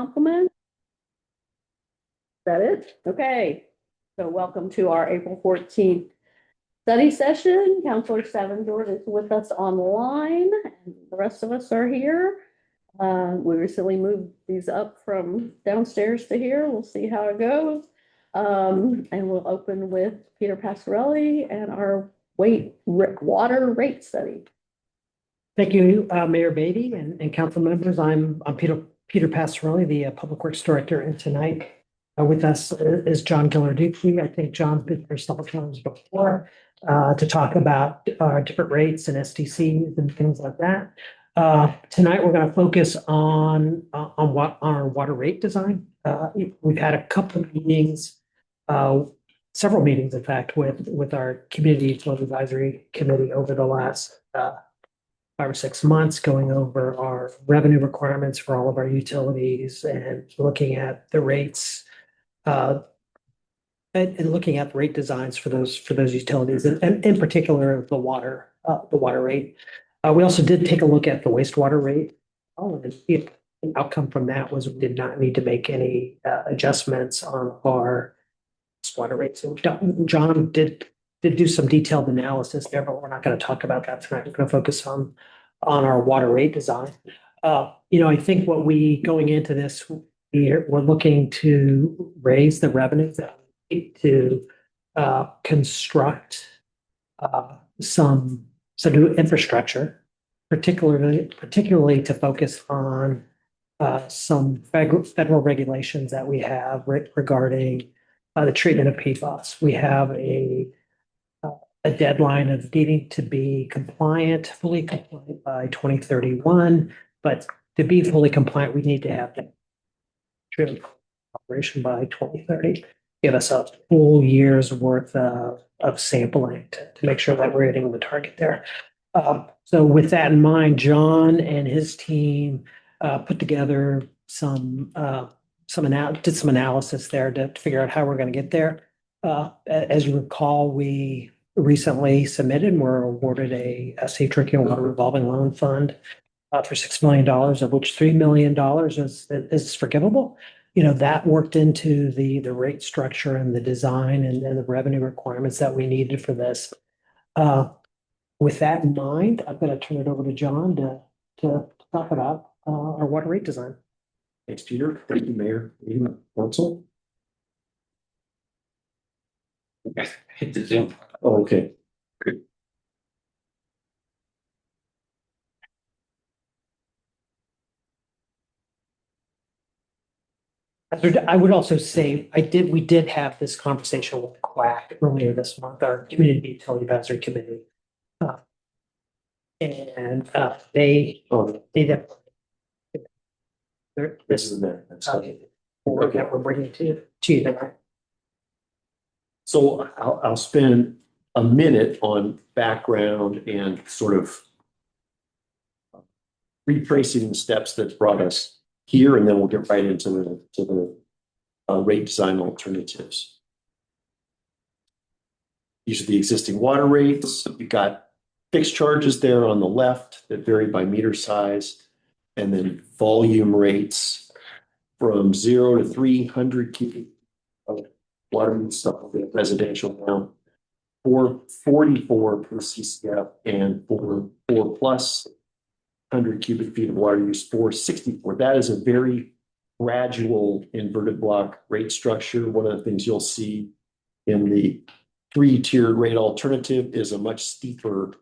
compliments? Is that it? Okay. So welcome to our April 14th study session. Counselor Savendor is with us online, and the rest of us are here. We recently moved these up from downstairs to here. We'll see how it goes. And we'll open with Peter Passarelli and our water rate study. Thank you, Mayor Beatty and council members. I'm Peter Passarelli, the Public Works Director, and tonight with us is John Gillarducci. I think John's been here several times before to talk about different rates and STCs and things like that. Tonight we're going to focus on our water rate design. We've had a couple of meetings, several meetings, in fact, with our Community Utility Advisory Committee over the last 5 or 6 months, going over our revenue requirements for all of our utilities and looking at the rates and looking at the rate designs for those utilities, and in particular the water rate. We also did take a look at the wastewater rate. And an outcome from that was we did not need to make any adjustments on our wastewater rates. So John did do some detailed analysis there, but we're not going to talk about that tonight. We're going to focus on our water rate design. I think going into this, we're looking to raise the revenues to construct some new infrastructure, particularly to focus on some federal regulations that we have regarding the treatment of PFAS. We have a deadline of needing to be fully compliant by 2031. But to be fully compliant, we need to have that treatment operation by 2030. Give us a full year's worth of sampling to make sure that we're hitting the target there. So with that in mind, John and his team put together did some analysis there to figure out how we're going to get there. As you recall, we recently submitted and were awarded a Safe Drinking Water Revolving Loan Fund for $6 million, of which $3 million is forgivable. That worked into the rate structure and the design and the revenue requirements that we needed for this. With that in mind, I'm going to turn it over to John to talk about our water rate design. Thanks, Peter. Thank you, Mayor. Council. Hit the Zoom. Oh, okay. Good. I would also say we did have this conversation with Quack earlier this month, our Community Utility Advisory Committee. And they This is there. forward that we're bringing to you tonight. So I'll spend a minute on background and sort of retracing the steps that brought us here, and then we'll get right into the rate design alternatives. These are the existing water rates. You've got fixed charges there on the left that vary by meter size, and then volume rates from 0 to 300 cubic of water and stuff, residential now, 444 per CCF, and for 4 plus 100 cubic feet of water use, 464. That is a very gradual inverted block rate structure. One of the things you'll see in the 3-tiered rate alternative is a much steeper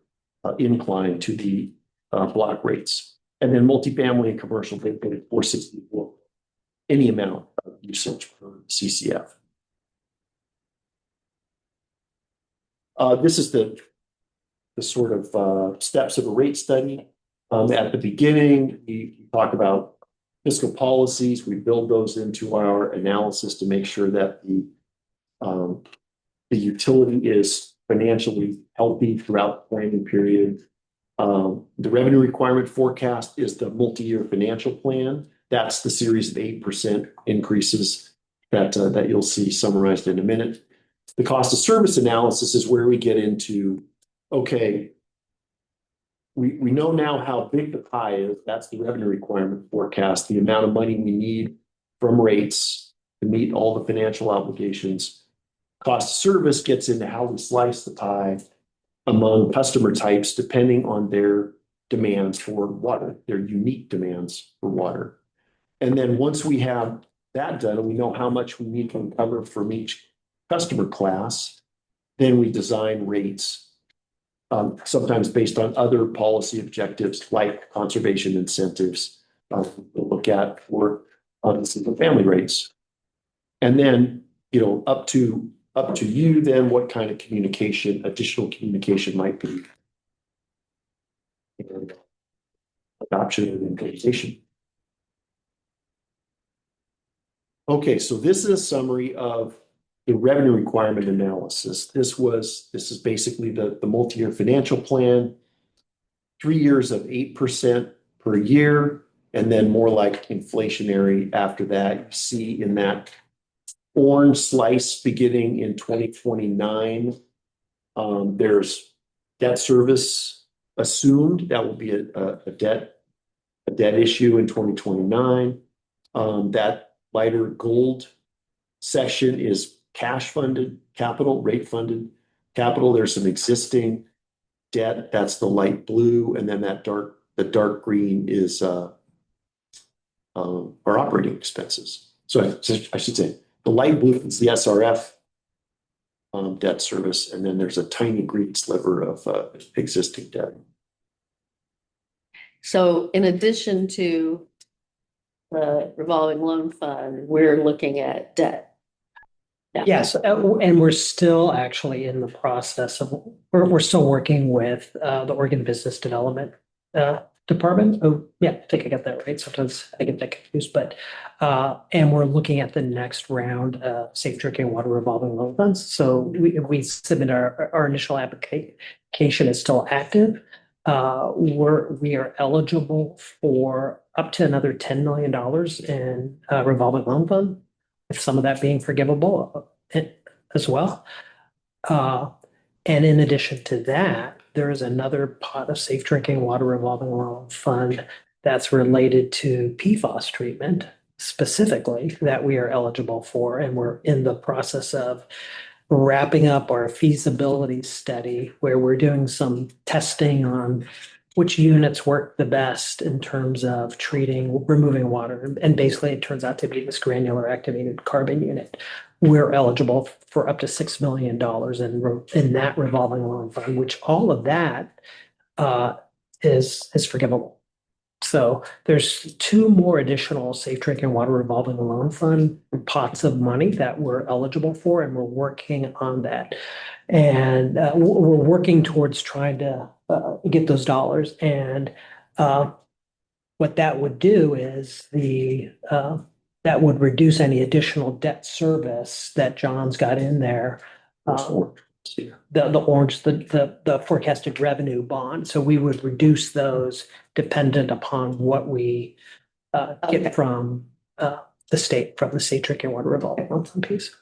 incline to the block rates. And then multifamily and commercial, they pay 464, any amount of usage per CCF. This is the sort of steps of a rate study. At the beginning, we talk about fiscal policies. We build those into our analysis to make sure that the utility is financially healthy throughout the planning period. The revenue requirement forecast is the multi-year financial plan. That's the series of 8% increases that you'll see summarized in a minute. The cost of service analysis is where we get into, okay, we know now how big the pie is. That's the revenue requirement forecast, the amount of money we need from rates to meet all the financial obligations. Cost of service gets into how we slice the pie among customer types depending on their demands for water, their unique demands for water. And then once we have that done and we know how much we need to recover from each customer class, then we design rates, sometimes based on other policy objectives like conservation incentives. We'll look at for single family rates. And then, up to you then what kind of communication, additional communication might be. And adoption and implementation. Okay, so this is a summary of the revenue requirement analysis. This is basically the multi-year financial plan, 3 years of 8% per year, and then more like inflationary after that. You see in that orange slice beginning in 2029, there's debt service assumed. That will be a debt issue in 2029. That lighter gold section is cash funded capital, rate funded capital. There's some existing debt. That's the light blue, and then the dark green is our operating expenses. So I should say the light blue is the SRF debt service, and then there's a tiny green sliver of existing debt. So in addition to the revolving loan fund, we're looking at debt. Yeah. Yes, and we're still actually in the process of, we're still working with the Oregon Business Development Department. Oh, yeah, I think I got that right. Sometimes I get that confused, but and we're looking at the next round Safe Drinking Water Revolving Loan Funds. So we submit our initial application is still active. We are eligible for up to another $10 million in revolving loan fund, with some of that being forgivable as well. And in addition to that, there is another pot of Safe Drinking Water Revolving Loan Fund that's related to PFAS treatment specifically that we are eligible for. And we're in the process of wrapping up our feasibility study where we're doing some testing on which units work the best in terms of removing water. And basically it turns out to be this granular activated carbon unit. We're eligible for up to $6 million in that revolving loan fund, which all of that is forgivable. So there's 2 more additional Safe Drinking Water Revolving Loan Fund pots of money that we're eligible for, and we're working on that. And we're working towards trying to get those dollars. And what that would do is that would reduce any additional debt service that John's got in there. The orange, the forecasted revenue bond. So we would reduce those dependent upon what we get from the state, from the State Drinking Water Revolving Loan Fund piece.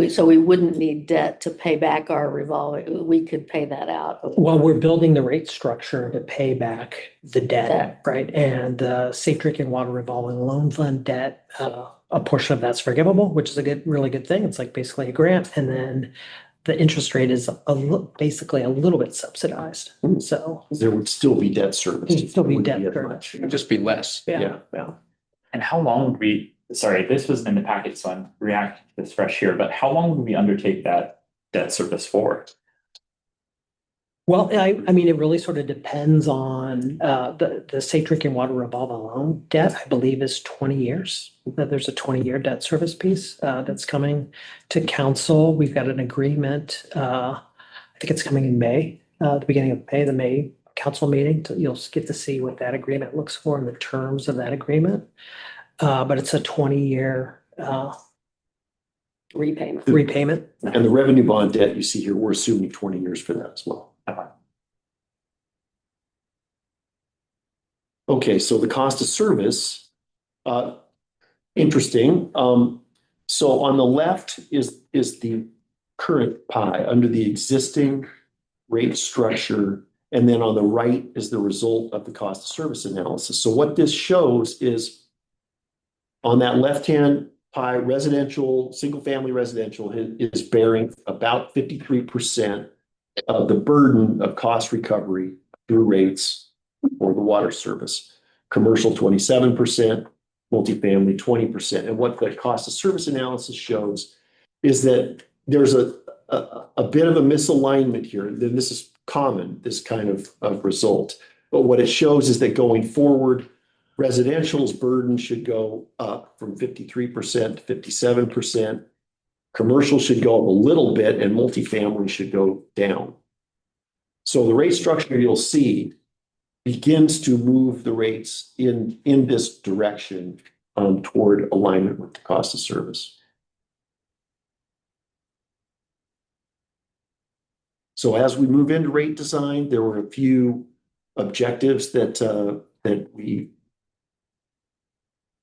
So we wouldn't need debt to pay back our revolving, we could pay that out. Well, we're building the rate structure to pay back the debt, right? And the Safe Drinking Water Revolving Loan Fund debt, a portion of that's forgivable, which is really good thing. It's like basically a grant. And then the interest rate is basically a little bit subsidized. So there would still be debt service. There'd still be It wouldn't debt as service. much. It would just be less. yeah. And how long would we, sorry, this was in the packet, so I'm reacting to this fresh here, but how long would we undertake that debt service for? Well, I mean, it really sort of depends on the Safe Drinking Water Revolving Loan debt, I believe is 20 years. There's a 20-year debt service piece that's coming to council. We've got an agreement. I think it's coming in May, the beginning of May, the May council meeting. You'll get to see what that agreement looks for and the terms of that agreement. But it's a 20-year repayment. And the revenue bond debt you see here, we're assuming 20 years for that as well. Okay, so the cost of service, interesting. So on the left is the current pie under the existing rate structure. And then on the right is the result of the cost of service analysis. So what this shows is On that left-hand pie, residential, single-family residential is bearing about 53% of the burden of cost recovery through rates for the water service. Commercial 27%, multifamily 20%. And what the cost of service analysis shows is that there's a bit of a misalignment here. Then this is common, this kind of result. But what it shows is that going forward, residential's burden should go up from 53% to 57%. Commercial should go up a little bit and multifamily should go down. So the rate structure you'll see begins to move the rates in this direction toward alignment with the cost of service. So as we move into rate design, there were a few objectives that we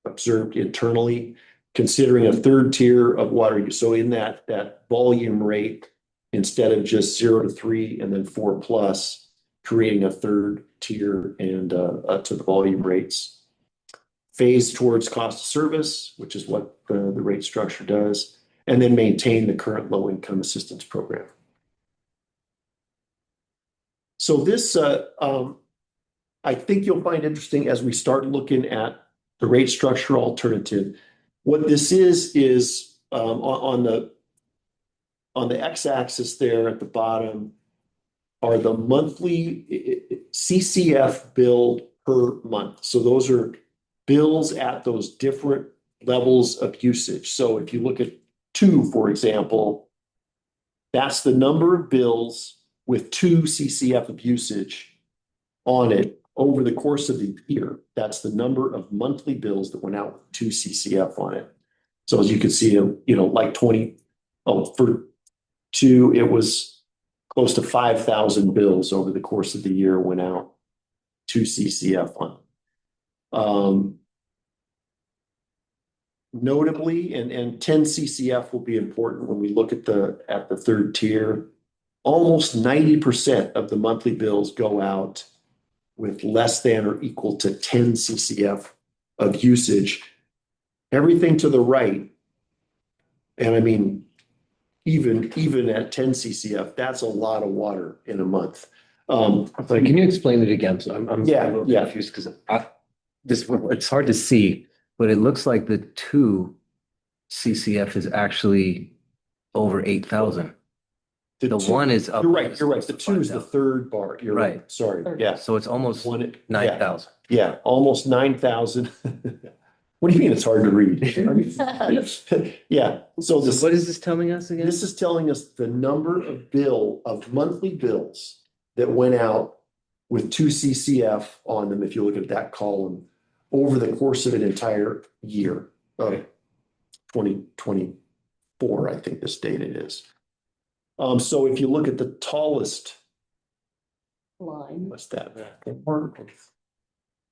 observed internally, considering a third tier of water use. So in that volume rate, instead of just 0 to 3 and then 4+, creating a third tier and to the volume rates. Phase towards cost of service, which is what the rate structure does, and then maintain the current low-income assistance program. So this, I think you'll find interesting as we start looking at the rate structure alternative. What this is on the x-axis there at the bottom are the monthly CCF bill per month. So those are bills at those different levels of usage. So if you look at 2, for example, that's the number of bills with 2 CCF of usage on it over the course of the year. That's the number of monthly bills that went out with 2 CCF on it. So as you can see, like for 2, it was close to 5,000 bills over the course of the year went out 2 CCF on. Notably, and 10 CCF will be important when we look at the third tier. Almost 90% of the monthly bills go out with less than or equal to 10 CCF of usage. Everything to the right, and I mean, even at 10 CCF, that's a lot of water in a month. Sorry, can you explain it again? So I'm Yeah, a little yeah. confused because it's hard to see, but it looks like the 2 CCF is actually over 8,000. The 2 one is up. You're right. The 2 is the third bar. You're right. Right. Sorry. Yeah. So it's almost One, 9,000. Yeah, almost 9,000. What do you mean it's hard to read? Yeah. So So what is this telling us again? this is telling us the number of monthly bills that went out with 2 CCF on them, if you look at that column, over the course of an entire year of 2024, I think this data is. So if you look at the tallest, Line. what's that?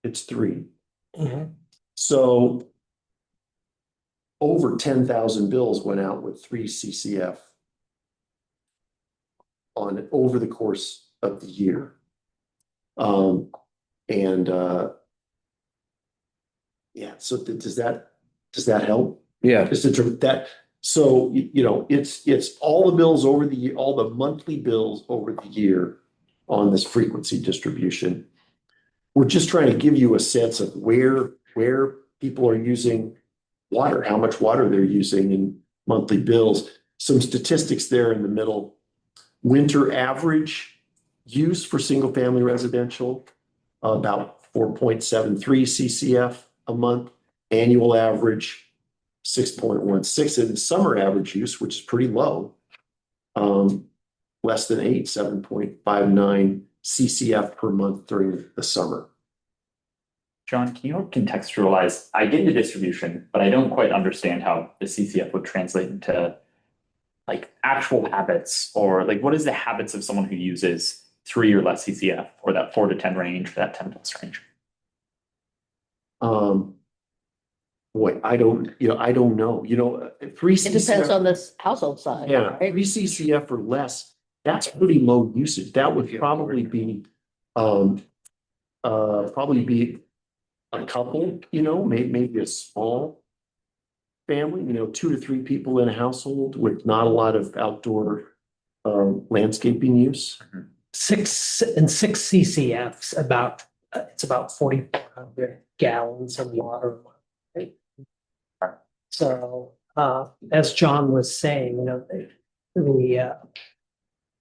It's 3. Mhm. So over 10,000 bills went out with 3 CCF on over the course of the year. Yeah, so does that help? Yeah. Just in terms of that, so it's all the bills over the year, all the monthly bills over the year on this frequency distribution. We're just trying to give you a sense of where people are using water, how much water they're using in monthly bills. Some statistics there in the middle. Winter average use for single family residential, about 4.73 CCF a month. Annual average, 6.16. And summer average use, which is pretty low, less than 8, 7.59 CCF per month during the summer. John, can you help contextualize? I get the distribution, but I don't quite understand how the CCF would translate into like actual habits, or like what is the habits of someone who uses 3 or less CCF, or that 4 to 10 range, or that 10+ range? Boy, I don't know. 3 It depends CCF, on this household size. yeah, Right? 3 CCF or less. That's pretty low usage. That would probably be a couple, maybe a small family, 2 to 3 people in a household with not a lot of outdoor landscaping use. six CCFs, it's about 4,400 gallons of water. Right? So, as John was saying, the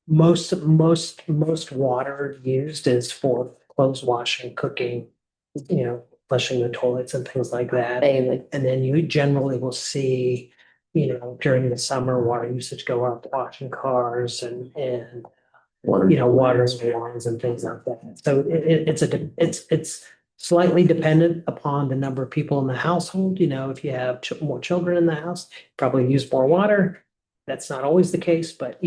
most water used is for clothes washing, cooking, flushing the toilets and things like that. Bailey. And then you generally will see, during the summer, water usage go up, washing cars and watering the lawns and things like that. So it's slightly dependent upon the number of people in the household. If you have more children in the house, probably use more water. That's not always the case, but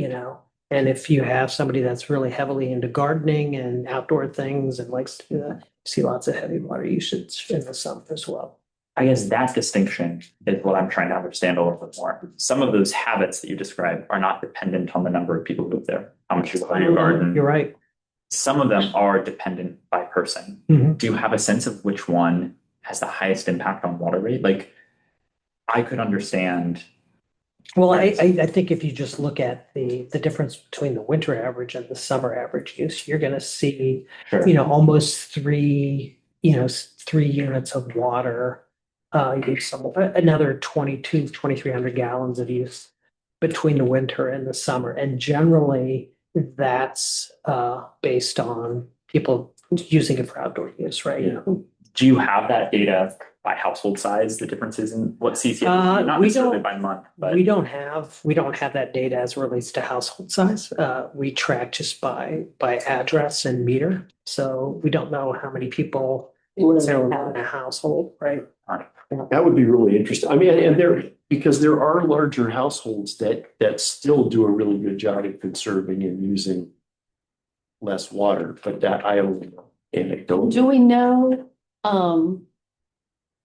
and if you have somebody that's really heavily into gardening and outdoor things and likes to do that, see lots of heavy water usage in the summer as well. I guess that distinction is what I'm trying to understand a little bit more. Some of those habits that you describe are not dependent on the number of people who live there, how much you water your garden. You're right. Some of them are dependent by person. Mhm. Do you have a sense of which one has the highest impact on water rate? Like, I could understand. Well, I think if you just look at the difference between the winter average and the summer average use, you're gonna see, Sure. almost three units of water. Use another 2,300 gallons of use between the winter and the summer. And generally, that's based on people using it for outdoor use, right? Yeah. Do you have that data by household size, the differences in what CCF, not We necessarily don't- by month, but We don't have that data as it relates to household size. We track just by address and meter. So we don't know how many people live in a household, right? That would be really interesting. I mean, and because there are larger households that still do a really good job of conserving and using less water, but that I only know anecdotal. Do we know,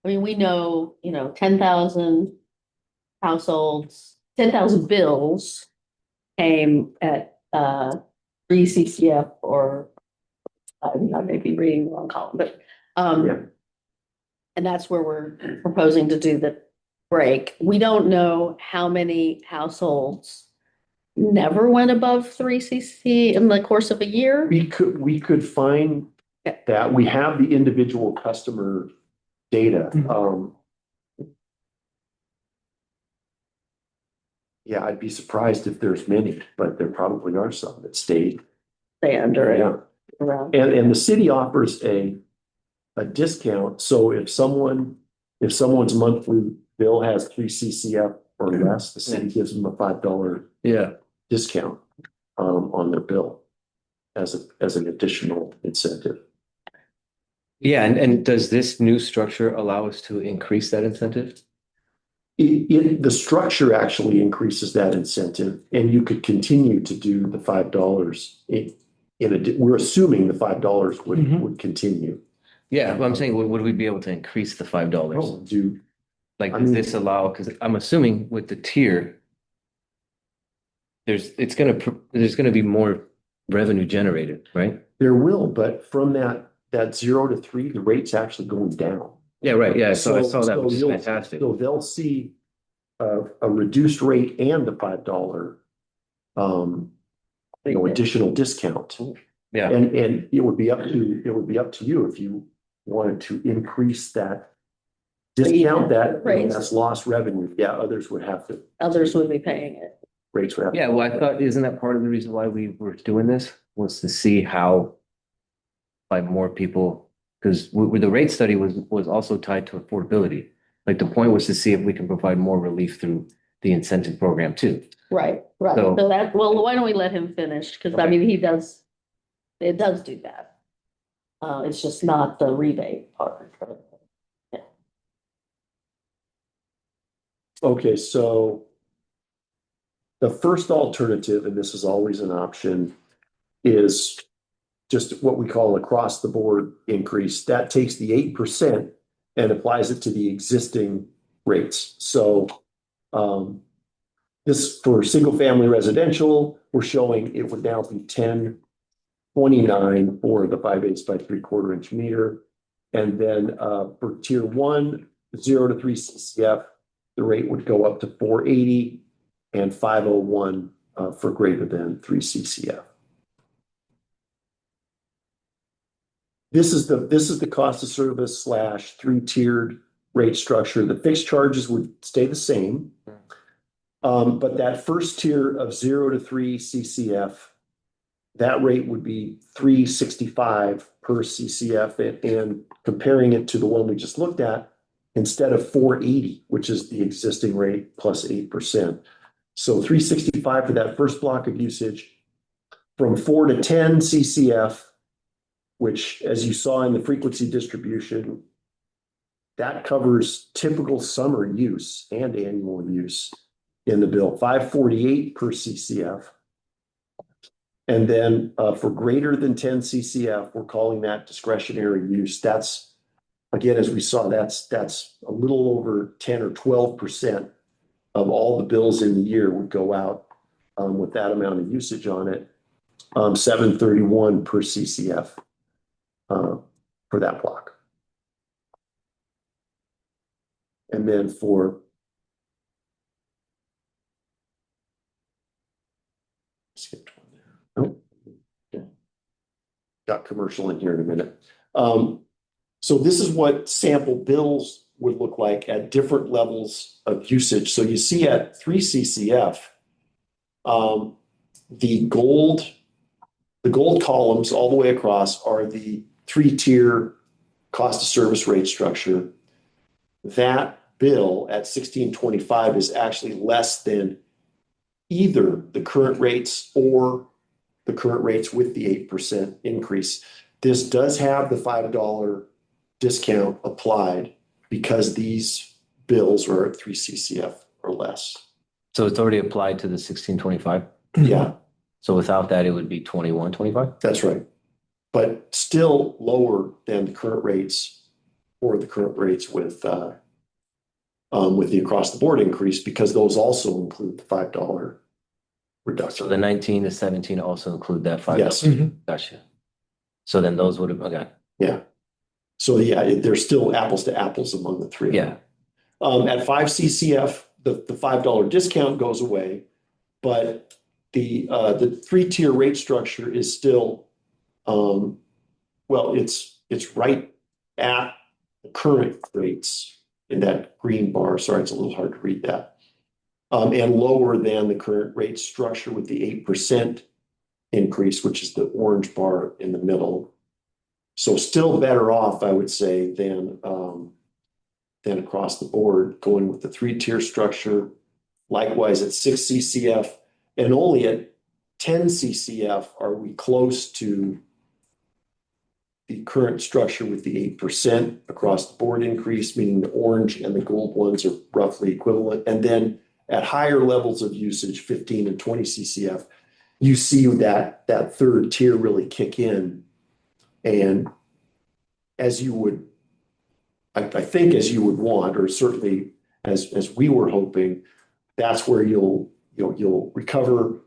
we know, 10,000 households, 10,000 bills came at, 3 CCF or, I may be reading the wrong column, but, Yeah. and that's where we're proposing to do the break. We don't know how many households never went above 3 CC in the course of a year. We could find that. We have the individual customer data. Mhm. Yeah, I'd be surprised if there's many, but there probably are some that stayed. Stay under it. Yeah. Around. And the city offers a discount. So if someone's monthly bill has 3 CCF or less, the city gives them a $5 Yeah. discount on their bill as an additional incentive. Yeah, and does this new structure allow us to increase that incentive? The structure actually increases that incentive, and you could continue to do the $5 we're assuming the $5 Mhm. would continue. Yeah, but I'm saying, would we be able to increase the $5? Like, I does mean- this allow, because I'm assuming with the tier, there's gonna be more revenue generated, right? There will, but from that 0 to 3, the rate's actually going down. Yeah, right, yeah, so I saw that, So which is you'll- fantastic. So they'll see a reduced rate and the $5 additional discount. Yeah, And it would be up to you if you wanted to increase that discount that, Raise. that's lost revenue. Yeah, others would have to, Others would be paying it. rates would have. yeah, well, I thought, isn't that part of the reason why we were doing this, was to see how by more people, because the rate study was also tied to affordability. Like, the point was to see if we can provide more relief through the incentive program too. Right. So- So that, well, why don't we let him finish? Because I Okay. mean, it does do that. It's just not the rebate part. Okay, so the first alternative, and this is always an option, is just what we call across the board increase. That takes the 8% and applies it to the existing rates. So this, for single family residential, we're showing it would now be 10.29 for the 5/8 by 3/4 inch meter. And then for tier 1, 0 to 3 CCF, the rate would go up to 480 and 501 for greater than 3 CCF. This is the cost of service / three-tiered rate structure. The fixed charges would stay the same. But that first tier of 0 to 3 CCF, that rate would be $3.65 per CCF, and comparing it to the one we just looked at, instead of $4.80, which is the existing rate plus 8%. So $3.65 for that first block of usage. From 4 to 10 CCF, which, as you saw in the frequency distribution, that covers typical summer use and annual use in the bill, $5.48 per CCF. And then for greater than 10 CCF, we're calling that discretionary use. That's, again, as we saw, that's a little over 10 or 12% of all the bills in the year would go out with that amount of usage on it. $7.31 per CCF for that block. And then for skipped one there. Oh, okay. Got commercial in here in a minute. So this is what sample bills would look like at different levels of usage. So you see at 3 CCF, the gold columns all the way across are the 3-tier cost of service rate structure. That bill at $16.25 is actually less than either the current rates or the current rates with the 8% increase. This does have the $5 discount applied because these bills are at 3 CCF or less. So it's already applied to the 1625. Yeah, So without that, it would be 2125. that's right. But still lower than the current rates or the current rates with the across the board increase, because those also include the $5 reduction. So the 19 to 17 also include that $5. Yes. Gotcha. So then those would have, okay. Yeah. So yeah, there's still apples to apples among the three. Yeah. At 5 CCF, the $5 discount goes away, but the 3-tier rate structure is still, well, it's right at the current rates in that green bar. Sorry, it's a little hard to read that. And lower than the current rate structure with the 8% increase, which is the orange bar in the middle. So still better off, I would say, than across the board, going with the 3-tier structure. Likewise at 6 CCF, and only at 10 CCF are we close to the current structure with the 8% across the board increase, meaning the orange and the gold ones are roughly equivalent. And then at higher levels of usage, 15 and 20 CCF, you see that third tier really kick in. And as you would, I think as you would want, or certainly as we were hoping, that's where you'll recover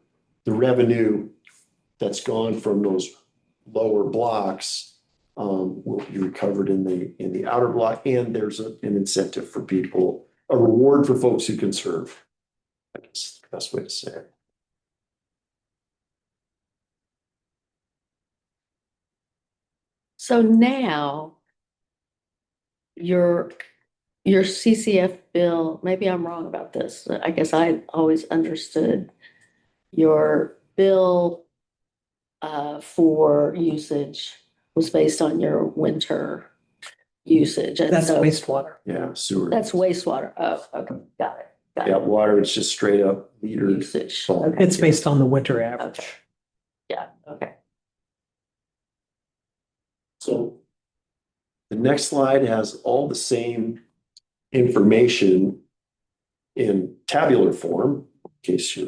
the revenue that's gone from those lower blocks, will be recovered in the outer block, and there's an incentive for people, a reward for folks who conserve. I guess the best way to say it. So now your CCF bill, maybe I'm wrong about this. I guess I always understood your bill for usage was based on your winter usage. And That's so wastewater. Yeah, sewer. that's wastewater. Oh, okay, got it. Yeah, water, it's just straight up metered. Usage. Oh, Okay. It's based on the winter average. Okay. Yeah, okay. So the next slide has all the same information in tabular form, in case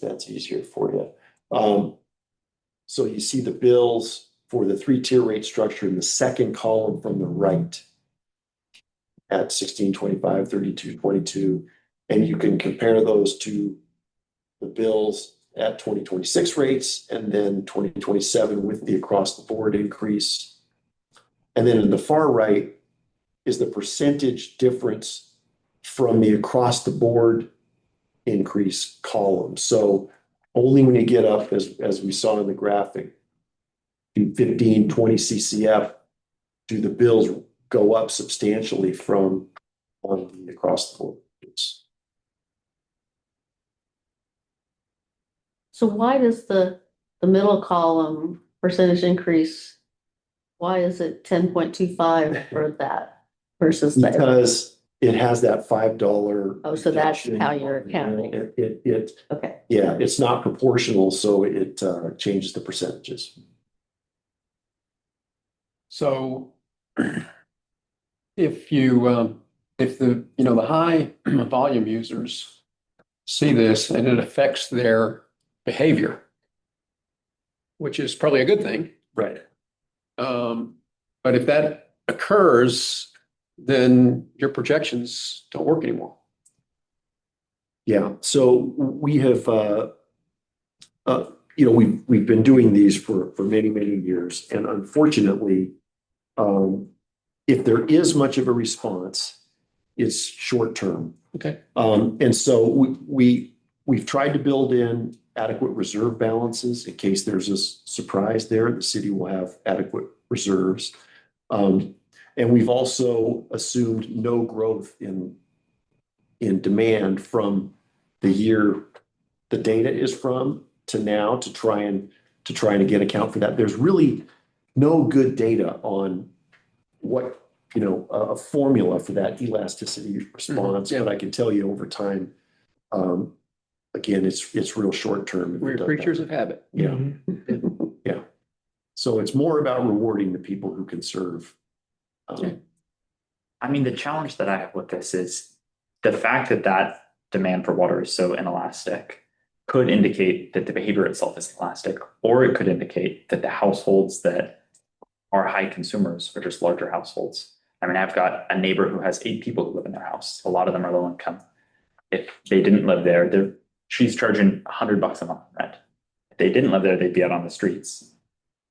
that's easier for you. So you see the bills for the 3-tier rate structure in the second column from the right at 16.25, 32.22, and you can compare those to the bills at 2026 rates and then 2027 with the across the board increase. And then in the far right is the percentage difference from the across the board increase column. So only when you get up, as we saw in the graphic, to 15, 20 CCF, do the bills go up substantially from the across the board. So why does the middle column percentage increase? Why is it 10.25 for that versus the, Because it has that $5. oh, so that's how you're accounting. Okay. Yeah, it's not proportional, so it changes the percentages. So if you, if the, the high volume users see this and it affects their behavior, which is probably a good thing. Right. But if that occurs, then your projections don't work anymore. Yeah, so we have, we've been doing these for many, many years, and unfortunately, if there is much of a response, it's short term. Okay. And so we've tried to build in adequate reserve balances in case there's a surprise there. The city will have adequate reserves. And we've also assumed no growth in demand from the year the data is from to now to try and get account for that. There's really no good data on what, a formula for that elasticity response, Yeah. but I can tell you over time, again, it's real short term. We're creatures of habit. Yeah. Yeah. So it's more about rewarding the people who conserve. I mean, the challenge that I have with this is the fact that demand for water is so inelastic could indicate that the behavior itself is elastic, or it could indicate that the households that are high consumers are just larger households. I mean, I've got a neighbor who has 8 people who live in their house. A lot of them are low income. If they didn't live there, she's charging $100 a month rent. If they didn't live there, they'd be out on the streets.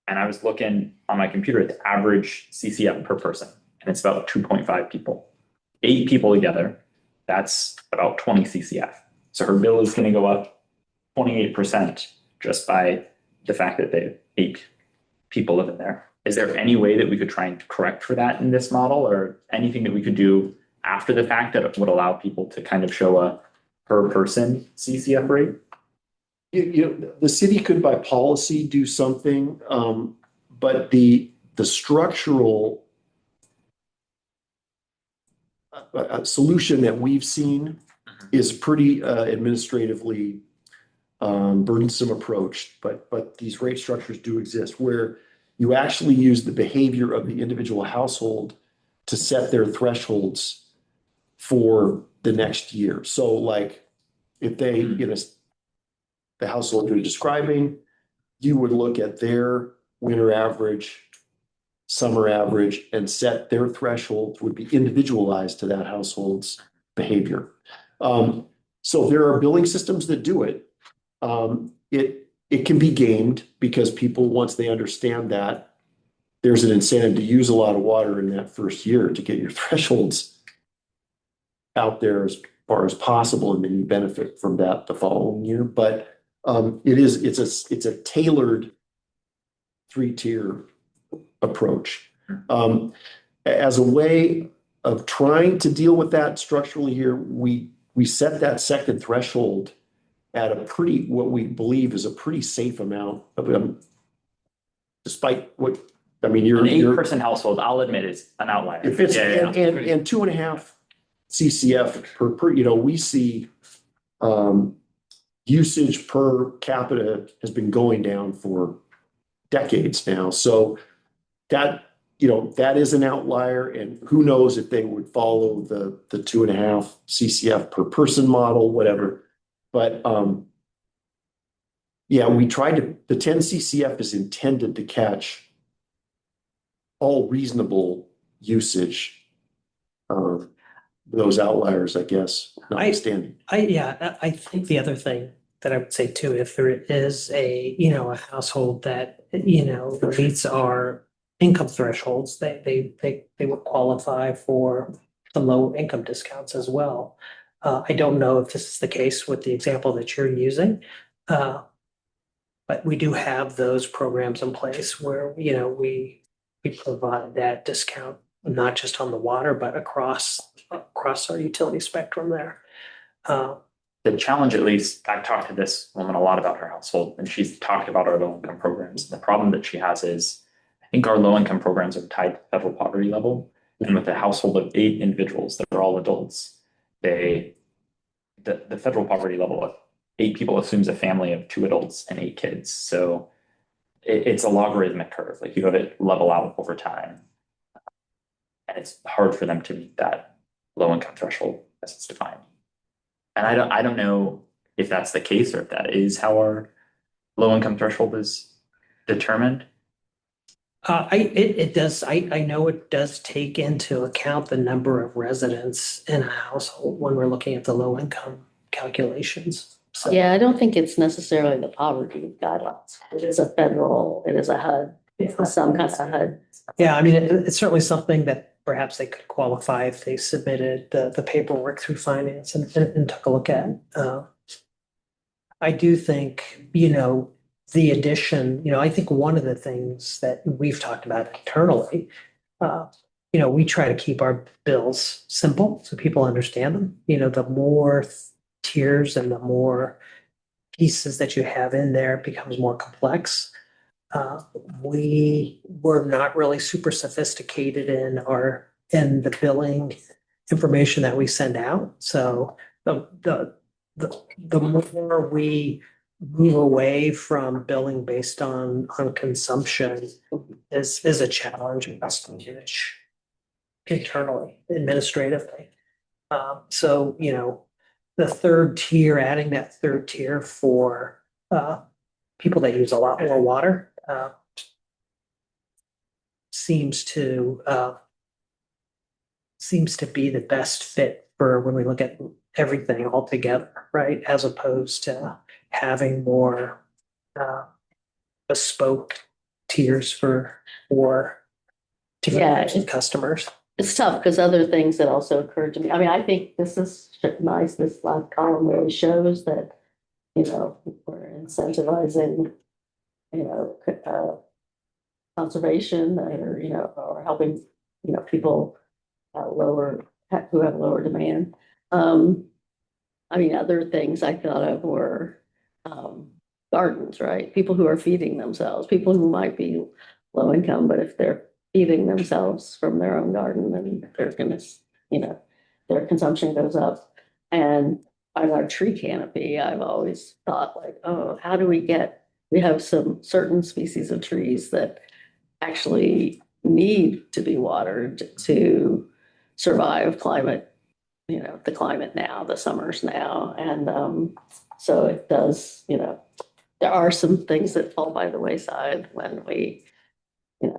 And I was looking on my computer at the average CCF per person, and it's about 2.5 people. 8 people together, that's about 20 CCF. So her bill is going to go up 28% just by the fact that they have 8 people living there. Is there any way that we could try and correct for that in this model, or anything that we could do after the fact that would allow people to kind of show a per person CCF rate? The city could by policy do something, but the structural solution that we've seen is pretty administratively burdensome approach, but these rate structures do exist where you actually use the behavior of the individual household to set their thresholds for the next year. So like if they, the household you're describing, you would look at their winter average, summer average, and set their thresholds would be individualized to that household's behavior. So there are billing systems that do it. It can be gamed because people, once they understand that, there's an incentive to use a lot of water in that first year to get your thresholds out there as far as possible, and then you benefit from that the following year. But it's a tailored 3-tier approach. As a way of trying to deal with that structurally here, we set that second threshold at what we believe is a pretty safe amount of despite what, I mean, An 8-person household, I'll admit, is an outlier. if it's, and 2.5 CCF per, we see usage per capita has been going down for decades now. So that is an outlier, and who knows if they would follow the 2.5 CCF per person model, whatever. But we tried the 10 CCF is intended to catch all reasonable usage. Those outliers, I guess, notwithstanding. I think the other thing that I would say too, if there is a household that, meets our income thresholds, they would qualify for some low income discounts as well. I don't know if this is the case with the example that you're using. But we do have those programs in place where, we provide that discount, not just on the water, but across our utility spectrum there. The challenge, at least, I've talked to this woman a lot about her household, and she's talked about our low income programs. The problem that she has is, I think our low income programs are tied to federal poverty level. And with a household of 8 individuals that are all adults, the federal poverty level of 8 people assumes a family of 2 adults and 8 kids. So it's a logarithmic curve. Like you have it level out over time. And it's hard for them to meet that low income threshold as it's defined. And I don't know if that's the case or if that is how our low income threshold is determined. It does, I know it does take into account the number of residents in a household when we're looking at the low income calculations. So, Yeah, I don't think it's necessarily the poverty guidelines. It is a federal, it is a HUD, it's some kind of HUD. yeah, I mean, it's certainly something that perhaps they could qualify if they submitted the paperwork through finance and took a look at. I do think, the addition, I think one of the things that we've talked about internally, we try to keep our bills simple so people understand them. The more tiers and the more pieces that you have in there, it becomes more complex. We were not really super sophisticated in the billing information that we send out. So the more we move away from billing based on consumption is a challenge in us to manage internally, administratively. So, the third tier, adding that third tier for people that use a lot more water seems to be the best fit for when we look at everything all together, right? As opposed to having more bespoke tiers for different types of customers. It's tough because other things that also occurred to me, I mean, I think this is nice, this last column really shows that, we're incentivizing, conservation or helping, people who have lower demand. I mean, other things I thought of were gardens, right? People who are feeding themselves, people who might be low income, but if they're feeding themselves from their own garden, then they're gonna, their consumption goes up. And on our tree canopy, I've always thought like, oh, how do we have some certain species of trees that actually need to be watered to survive climate, the climate now, the summers now. And so it does, there are some things that fall by the wayside when we do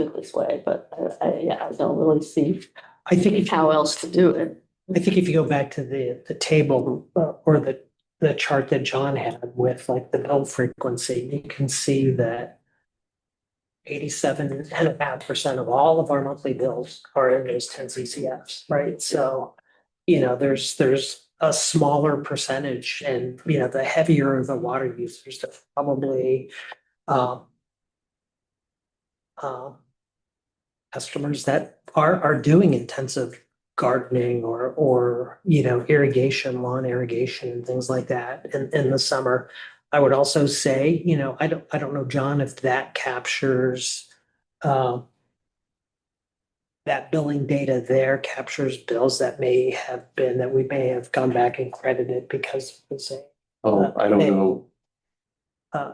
it this way, but I don't really see I think how else to do it. I think if you go back to the table or the chart that John had with like the bill frequency, you can see that 87.5% of all of our monthly bills are in those 10 CCFs, right? So, there's a smaller percentage and, the heavier the water users, they're probably customers that are doing intensive gardening or irrigation, lawn irrigation and things like that in the summer. I would also say, I don't know, John, if that captures that billing data there captures bills that we may have gone back and credited because of say I don't know.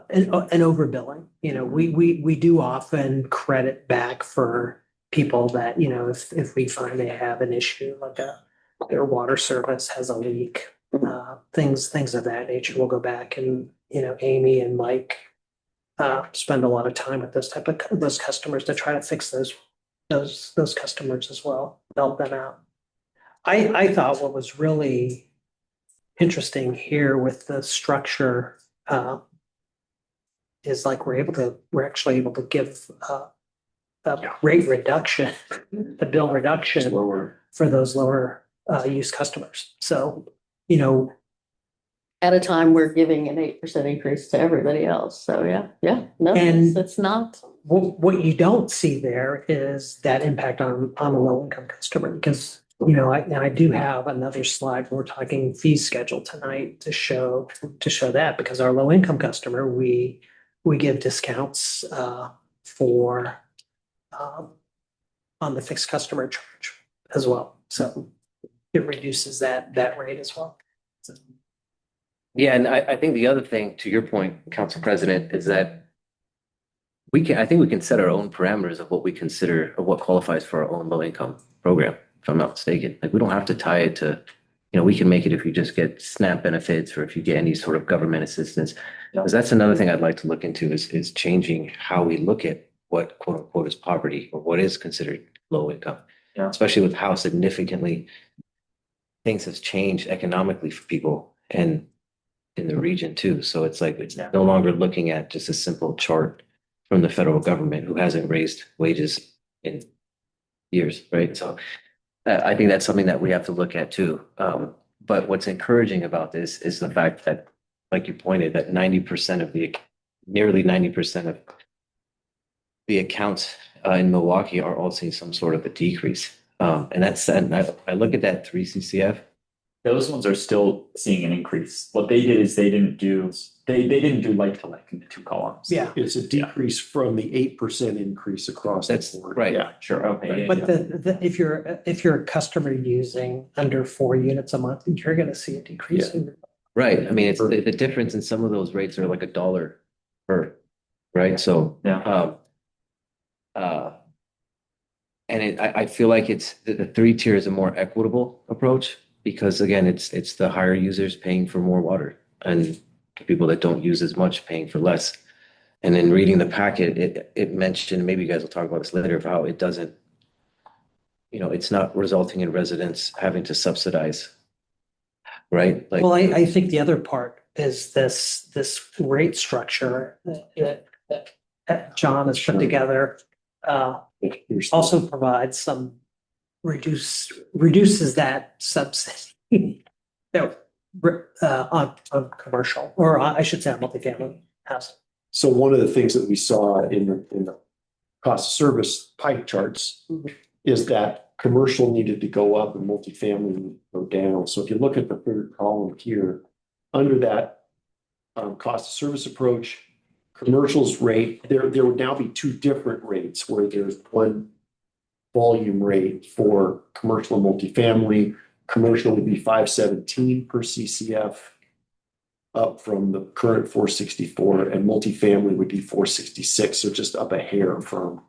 an overbilling. We do often credit back for people that, if we find they have an issue, like their water service has a leak, things of that nature, we'll go back and, Amy and Mike spend a lot of time with those customers to try to fix those customers as well, help them out. I thought what was really interesting here with the structure is like we're actually able to give rate reduction, the bill reduction Lower. for those lower use customers. So, you know, At a time, we're giving an 8% increase to everybody else. So yeah, no, And- it's not. what you don't see there is that impact on a low income customer because, you know, I do have another slide. We're talking fee schedule tonight to show that because our low income customer, we give discounts for on the fixed customer charge as well. So it reduces that rate as well. So, Yeah, and I think the other thing, to your point, Council President, is that I think we can set our own parameters of what we consider, of what qualifies for our own low income program, if I'm not mistaken. Like, we don't have to tie it to, you know, we can make it if you just get SNAP benefits or if you get any sort of government assistance. Because that's another thing I'd like to look into is changing how we look at what quote unquote is poverty or what is considered low income. Yeah. Especially with how significantly things have changed economically for people and in the region too. So it's like, it's no longer looking at just a simple chart from the federal government who hasn't raised wages in years, right? So I think that's something that we have to look at too. But what's encouraging about this is the fact that, like you pointed, that nearly 90% of the accounts in Milwaukie are all seeing some sort of a decrease. And I look at that 3 CCF. Those ones are still seeing an increase. What they did is they didn't do like to like in the 2 columns. yeah. It's a decrease from the 8% increase across the That's board. right. Yeah. Sure, okay. But if you're a customer using under 4 units a month, you're going to see a decrease in. Right. I mean, it's the difference in some of those rates are like $1 per, right? So, Yeah. and I feel like it's the 3-tier is a more equitable approach because again, it's the higher users paying for more water and the people that don't use as much paying for less. And then reading the packet, it mentioned, maybe you guys will talk about this later, of how it doesn't, you know, it's not resulting in residents having to subsidize, right? Like, Well, I think the other part is this rate structure that John has put together also provides some reduces that subsidy on commercial, or I should say on multifamily housing. So one of the things that we saw in the cost of service pie charts is that commercial needed to go up and multifamily needed to go down. So if you look at the 3rd column here, under that cost of service approach, commercial's rate, there would now be 2 different rates where there's one volume rate for commercial and multifamily. Commercial would be 517 per CCF, up from the current 464, and multifamily would be 466, so just up a hair from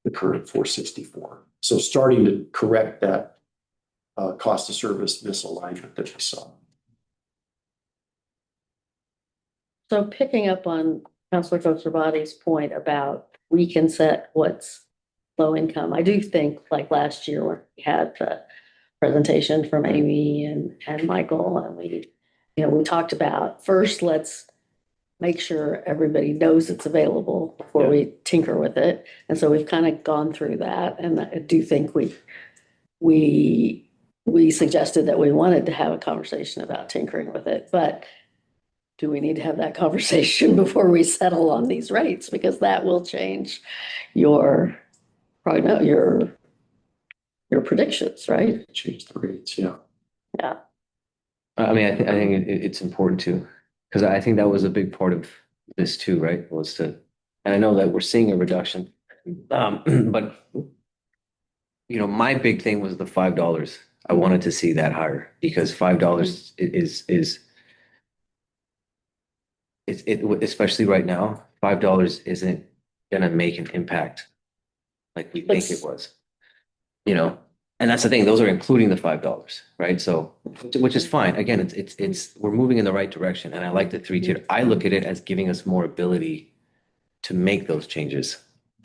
the current 464. So starting to correct that cost of service misalignment that we saw. So picking up on Councilor Koster-Body's point about we can set what's low income. I do think like last year when we had the presentation from Amy and Michael, and we talked about first, let's make sure everybody knows it's available before we tinker with it. And so we've kind of gone through that. And I do think we suggested that we wanted to have a conversation about tinkering with it, but do we need to have that conversation before we settle on these rates? Because that will change your predictions, right? Change the rates, yeah. Yeah. I mean, I think it's important to, because I think that was a big part of this too, right? And I know that we're seeing a reduction, but you know, my big thing was the $5. I wanted to see that higher because $5 is especially right now, $5 isn't gonna make an impact like we think it was, you know. And that's the thing; those are including the $5, right? So, which is fine. Again, it's we're moving in the right direction, and I like the 3-tier. I look at it as giving us more ability to make those changes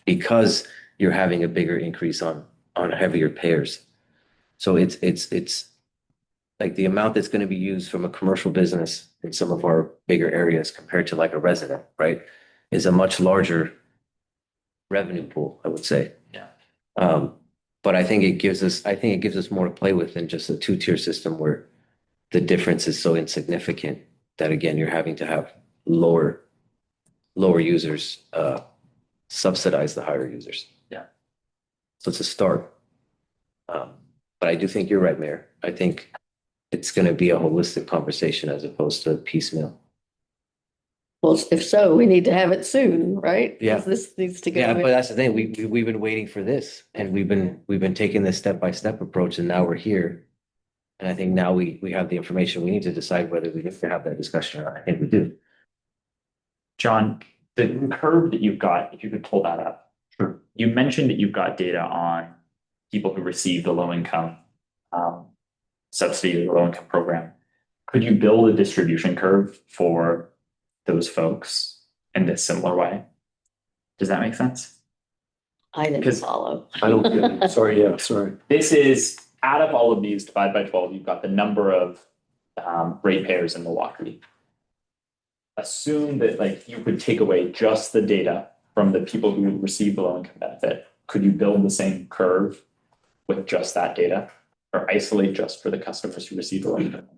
because you're having a bigger increase on heavier payers. So it's like the amount that's going to be used from a commercial business in some of our bigger areas compared to like a resident, right, is a much larger revenue pool, I would say. Yeah. But I think it gives us more to play with than just a two-tier system where the difference is so insignificant that again, you're having to have lower users, subsidize the higher users. Yeah. So it's a start. But I do think you're right, Mayor. I think it's going to be a holistic conversation as opposed to piecemeal. Well, if so, we need to have it soon, right? Yeah. 'Cause this needs to go. Yeah, but that's the thing. We've been waiting for this, and we've been taking this step-by-step approach, and now we're here. And I think now we have the information. We need to decide whether we have to have that discussion or not. I think we do. John, the curve that you've got, if you could pull that up. Sure. You mentioned that you've got data on people who receive the low income subsidy or low income program. Could you build a distribution curve for those folks in this similar way? Does that make sense? I didn't 'Cause- follow. I don't get it. Sorry, yeah, sorry. This is add up all of these, divide by 12, you've got the number of ratepayers in Milwaukie. Assume that like you could take away just the data from the people who receive the low income benefit. Could you build the same curve with just that data, or isolate just for the customers who receive the low income?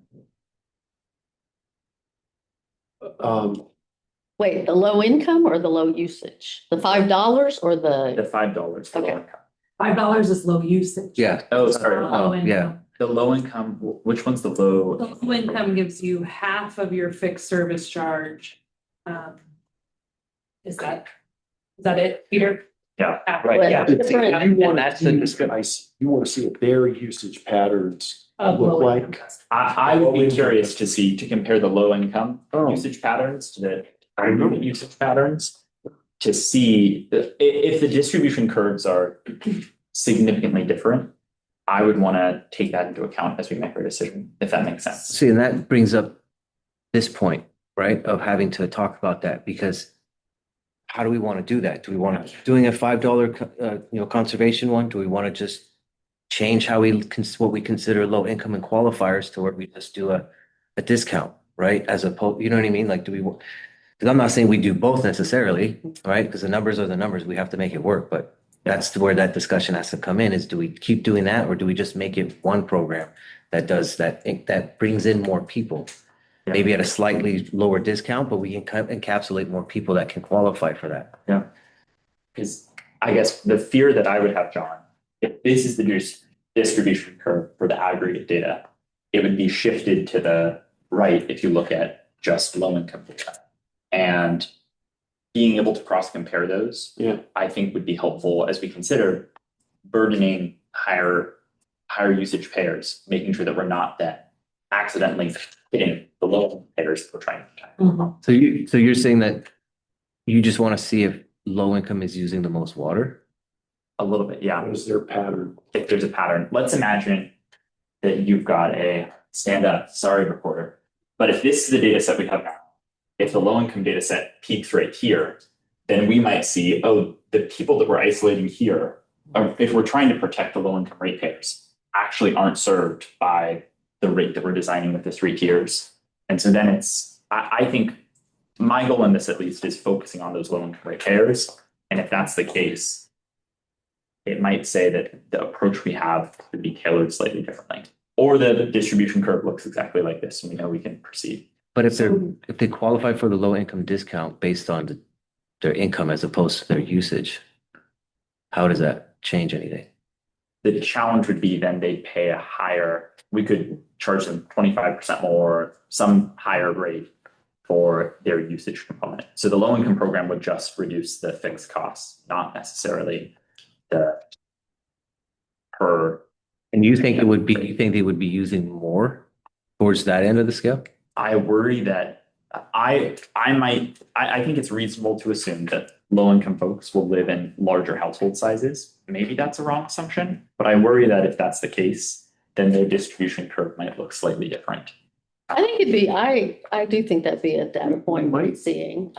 Wait, the low income or the low usage? The $5 or The the, $5 for low Okay. income. $5 is low usage. Yeah. Oh, sorry. Oh, yeah. income. The low income, which one's the low? The low income gives you half of your fixed service charge. Is that it, Peter? Yeah. Half. Right, yeah. Different. You want that's to the see, discussion. you want to see what their usage patterns Of look low like. income. I would be curious to see, to compare the low income Oh. usage patterns to the high usage patterns. To see if the distribution curves are significantly different. I would want to take that into account as we make our decision, if that makes sense. See, and that brings up this point, right, of having to talk about that, because how do we want to do that? Do we want to doing a $5 conservation one? Do we want to just change how what we consider low income and qualifiers to where we just do a discount, right? As opposed, you know what I mean? Like, do we? Because I'm not saying we do both necessarily, right? Because the numbers are the numbers. We have to make it work, but that's where that discussion has to come in. Is do we keep doing that, or do we just make it one program that does that brings in more people? Yeah. Maybe at a slightly lower discount, but we can encapsulate more people that can qualify for that. Yeah. Because I guess the fear that I would have, John, if this is the distribution curve for the aggregate data, it would be shifted to the right if you look at just low income data. And being able to cross compare those, I think would be helpful as we consider burdening higher usage payers, making sure that we're not then accidentally hitting the low payers that we're trying to protect. Mhm. So you're saying that you just want to see if low income is using the most water? A little bit, yeah. What is their pattern? If there's a pattern, let's imagine that you've got a stand up, sorry, recorder. But if this is the data set we have now, if the low income data set peaks right here, then we might see, oh, the people that we're isolating here, if we're trying to protect the low income ratepayers, actually aren't served by the rate that we're designing with the 3 tiers. And so then I think my goal in this at least is focusing on those low income ratepayers. And if that's the case, it might say that the approach we have could be tailored slightly differently. Or the distribution curve looks exactly like this, and we know we can proceed. But if they qualify for the low income discount based on their income as opposed to their usage, how does that change anything? The challenge would be then they pay a higher, we could charge them 25% more, some higher rate for their usage component. So the low income program would just reduce the fixed costs, not necessarily the per. And you think they would be using more towards that end of the scale? I worry that I think it's reasonable to assume that low income folks will live in larger household sizes. Maybe that's a wrong assumption, but I worry that if that's the case, then their distribution curve might look slightly different. I think it'd be, I do think that'd be a data point worth seeing.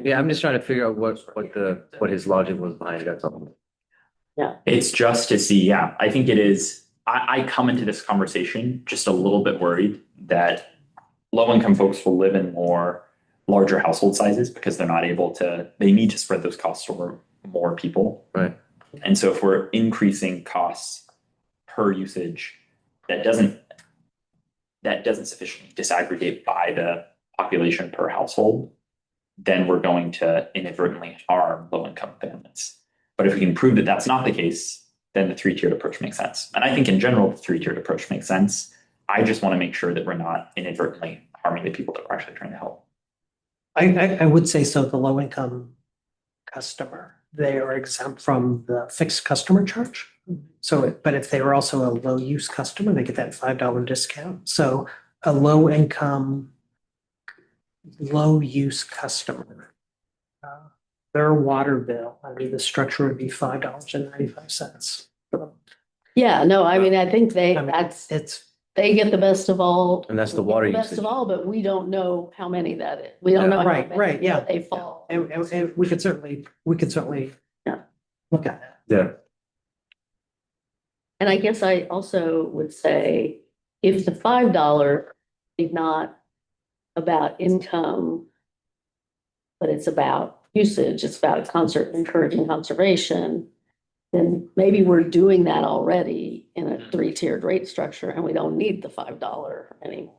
Yeah, I'm just trying to figure out what his logic was behind it. That's all. It's just to see, yeah, I think it is. I come into this conversation just a little bit worried that low income folks will live in larger household sizes because they're not able to, they need to spread those costs over more people. Right. And so if we're increasing costs per usage, that doesn't sufficiently disaggregate by the population per household, then we're going to inadvertently harm low-income families. But if we can prove that that's not the case, then the three-tiered approach makes sense. And I think in general, the three-tiered approach makes sense. I just want to make sure that we're not inadvertently harming the people that we're actually trying to help. I would say so, the low income customer, they are exempt from the fixed customer charge. So, but if they were also a low use customer, they get that $5 discount. So a low income, low use customer, their water bill, I mean, the structure would be $5.95. Yeah, no, I mean, I think I mean, they get the best of all. And that's the we get water the Best usage. of all, but we don't know how many that is. We don't know. how Right, many right, yeah. They fall. And we could certainly Yeah. look at that. Yeah. And I guess I also would say, if the $5 is not about income, but it's about usage, it's about encouraging conservation, then maybe we're doing that already in a three-tiered rate structure, and we don't need the $5 anymore.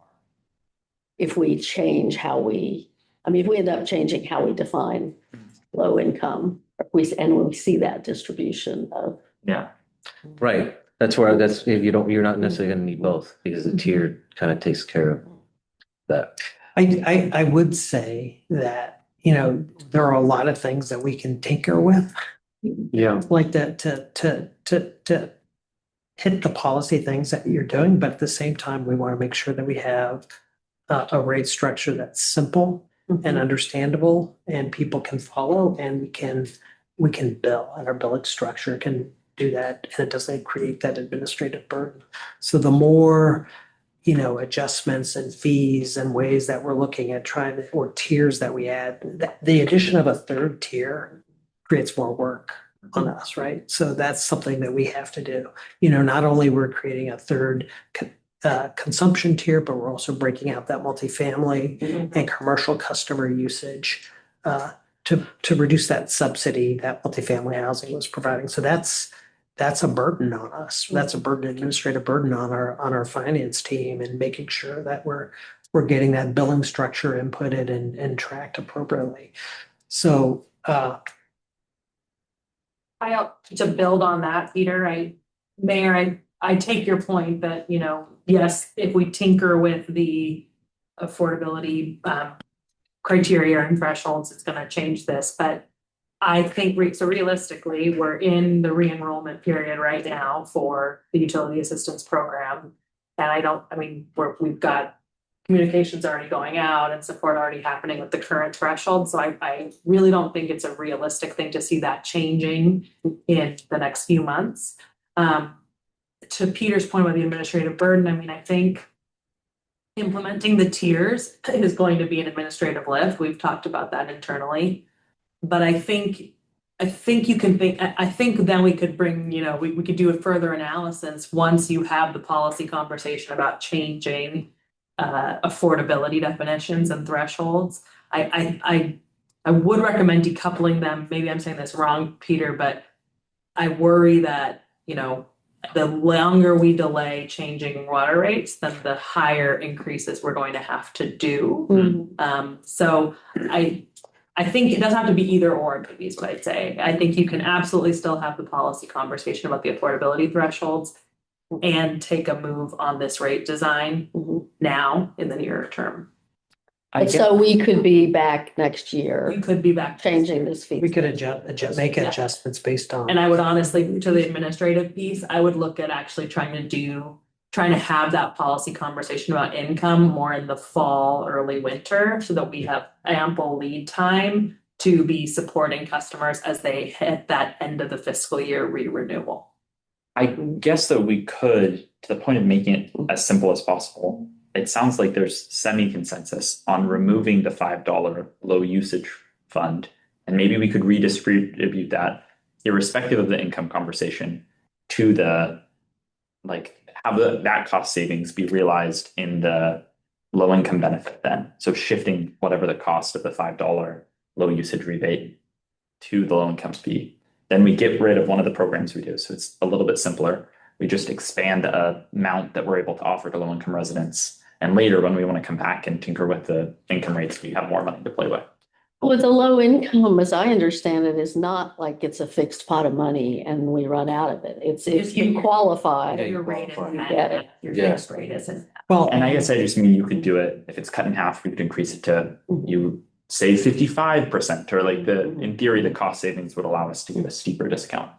If we change if we end up changing how we define low income, and we see that distribution of. Yeah. Right. If you're not necessarily gonna need both because the tier kind of takes care of that. I would say that, you know, there are a lot of things that we can tinker with, Yeah. like that to hit the policy things that you're doing, but at the same time, we want to make sure that we have a rate structure that's simple and understandable and people can follow, and we can bill, and our billing structure can do that, and it doesn't create that administrative burden. So the more, you know, adjustments and fees and ways that we're looking at or tiers that we add, the addition of a third tier creates more work on us, right? So that's something that we have to do. You know, not only we're creating a third consumption tier, but we're also breaking out that multifamily and commercial customer usage to reduce that subsidy that multifamily housing was providing. So that's a burden on us. That's a administrative burden on our finance team, and making sure that we're getting that billing structure inputted and tracked appropriately. So To build on that, Peter, Mayor, I take your point that, you know, yes, if we tinker with the affordability criteria and thresholds, it's gonna change this, but I think realistically, we're in the re-enrollment period right now for the utility assistance program. And we've got communications already going out and support already happening with the current threshold. So I really don't think it's a realistic thing to see that changing in the next few months. To Peter's point about the administrative burden, I mean, I think implementing the tiers is going to be an administrative lift. We've talked about that internally. But I think you can I think then we could bring, you know, we could do a further analysis once you have the policy conversation about changing affordability definitions and thresholds. I would recommend decoupling them. Maybe I'm saying this wrong, Peter, but I worry that, you know, the longer we delay changing water rates, then the higher increases we're going to have to do. So I think it doesn't have to be either or, maybe is what I'd say. I think you can absolutely still have the policy conversation about the affordability thresholds and take a move on this rate design now in the nearer term. So we could be back next year. You could be back changing this fee. we could make adjustments based on. And I would honestly, to the administrative piece, I would look at actually trying to have that policy conversation about income more in the fall, early winter, so that we have ample lead time to be supporting customers as they hit that end of the fiscal year re-renewal. I guess that we could, to the point of making it as simple as possible, it sounds like there's semi-consensus on removing the $5 low usage fund. And maybe we could redistribute that, irrespective of the income conversation, to have that cost savings be realized in the low income benefit then. So shifting whatever the cost of the $5 low usage rebate to the low income fee. Then we get rid of one of the programs we do. So it's a little bit simpler. We just expand the amount that we're able to offer to low income residents. And later, when we want to come back and tinker with the income rates, we have more money to play with. With a low income, as I understand it, is not like it's a fixed pot of money and we run out of it. It's if you qualify. Yeah, Your rate you isn't get that, it. your Yeah. fixed rate isn't. Well, And I guess I just mean you could do it, if it's cut in half, we could increase it to, you say 55%, or like in theory, the cost savings would allow us to give a steeper discount.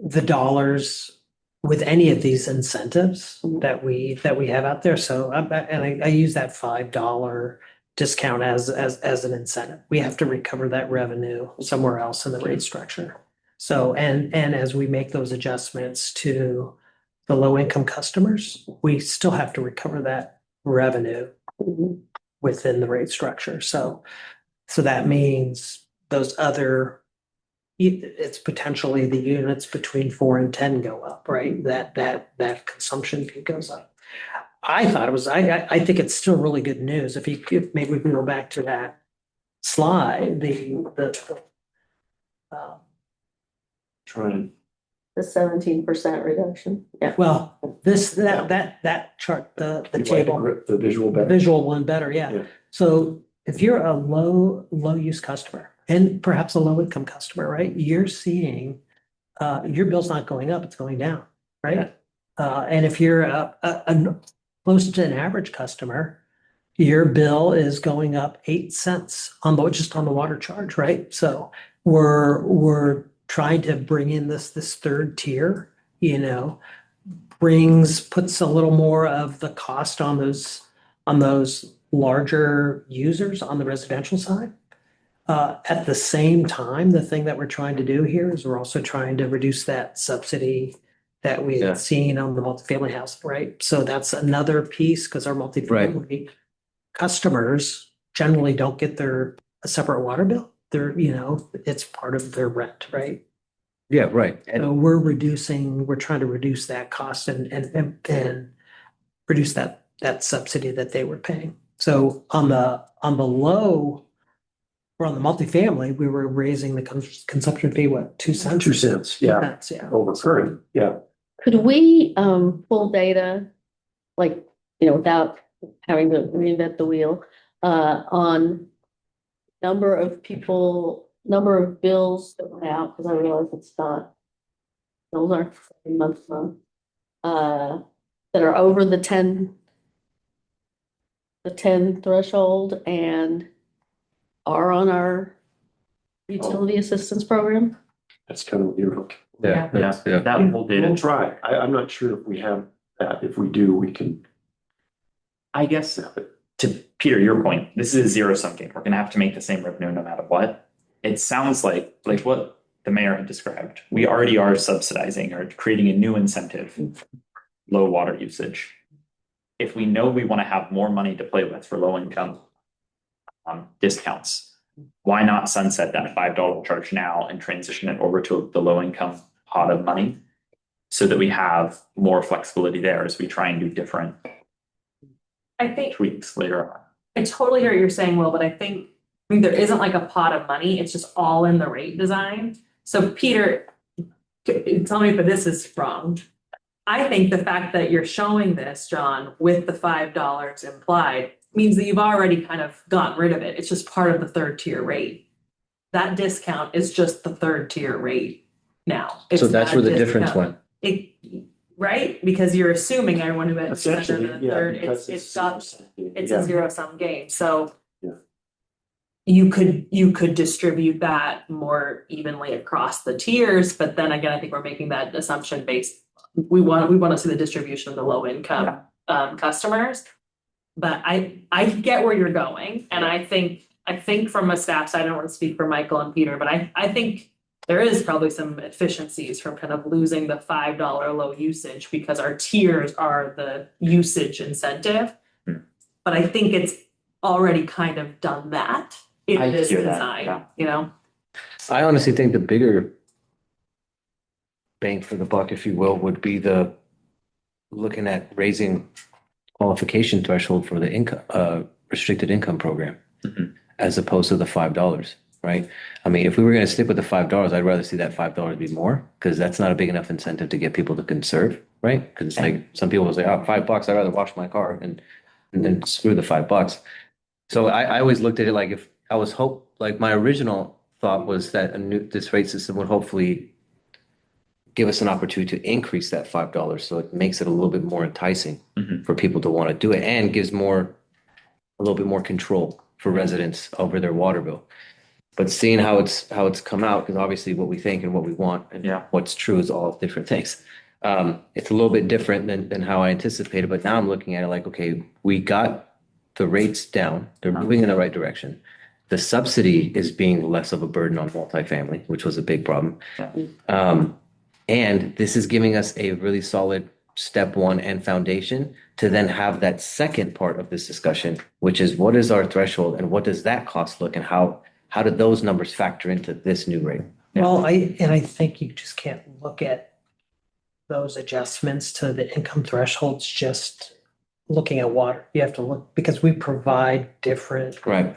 the dollars with any of these incentives that we have out there. So, I use that $5 discount as an incentive. We have to recover that revenue somewhere else in the rate structure. So, and as we make those adjustments to the low income customers, we still have to recover that revenue Mhm. within the rate structure. So that means those other, it's potentially the units between 4 and 10 go up, right? That consumption fee goes up. I thought it was, I think it's still really good news. If maybe we can go back to that slide, Trying. The 17% reduction. Yeah. well, that chart, the table. The visual The better. visual one better, Yeah. yeah. So if you're a low use customer and perhaps a low income customer, right? You're seeing, your bill's not going up, it's going down, right? And if you're close to an average customer, your bill is going up 8 cents just on the water charge, right? So we're trying to bring in this third tier, puts a little more of the cost on those larger users on the residential side. At the same time, the thing that we're trying to do here is we're also trying to reduce that subsidy that we Yeah. had seen on the multifamily house, right? So that's another piece because our multifamily customers generally don't get a separate water bill. It's part of their rent, right? Yeah, right. So we're trying to reduce that cost and reduce that subsidy that they were paying. So on the low, or on the multifamily, we were raising the consumption fee, what, 2 cents? 2 cents, yeah, 2 cents, yeah. over current, yeah. Could we pull data, like, without having to reinvent the wheel, on number of bills that went out, because I realize it's not, those aren't month to month, that are over the 10 threshold and are on our utility assistance program? That's kind of what you're looking. Yeah, yeah. That whole data. We'll try. I'm not sure if we have that. If we do, we can. I guess to Peter, your point, this is a zero sum game. We're gonna have to make the same revenue no matter what. It sounds like what the mayor had described. We already are subsidizing or creating a new incentive, low water usage. If we know we want to have more money to play with for low income discounts, why not sunset that $5 charge now and transition it over to the low income pot of money so that we have more flexibility there as we try and do different I think, tweaks later on. I totally hear what you're saying, Will, but I think there isn't like a pot of money, it's just all in the rate design. So Peter, tell me if this is wrong. I think the fact that you're showing this, John, with the $5 implied means that you've already kind of gotten rid of it. It's just part of the third tier rate. That discount is just the third tier rate now. It's So that's not where a the difference discount. went. Right? Because you're assuming everyone who is under Essentially, the yeah. third, because it's a zero sum game, so. Yeah. You could distribute that more evenly across the tiers, but then again, I think we're making that assumption based. We want to see the distribution of the low income customers. But I get where you're going, and I think from a staff side, I don't want to speak for Michael and Peter, but I think there is probably some efficiencies from kind of losing the $5 low usage because our tiers are the usage incentive. But I think it's already kind of done that in I this hear that, design, yeah. I honestly think the bigger bang for the buck, if you will, would be looking at raising qualification threshold for the income, restricted income program, Mhm. as opposed to the $5. right? I mean, if we were gonna stick with the $5, I'd rather see that $5 be more, because that's not a big enough incentive to get people to conserve, right? Because it's like, some people will say, oh, $5, I'd rather wash my car and then screw the $5. So I always looked at it like, if I was like my original thought was that this rate system would hopefully give us an opportunity to increase that $5. So it makes it a little bit more enticing Mhm. for people to want to do it, and gives a little bit more control for residents over their water bill. But seeing how it's come out, because obviously what we think and what we want and Yeah. what's true is all different things. It's a little bit different than how I anticipated, but now I'm looking at it like, okay, we got the rates down, they're moving in the right direction. The subsidy is being less of a burden on multifamily, which was a big problem. And this is giving us a really solid step one and foundation to then have that second part of this discussion, which is what is our threshold and what does that cost look, and how do those numbers factor into this new rate? Well, I think you just can't look at those adjustments to the income thresholds just looking at water. You have to look, because we provide different, Right.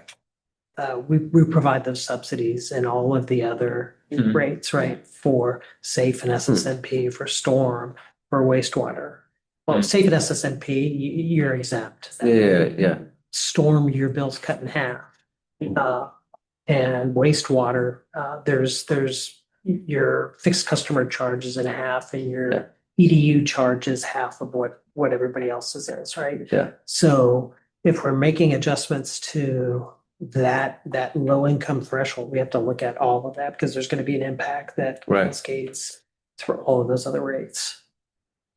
we provide those subsidies and all of the other Mhm. rates, right? For safe and SSNP, for storm, for wastewater. Well, Mhm. safe and SSNP, you're exempt. Yeah. Storm, your bill's cut in half. And wastewater, there's your fixed customer charge is in half, and your Yeah. EDU charge is half of what everybody else's is, right? Yeah. So if we're making adjustments to that low income threshold, we have to look at all of that, because there's going to be an impact that Right. cascades through all of those other rates.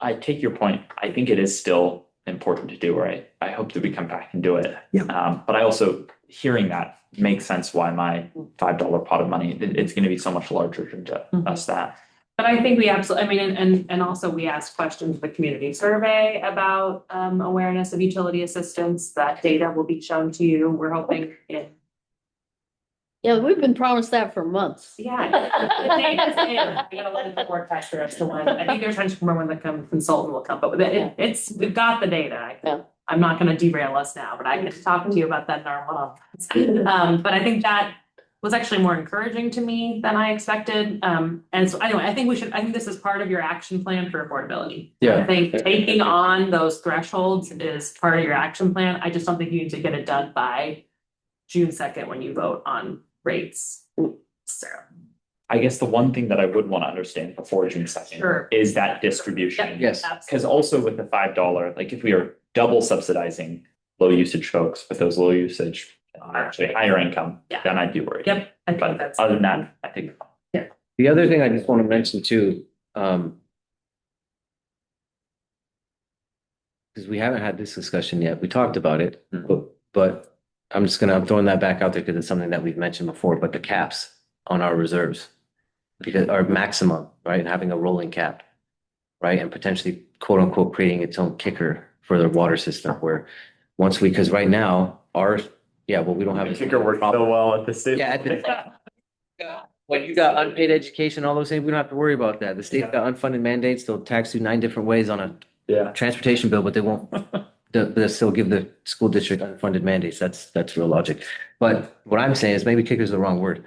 I take your point. I think it is still important to do, right? I hope that we come back and do it. Yeah. But I also, hearing that makes sense why my $5 pot of money, it's going to be so much larger than just that. But I think we absolutely, I mean, and also we asked questions of the community survey about awareness of utility assistance. That data will be shown to you. We're hoping in. Yeah, we've been promised that for months. Yeah. The data's in. We gotta let the board tester as to when. I think they're trying to remember when the consultant will come, but we've got the data. Yeah. I'm not gonna derail us now, but I can talk to you about that in our one-on-ones. But I think that was actually more encouraging to me than I expected. And so anyway, I think this is part of your action plan for affordability. Yeah. I think taking on those thresholds is part of your action plan. I just don't think you need to get it done by June 2nd when you vote on rates. So. I guess the one thing that I would want to understand before June 2nd Sure. is that distribution. Yes. Because also with the $5, like if we are double subsidizing low usage folks with those low usage, actually higher income, Yeah. then I'd be worried. Yep, I think But that's. other than that, I think. The other thing I just want to mention too, because we haven't had this discussion yet. We talked about it, but I'm throwing that back out there because it's something that we've mentioned before, but the caps on our reserves, because our maximum, right, and having a rolling cap, right, and potentially quote unquote creating its own kicker for the water system, where because right now we don't have. Kicker works so well at the state. Yeah, when you got unpaid education, all those things, we don't have to worry about that. The state's got unfunded mandates. They'll tax you 9 different ways on a Yeah. transportation bill, but they won't. They'll still give the school district unfunded mandates. That's real logic. But what I'm saying is, maybe kicker is the wrong word,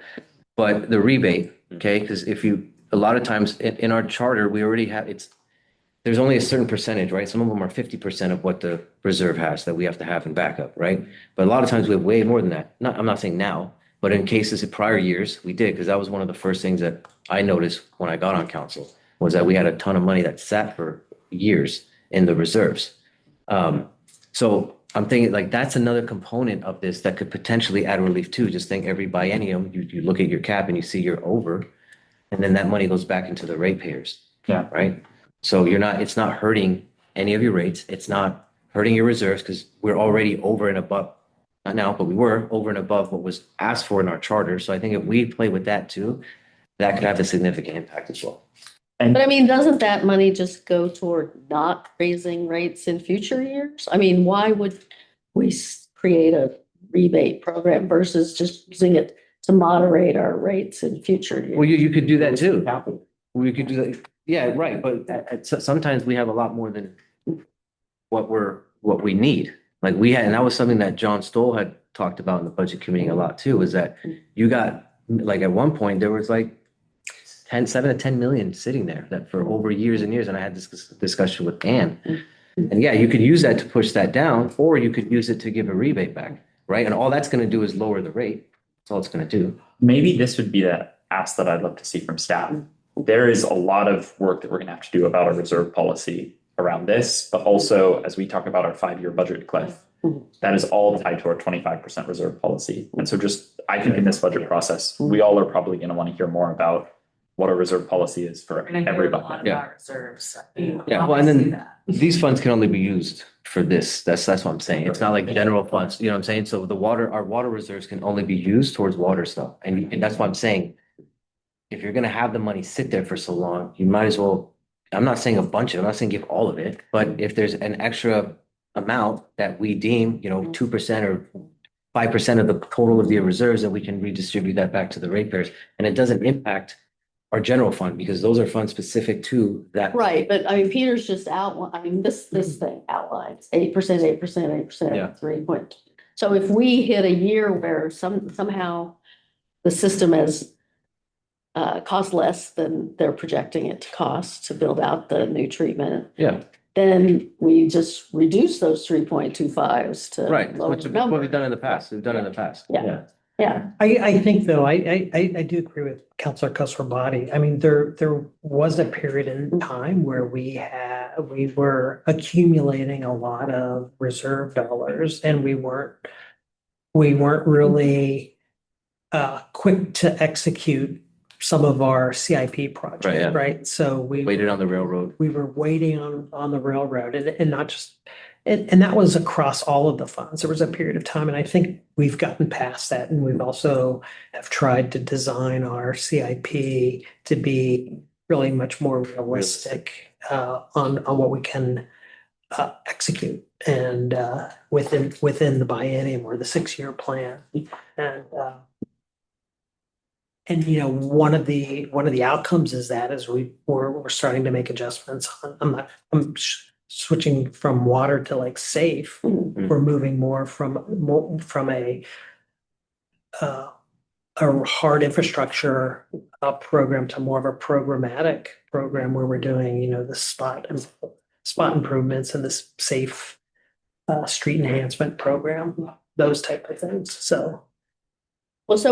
but the rebate, okay? Because a lot of times in our charter, we already have there's only a certain percentage, right? Some of them are 50% of what the reserve has that we have to have in backup, right? But a lot of times we have way more than that. I'm not saying now, but in cases of prior years, we did, because that was one of the first things that I noticed when I got on council, was that we had a ton of money that sat for years in the reserves. So I'm thinking like that's another component of this that could potentially add relief too. Just think every biennium, you look at your cap and you see you're over, and then that money goes back into the ratepayers. Yeah. Right. So it's not hurting any of your rates. It's not hurting your reserves, because we're already over and above. Not now, but we were over and above what was asked for in our charter. So I think if we play with that too, that could have a significant impact as well. But I mean, doesn't that money just go toward not raising rates in future years? I mean, why would we create a rebate program versus just using it to moderate our rates in future years? Well, you could do that too. We could do that. Yeah, right. But sometimes we have a lot more than what we need. Like we had, and that was something that John Stoll had talked about in the budget committee a lot too, is that you got like at one point, there was like 7 to 10 million sitting there that for over years and years. And I had this discussion with Ann. And yeah, you could use that to push that down, or you could use it to give a rebate back, right? And all that's going to do is lower the rate. That's all it's going to do. Maybe this would be the ask that I'd love to see from staff. There is a lot of work that we're gonna have to do about our reserve policy around this, but also as we talk about our 5-year budget cliff, that is all tied to our 25% reserve policy. And so just, I think in this budget process, we all are probably gonna want to hear more about what our reserve policy is for We're gonna hear a everybody. lot Yeah. about reserves. Yeah, well, and then these funds can only be used for this. That's what I'm saying. It's not like general funds, you know what I'm saying? So our water reserves can only be used towards water stuff. And that's what I'm saying. If you're gonna have the money sit there for so long, you might as well, I'm not saying a bunch of it, I'm not saying give all of it, but if there's an extra amount that we deem, 2% or 5% of the total of the reserves, that we can redistribute that back to the ratepayers. And it doesn't impact our general fund because those are funds specific to that. Right, but I mean, Peter's just this thing outlines 8%, 8%, 8%, Yeah. 3 point. So if we hit a year where somehow the system has cost less than they're projecting it to cost to build out the new treatment, Yeah, then we just reduce those 3.25s to right. lower Which is what number. we've done in the past. We've done in the past. Yeah. Yeah, I think though, I do agree with Counselor Body. I mean, there was a period in time where we were accumulating a lot of reserve dollars and we weren't really quick to execute some of our CIP Right, yeah. projects, right? So we Waited on the railroad. we were waiting on the railroad and not just, and that was across all of the funds. There was a period of time, and I think we've gotten past that. And we've also have tried to design our CIP to be really much more realistic on what we can execute and within the biennium or the 6-year plan. And one of the outcomes is that as we're starting to make adjustments on, I'm switching from water to like safe. We're moving more from a hard infrastructure program to more of a programmatic program where we're doing the spot improvements and this safe street enhancement program, those type of things. So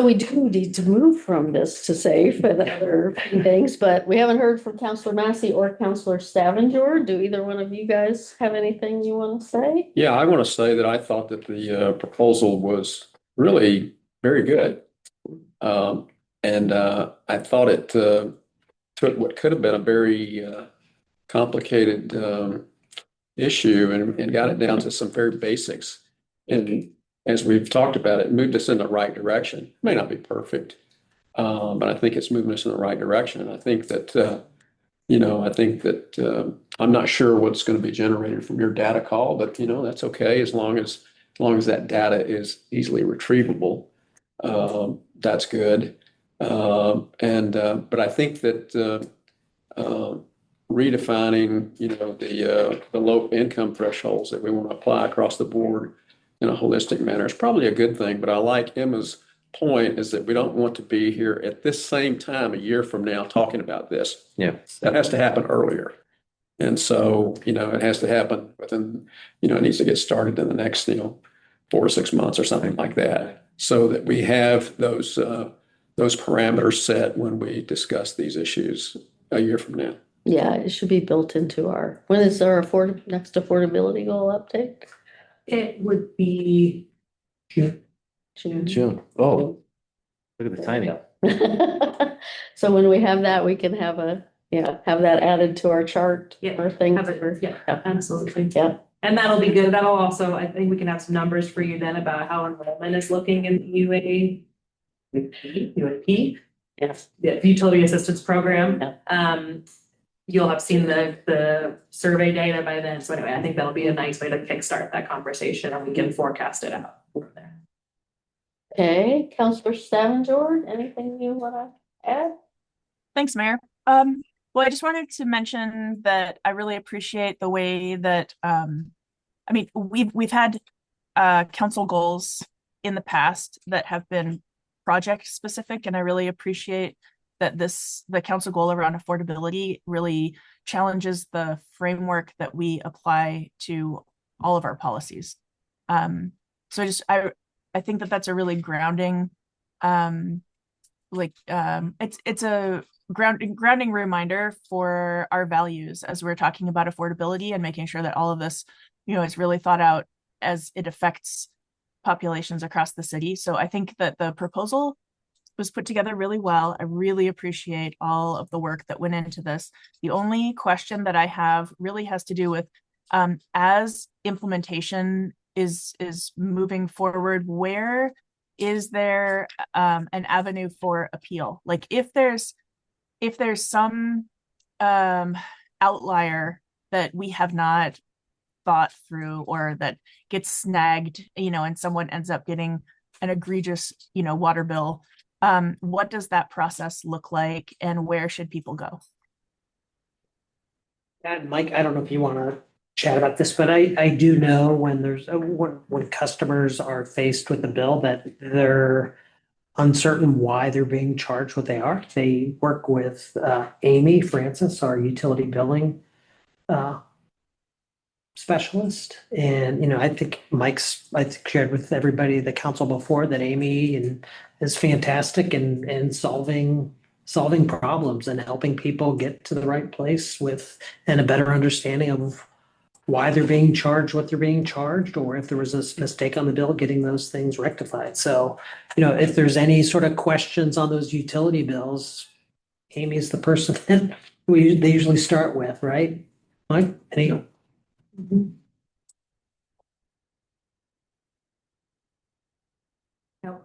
we do need to move from this to safe and other things, but we haven't heard from Counselor Massey or Counselor Stavanger. Do either one of you guys have anything you want to say? Yeah, I want to say that I thought that the proposal was really very good. And I thought it took what could have been a very complicated issue and got it down to some very basics. And as we've talked about, it moved us in the right direction. It may not be perfect, but I think it's moving us in the right direction. And I think that, I'm not sure what's going to be generated from your data call, but that's okay as long as that data is easily retrievable. That's good. But I think that redefining, the low income thresholds that we want to apply across the board in a holistic manner is probably a good thing. But I like Emma's point is that we don't want to be here at this same time a year from now talking about this. Yeah. That has to happen earlier. And so, it has to happen within, it needs to get started in the next, 4 to 6 months or something like that, so that we have those parameters set when we discuss these issues a year from now. Yeah, it should be built into when is our next affordability goal update? It would be June. June. Oh, look at the timing. So when we have that, we can have that added to our chart Yeah, or things. have it, yeah, absolutely. Yeah. And that'll be good. That'll also, I think we can have some numbers for you then about how enrollment is looking in the UAP. Yes. The Utility Assistance Program. Yeah. You'll have seen the survey data by then. So anyway, I think that'll be a nice way to kickstart that conversation and we can forecast it out from there. Okay, Counselor Stavanger, anything you want to add? Thanks, Mayor. Well, I just wanted to mention that I really appreciate the way that, we've had council goals in the past that have been project specific, and I really appreciate that the council goal around affordability really challenges the framework that we apply to all of our policies. So I think that that's a really grounding, it's a grounding reminder for our values as we're talking about affordability and making sure that all of this, is really thought out as it affects populations across the city. So I think that the proposal was put together really well. I really appreciate all of the work that went into this. The only question that I have really has to do with as implementation is moving forward, where is there an avenue for appeal? Like if there's some outlier that we have not thought through or that gets snagged, and someone ends up getting an egregious, water bill, what does that process look like and where should people go? And Mike, I don't know if you want to chat about this, but I do know when when customers are faced with a bill that they're uncertain why they're being charged what they are. They work with Amy Francis, our utility billing specialist. And, I think I shared with everybody, the council before, that Amy is fantastic in solving problems and helping people get to the right place and a better understanding of why they're being charged what they're being charged, or if there was a mistake on the bill, getting those things rectified. So, if there's any sort of questions on those utility bills, Amy's the person that they usually start with, right? Mike, any?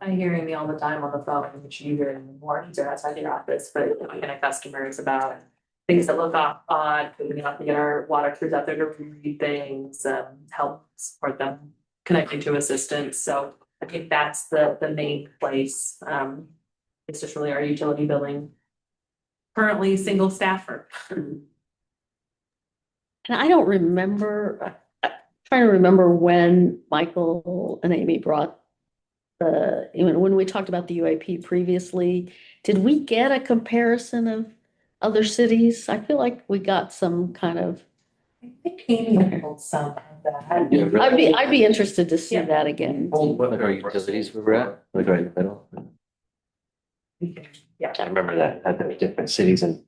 I hear Amy all the time on the phone, which you hear in the mornings or outside your office, but talking to customers about things that look odd, we have to get our water crews out there to read things, help support them connecting to assistance. So I think that's the main place. It's just really our utility billing. Currently single staffer. And I don't remember, I'm trying to remember when Michael and Amy brought when we talked about the UAP previously, did we get a comparison of other cities? I feel like we got some kind of. I think Amy pulled some of that. Yeah, really. I'd be interested to see Yeah. that again. Like our utilities we were at, like right in the middle. Yeah. I remember that, had the different cities and.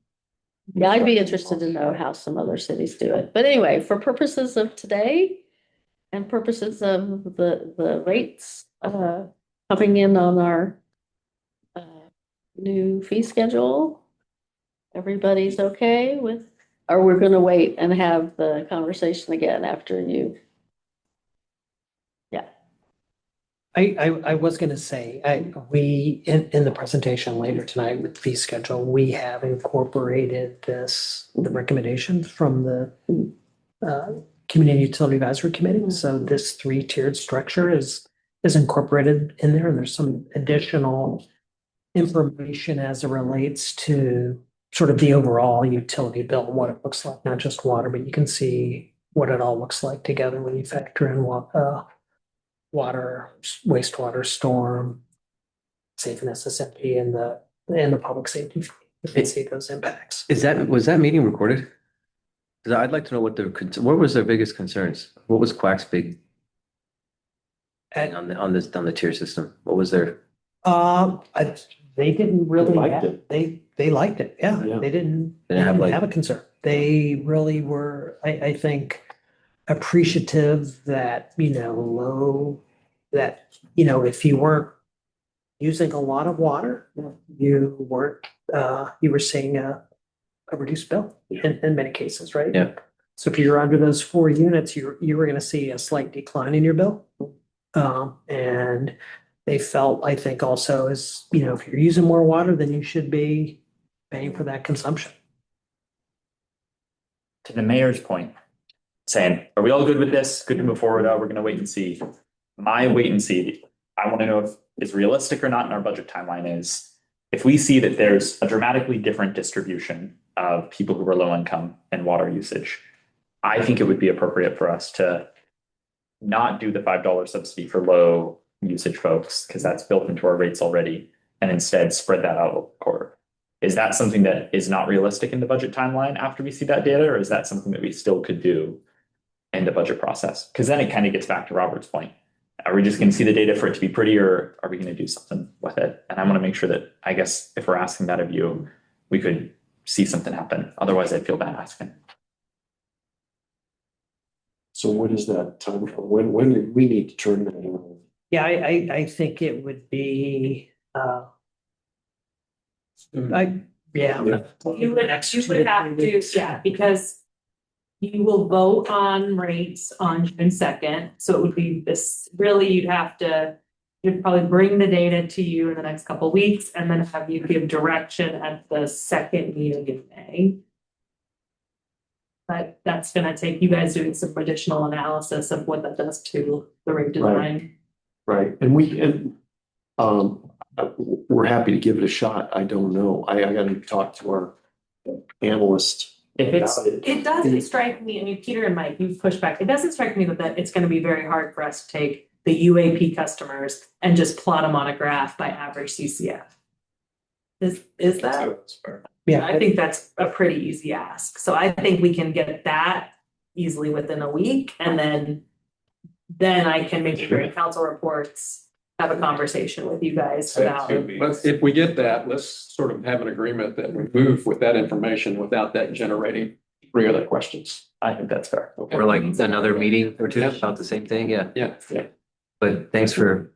Yeah, I'd be interested to know how some other cities do it. But anyway, for purposes of today and purposes of the rates, coming in on our new fee schedule, everybody's okay with, or we're gonna wait and have the conversation again after you? Yeah. I was gonna say, in the presentation later tonight with fee schedule, we have incorporated the recommendations from the Community Utility Advisory Committee. So this 3-tiered structure is incorporated in there, and there's some additional information as it relates to sort of the overall utility bill, what it looks like, not just water, but you can see what it all looks like together when you factor in water, wastewater, storm, safe and SSMP, and the public safety. You can see those impacts. Was that meeting recorded? Cause I'd like to know what what was their biggest concerns? What was Quack's big on the tier system? What was their? They didn't really, Liked it. they liked it, yeah, Yeah. they didn't have like. have a concern. They really were, I think, appreciative that, if you weren't using a lot of water, you were seeing a reduced bill in many cases, right? Yeah. So if you're under those 4 units, you were gonna see a slight decline in your bill. And they felt, I think also is, if you're using more water, then you should be paying for that consumption. To the mayor's point, saying, are we all good with this? Good to move forward? We're gonna wait and see. My wait and see, I want to know if it's realistic or not in our budget timeline is if we see that there's a dramatically different distribution of people who are low income and water usage, I think it would be appropriate for us to not do the $5 subsidy for low usage folks, because that's built into our rates already, and instead spread that out over the quarter. Is that something that is not realistic in the budget timeline after we see that data, or is that something that we still could do in the budget process? Because then it kind of gets back to Robert's point. Are we just going to see the data for it to be pretty, or are we going to do something with it? And I want to make sure that, I guess, if we're asking that of you, we could see something happen. Otherwise, I'd feel bad asking. So what is that time? When do we need to turn that in? Yeah, I think it would be, yeah. You would have to, yeah, because you will vote on rates on June 2nd. So it would be this, really, you'd probably bring the data to you in the next couple of weeks and then have you give direction at the second meeting in May. But that's gonna take you guys doing some additional analysis of what that does to the rate design. Right, and we're happy to give it a shot. I don't know. I gotta talk to our analyst. If it's, It doesn't strike me, I mean, Peter and Mike, you've pushed back. It doesn't strike me that it's gonna be very hard for us to take the UAP customers and just plot them on a graph by average CCF. Is that? Yeah, I think that's a pretty easy ask. So I think we can get that easily within a week, and then I can make sure in council reports, have a conversation with you guys about. But if we get that, let's sort of have an agreement that we move with that information without that generating 3 other questions. I think that's fair. Okay. Or like another meeting or two about the same thing, yeah. Yeah. But thanks for,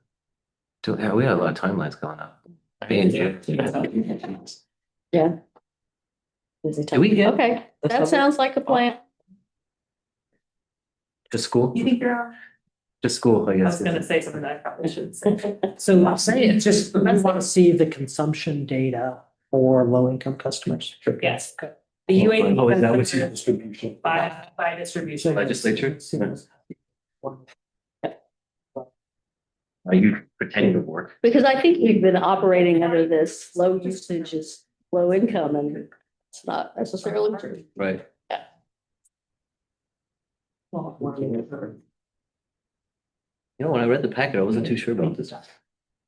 yeah, we had a lot of timelines going up. Yeah. Do we get? Okay, that sounds like a plan. To school? You think you're, To school, I I guess. was gonna say something that I probably shouldn't say. so I'll say it, just, we want to see the consumption data for low-income customers. Yes. The UAP. Oh, is that what you- customers Distribution. by distribution. Legislature? Are you pretending to work? Because I think we've been operating under this low usage is low income, and it's not necessarily true. Right. You know, when I read the packet, I wasn't too sure about this.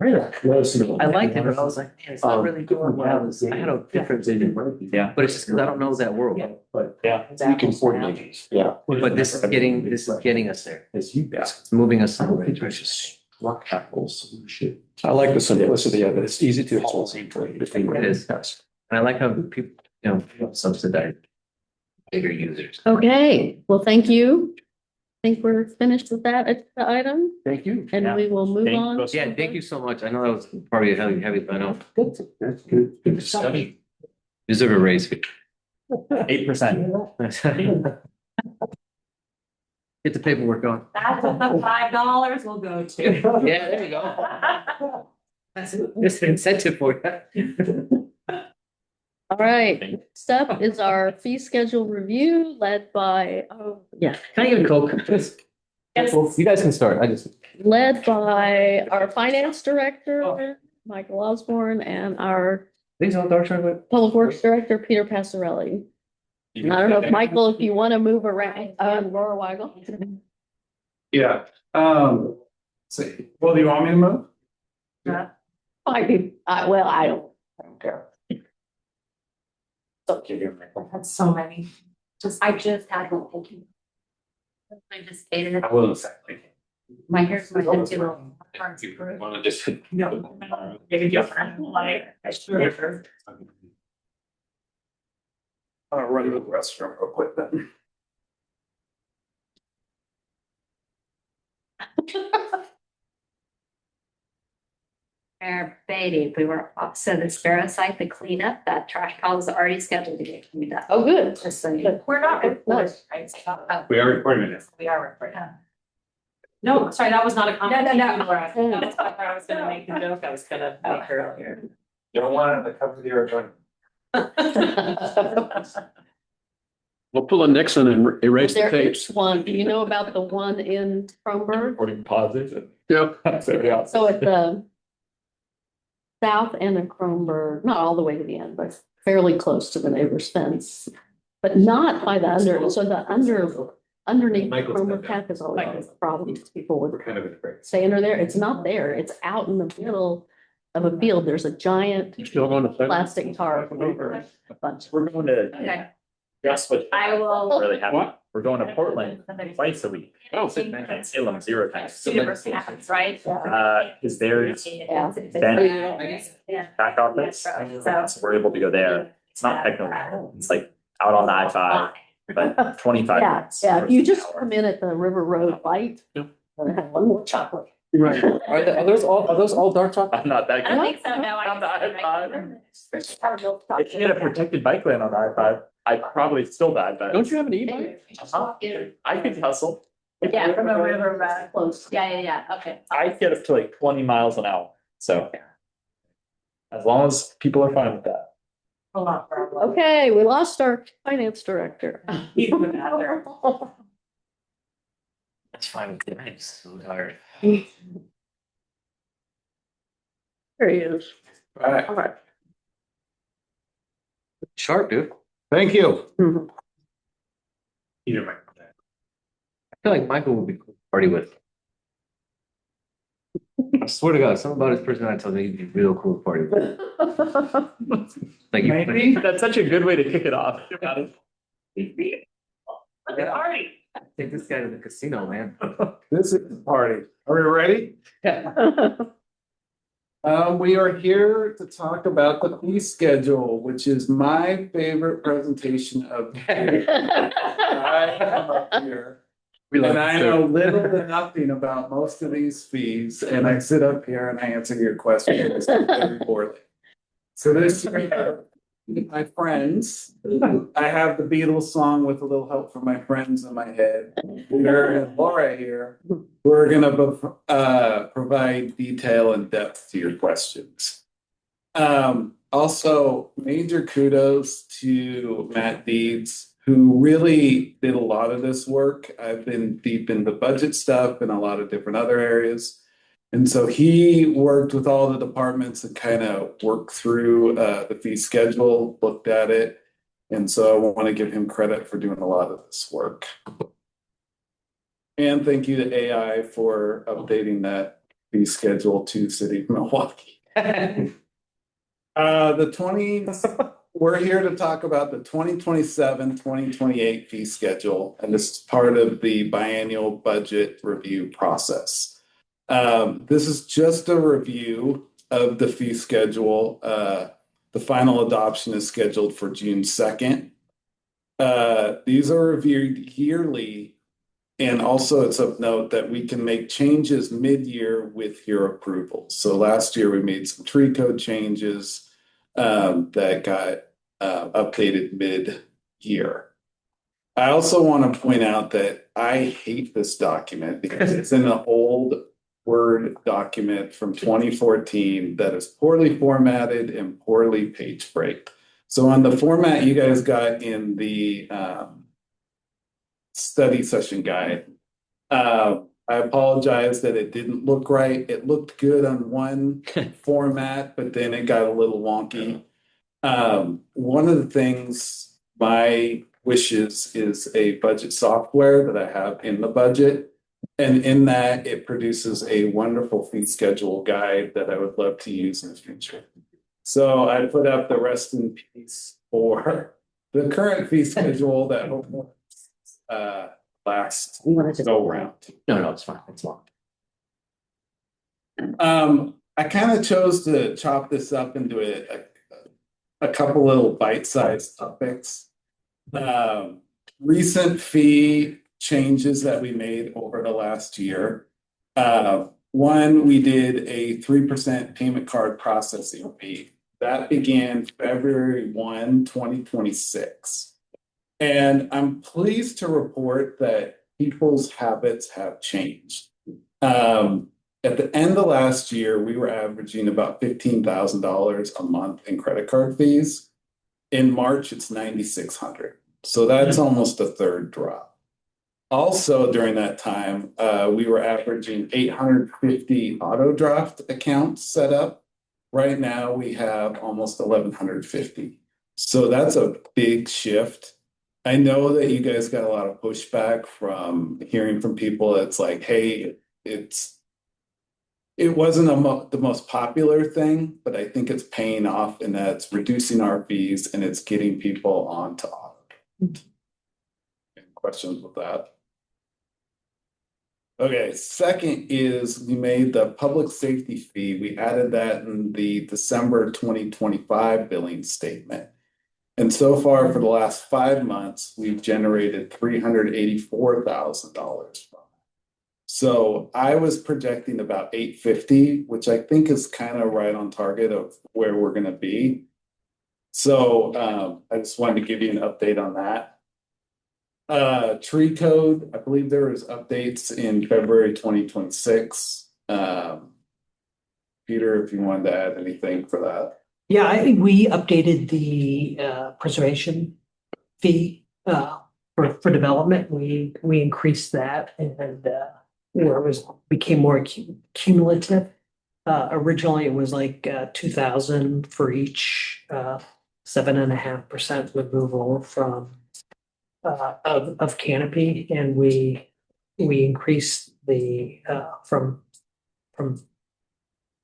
Really? I I liked it, but I was like, man, it's not really going well. I had a different vision. Yeah. But it's just because I don't know that world. Yeah. But Yeah. we can coordinate. Yeah. But this is getting us there. As you guys. It's moving us in the right It's direction. just rock tackle solution. I like the simplicity of it. It's easy to explain. It is. And I like how people, subsidize bigger users. Okay, well, thank you. I think we're finished with that item, Thank you. and Yeah. we will move Thank you on. both. Yeah, thank you so much. I know that was probably a heavy, but I know. That's good. Good discussion. Deserve a raise. 8%. Get the paperwork on. That's what the $5 will go to. Yeah, there you go. That's an incentive for you. All right, next up is our fee schedule review led by, Yeah, can I get a Coke? Well, you guys can start. led by our finance director, Michael Osborne, and our Things on dark chocolate. public works director, Peter Passarelli. And I don't know if Michael, if you want to move around, Laura Weigel. Yeah, let's see, well, do you want me to move? I do, well, I don't care. That's so many. I just had one, thank you. I just stated it, I will exactly. my hair's my Oh, little. Want to just. Maybe different, like, I sure. I'll run to the restroom real quick then. Mayor Beatty, if we were opposite the Sparrow site, the cleanup, that trash pile is already scheduled to get cleaned up. Oh, good. Just so you. We're not recording, right? We are recording it. We are recording. No, sorry, that was not a comment. No. Laura. That's why I was gonna make the joke, I was gonna make earlier. You don't want it to cover the Adjourn. We'll pull a Nixon and erase the There tapes. is one, do you know about the one in Kronberg? Recording pauses. And Yep. So at the south end of Kronberg, not all the way to the end, but fairly close to the neighbor's fence. But not by the so the underneath Kronberg path is always a problem. People would We're kind of in a break. stay under there. It's not there. It's out in the middle of a field. There's a giant You still going to? plastic tarp over a bunch. We're going to. Okay. Guess what? I will. Really happy. What? We're going to Portland twice a week. Oh, And Salem 0 times. University happens, right? Is there's Yeah. back office, so we're able to go there. It's not technical. It's like out on the I-5, but 25 Yeah, minutes. yeah. If you versus just an hour. come in at the River Road light, Yep. and have one more chocolate. Right. Are those all dark chocolate? I'm not that I don't good. think so, no. On the I-5. I If you had a protected bike lane on the I-5, I'd probably still die, but. Don't you have an e-bike? I could hustle. Yeah, from a river back close. Yeah, okay. I get up to like 20 miles an hour, so. As long as people are fine with that. Okay, we lost our finance director. That's fine with me. I'm so tired. There he is. All right. All right. Sharp, dude. Thank you. Mhm. Either way. I feel like Michael would be cool to party with. I swear to God, something about his personality tells me he'd be real cool to party with. Like you. Maybe. That's such a good way to kick it off. Party. Take this guy to the casino, man. This is the party. Are we ready? We are here to talk about the fee schedule, which is my favorite presentation of the year. I am up here. And I know little to nothing about most of these fees, and I sit up here and I answer your questions very poorly. So this year, my friends, I have the Beatles song with a little help from my friends in my head. Peter and Laura here. We're gonna provide detail and depth to your questions. Also, major kudos to Matt Deeds, who really did a lot of this work. I've been deep into budget stuff and a lot of different other areas. And so he worked with all the departments and kind of worked through the fee schedule, looked at it. And so I want to give him credit for doing a lot of this work. And thank you to AI for updating that fee schedule to City of Milwaukee. We're here to talk about the 2027-2028 fee schedule, and this is part of the biennial budget review process. This is just a review of the fee schedule. The final adoption is scheduled for June 2nd. These are reviewed yearly, and also it's of note that we can make changes mid-year with your approval. So last year we made some tree code changes that got updated mid-year. I also want to point out that I hate this document because it's in an old Word document from 2014 that is poorly formatted and poorly page break. So on the format you guys got in the study session guide, I apologize that it didn't look right. It looked good on one format, but then it got a little wonky. One of the things, my wishes is a budget software that I have in the budget. And in that, it produces a wonderful fee schedule guide that I would love to use in the future. So I put up the rest in peace for the current fee schedule that last go round. No, it's fine. It's fine. I kind of chose to chop this up into a couple little bite-sized topics. Recent fee changes that we made over the last year. One, we did a 3% payment card processing fee. That began February 1, 2026. And I'm pleased to report that people's habits have changed. At the end of last year, we were averaging about $15,000 a month in credit card fees. In March, it's $9,600. So that's almost a third drop. Also, during that time, we were averaging 850 auto draft accounts set up. Right now, we have almost 1,150. So that's a big shift. I know that you guys got a lot of pushback from hearing from people. It's like, hey, it's it wasn't the most popular thing, but I think it's paying off in that it's reducing our fees and it's getting people onto auto. Any questions with that? Okay, second is we made the public safety fee. We added that in the December 2025 billing statement. And so far for the last 5 months, we've generated $384,000. So I was projecting about 850, which I think is kind of right on target of where we're going to be. So I just wanted to give you an update on that. Tree code, I believe there was updates in February 2026. Peter, if you wanted to add anything for that. Yeah, I think we updated the preservation fee for development. We increased that and where it was became more cumulative. Originally it was like 2,000 for each 7.5% removal from of canopy, and we increased the from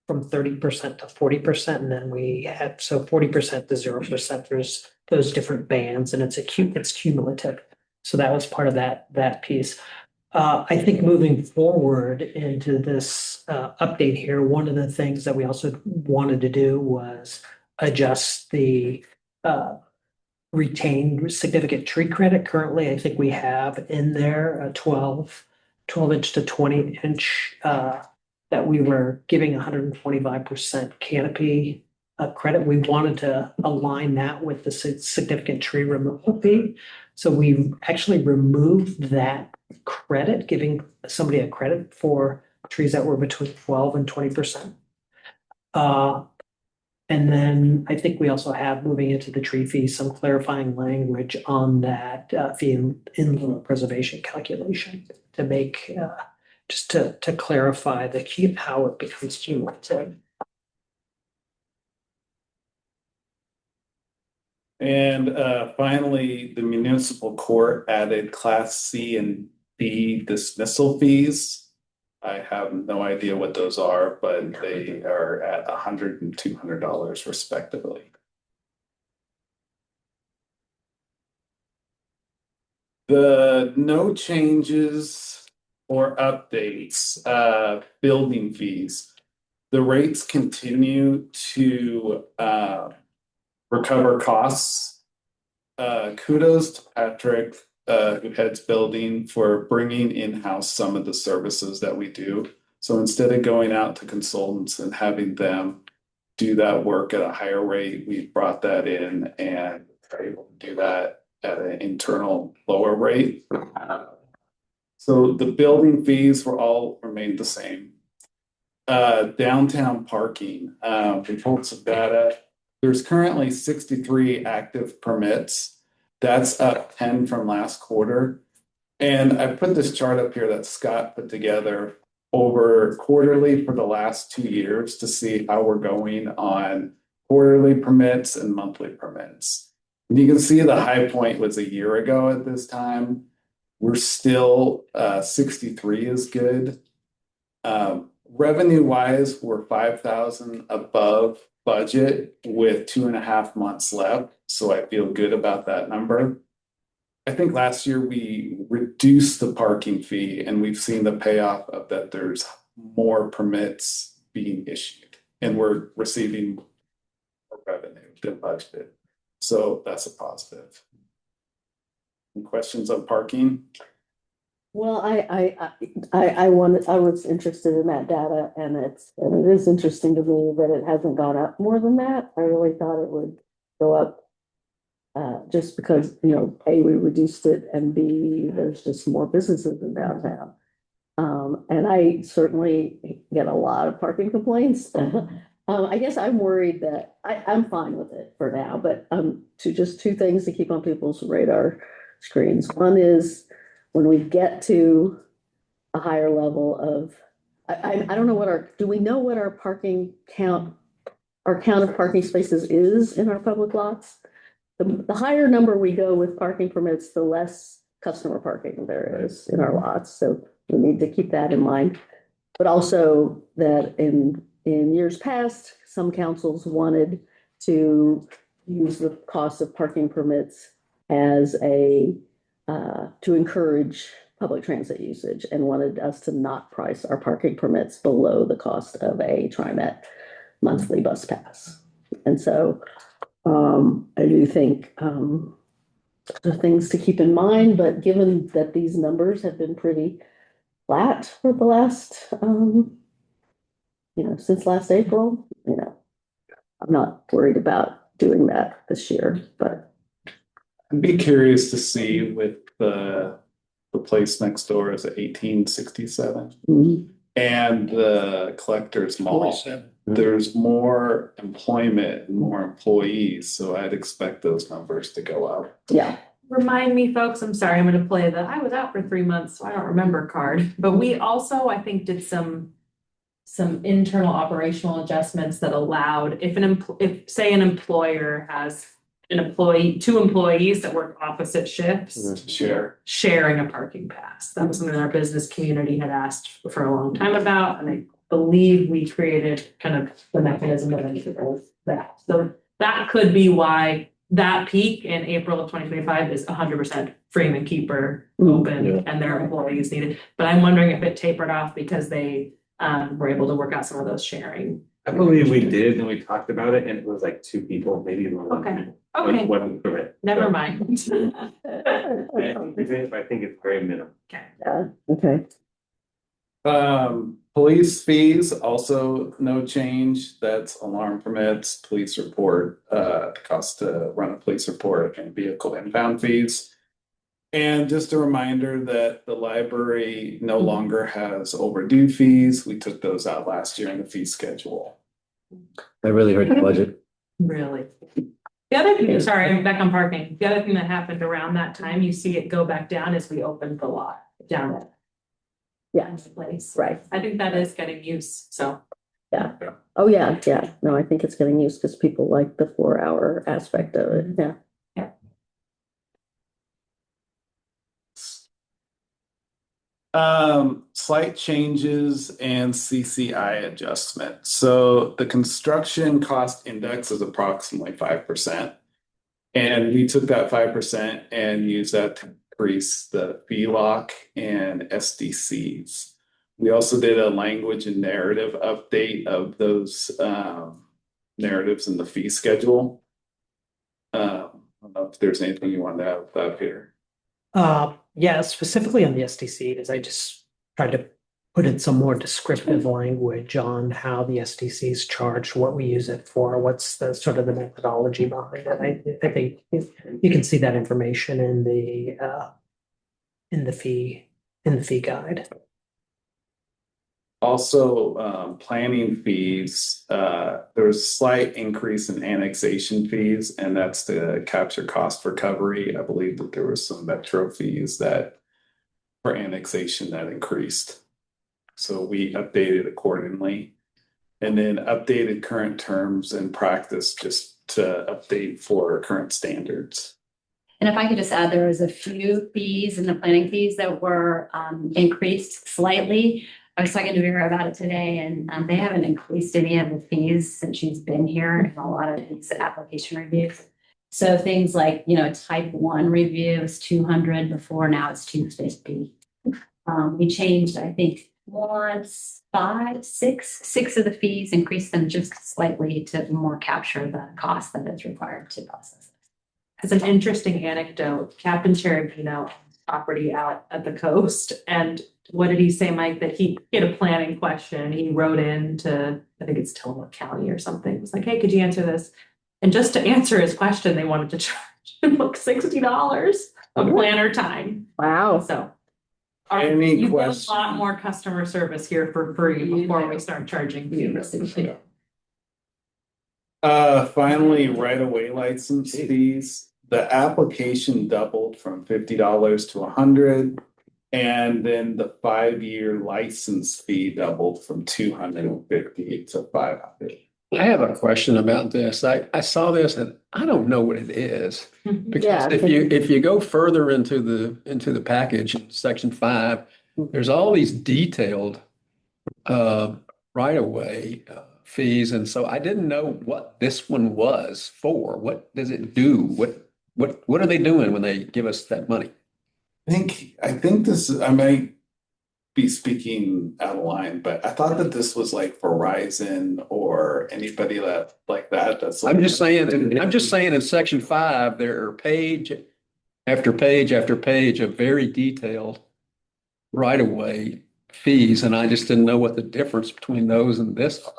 30% to 40%, and then we had 40% to 0%. There's those different bands, and it's cumulative. So that was part of that piece. I think moving forward into this update here, one of the things that we also wanted to do was adjust the retained significant tree credit. Currently, I think we have in there a 12 inch to 20 inch that we were giving 125% canopy credit. We wanted to align that with the significant tree removal fee. So we actually removed that credit, giving somebody a credit for trees that were between 12 and 20%. And then I think we also have, moving into the tree fee, some clarifying language on that fee in the preservation calculation to make just to clarify how it becomes cumulative. And finally, the municipal court added Class C and D dismissal fees. I have no idea what those are, but they are at $100 and $200 respectively. The no changes or updates, building fees. The rates continue to recover costs. Kudos to Patrick, who heads building, for bringing in-house some of the services that we do. So instead of going out to consultants and having them do that work at a higher rate, we brought that in and are able to do that at an internal lower rate. So the building fees will all remain the same. Downtown parking, we pulled some data. There's currently 63 active permits. That's up 10 from last quarter. And I put this chart up here that Scott put together over quarterly for the last 2 years to see how we're going on quarterly permits and monthly permits. And you can see the high point was a year ago at this time. We're still 63 is good. Revenue wise, we're 5,000 above budget with 2.5 months left. So I feel good about that number. I think last year we reduced the parking fee and we've seen the payoff of that. There's more permits being issued and we're receiving more revenue than budgeted. So that's a positive. Any questions on parking? Well, I was interested in that data, and it is interesting to me that it hasn't gone up more than that. I really thought it would go up just because, A, we reduced it, and B, there's just more businesses in downtown. And I certainly get a lot of parking complaints. I guess I'm worried that I'm fine with it for now, but two things to keep on people's radar screens. One is when we get to a higher level of, I don't know do we know what our parking count, our count of parking spaces is in our public lots? The higher number we go with parking permits, the less customer parking there is in our lots. So we need to keep that in mind. But also that in years past, some councils wanted to use the cost of parking permits as to encourage public transit usage and wanted us to not price our parking permits below the cost of a TriMet monthly bus pass. And so I do think the things to keep in mind, but given that these numbers have been pretty flat for the last, since last April, I'm not worried about doing that this year, but. I'd be curious to see with the place next door is at 1867 and the collector's mall. There's more employment and more employees, so I'd expect those numbers to go up. Yeah. Remind me, folks, I'm sorry, I'm gonna play I was out for 3 months, so I don't remember card, but we also, I think, did some internal operational adjustments that allowed if say an employer has two employees that work opposite shifts, sharing a parking pass. That was something our business community had asked for a long time about, and I believe we created kind of the mechanism that enables that. So that could be why that peak in April of 2025 is 100% Freeman Keeper open and their employees needed. But I'm wondering if it tapered off because they were able to work out some of those sharing. I believe we did, and we talked about it, and it was like 2 people, maybe even one. Okay. Okay. Wasn't through it. Never mind. I think it's very minimal. Okay. Yeah, okay. Police fees, also no change. That's alarm permits, police report, cost to run a police report, and vehicle impound fees. And just a reminder that the library no longer has overdue fees. We took those out last year in the fee schedule. That really hurt the budget. Really? The other thing, sorry, I'm back on parking. The other thing that happened around that time, you see it go back down as we opened the lot down at the place. Right. I think that is getting used, so. Yeah. Oh, yeah. Yeah. No, I think it's getting used because people like the 4-hour aspect of it. Yeah. Slight changes and CCI adjustment. So the construction cost index is approximately 5%. And we took that 5% and used that to increase the VLOC and SDCs. We also did a language and narrative update of those narratives in the fee schedule. I don't know if there's anything you want to add about here. Yeah, specifically on the SDCs, I just tried to put in some more descriptive language on how the SDC is charged, what we use it for, what's the sort of the methodology behind it. I think you can see that information in the fee guide. Also, planning fees, there's a slight increase in annexation fees, and that's to capture cost recovery. I believe that there was some metro fees that for annexation that increased. So we updated accordingly, and then updated current terms and practice just to update for current standards. And if I could just add, there was a few fees in the planning fees that were increased slightly. I was talking to Vera about it today, and they haven't increased any of the fees since she's been here in a lot of these application reviews. So things like, type 1 review is 200 before, now it's 250. We changed, I think, six of the fees, increased them just slightly to more capture the cost that is required to process. As an interesting anecdote, Captain Cherubino property out at the coast, and what did he say, Mike, that he had a planning question, he wrote in to, I think it's Tillamook County or something. It was like, hey, could you answer this? And just to answer his question, they wanted to charge him like $60 of planner time. Wow. So Any you get questions? a lot more customer service here for free before we start charging fees. Finally, right-of-way license fees. The application doubled from $50 to $100. And then the 5-year license fee doubled from $250 to $500. I have a question about this. I saw this and I don't know what it is. Because if you go further into the package in section 5, there's all these detailed right away fees. And so I didn't know what this one was for. What does it do? What are they doing when they give us that money? I think this, I might be speaking out of line, but I thought that this was like Verizon or anybody that like that. I'm just saying in section 5, there are page after page after page of very detailed right of way fees. And I just didn't know what the difference between those and this are.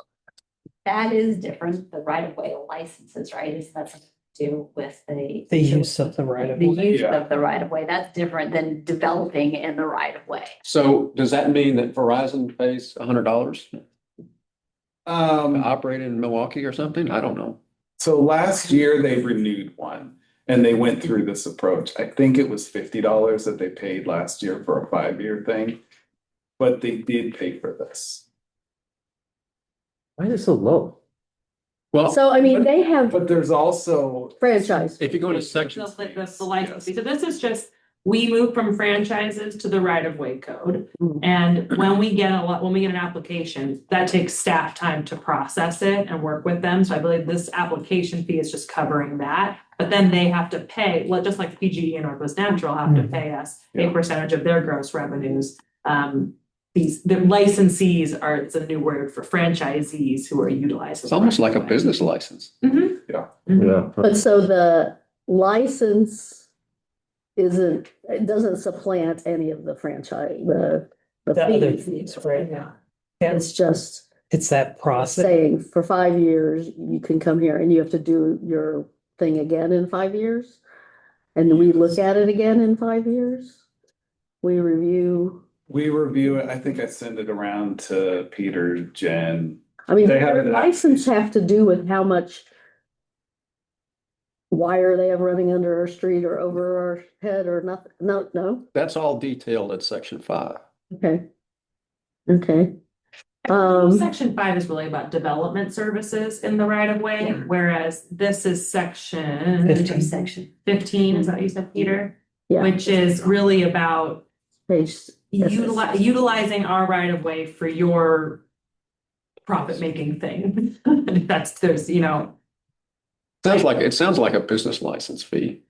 That is different, the right of way licenses, right? Is that something to do with the use of the right of the way. use of the right of way? That's different than developing in the right of way. So does that mean that Verizon pays $100 to operate in Milwaukee or something? I don't know. So last year they renewed one and they went through this approach. I think it was $50 that they paid last year for a 5-year thing, but they did pay for this. Why is it so low? Well, So, I mean, they have But there's also, franchise. if you go to section, The license fee. So this is just, we move from franchises to the right of way code. Mhm. And when we get an application, that takes staff time to process it and work with them. So I believe this application fee is just covering that. But then they have to pay, well, just like PGE and Northwest Natural have to pay us a percentage of their gross revenues. The licensees are, it's a new word for franchisees who are utilizing. it's almost like a business license. Mhm. yeah. Yeah. But so the license it doesn't supplant any of the franchise, the other fees. fees, right? Yeah. It's just It's that process. saying for 5 years, you can come here and you have to do your thing again in 5 years. And we look at it again in 5 years. We review. We review it. I think I send it around to Peter, Jen. I mean, They have their an license have to do with how much wire they have running under our street or over our head or nothing. No. That's all detailed in section 5. Okay. Okay. Section 5 is really about development services in the right of way, whereas this is section 15. Section. 15, is that what you said, Peter? Yeah. Which is really about Page. utilizing our right of way for your profit making thing. There's, It sounds like a business license fee.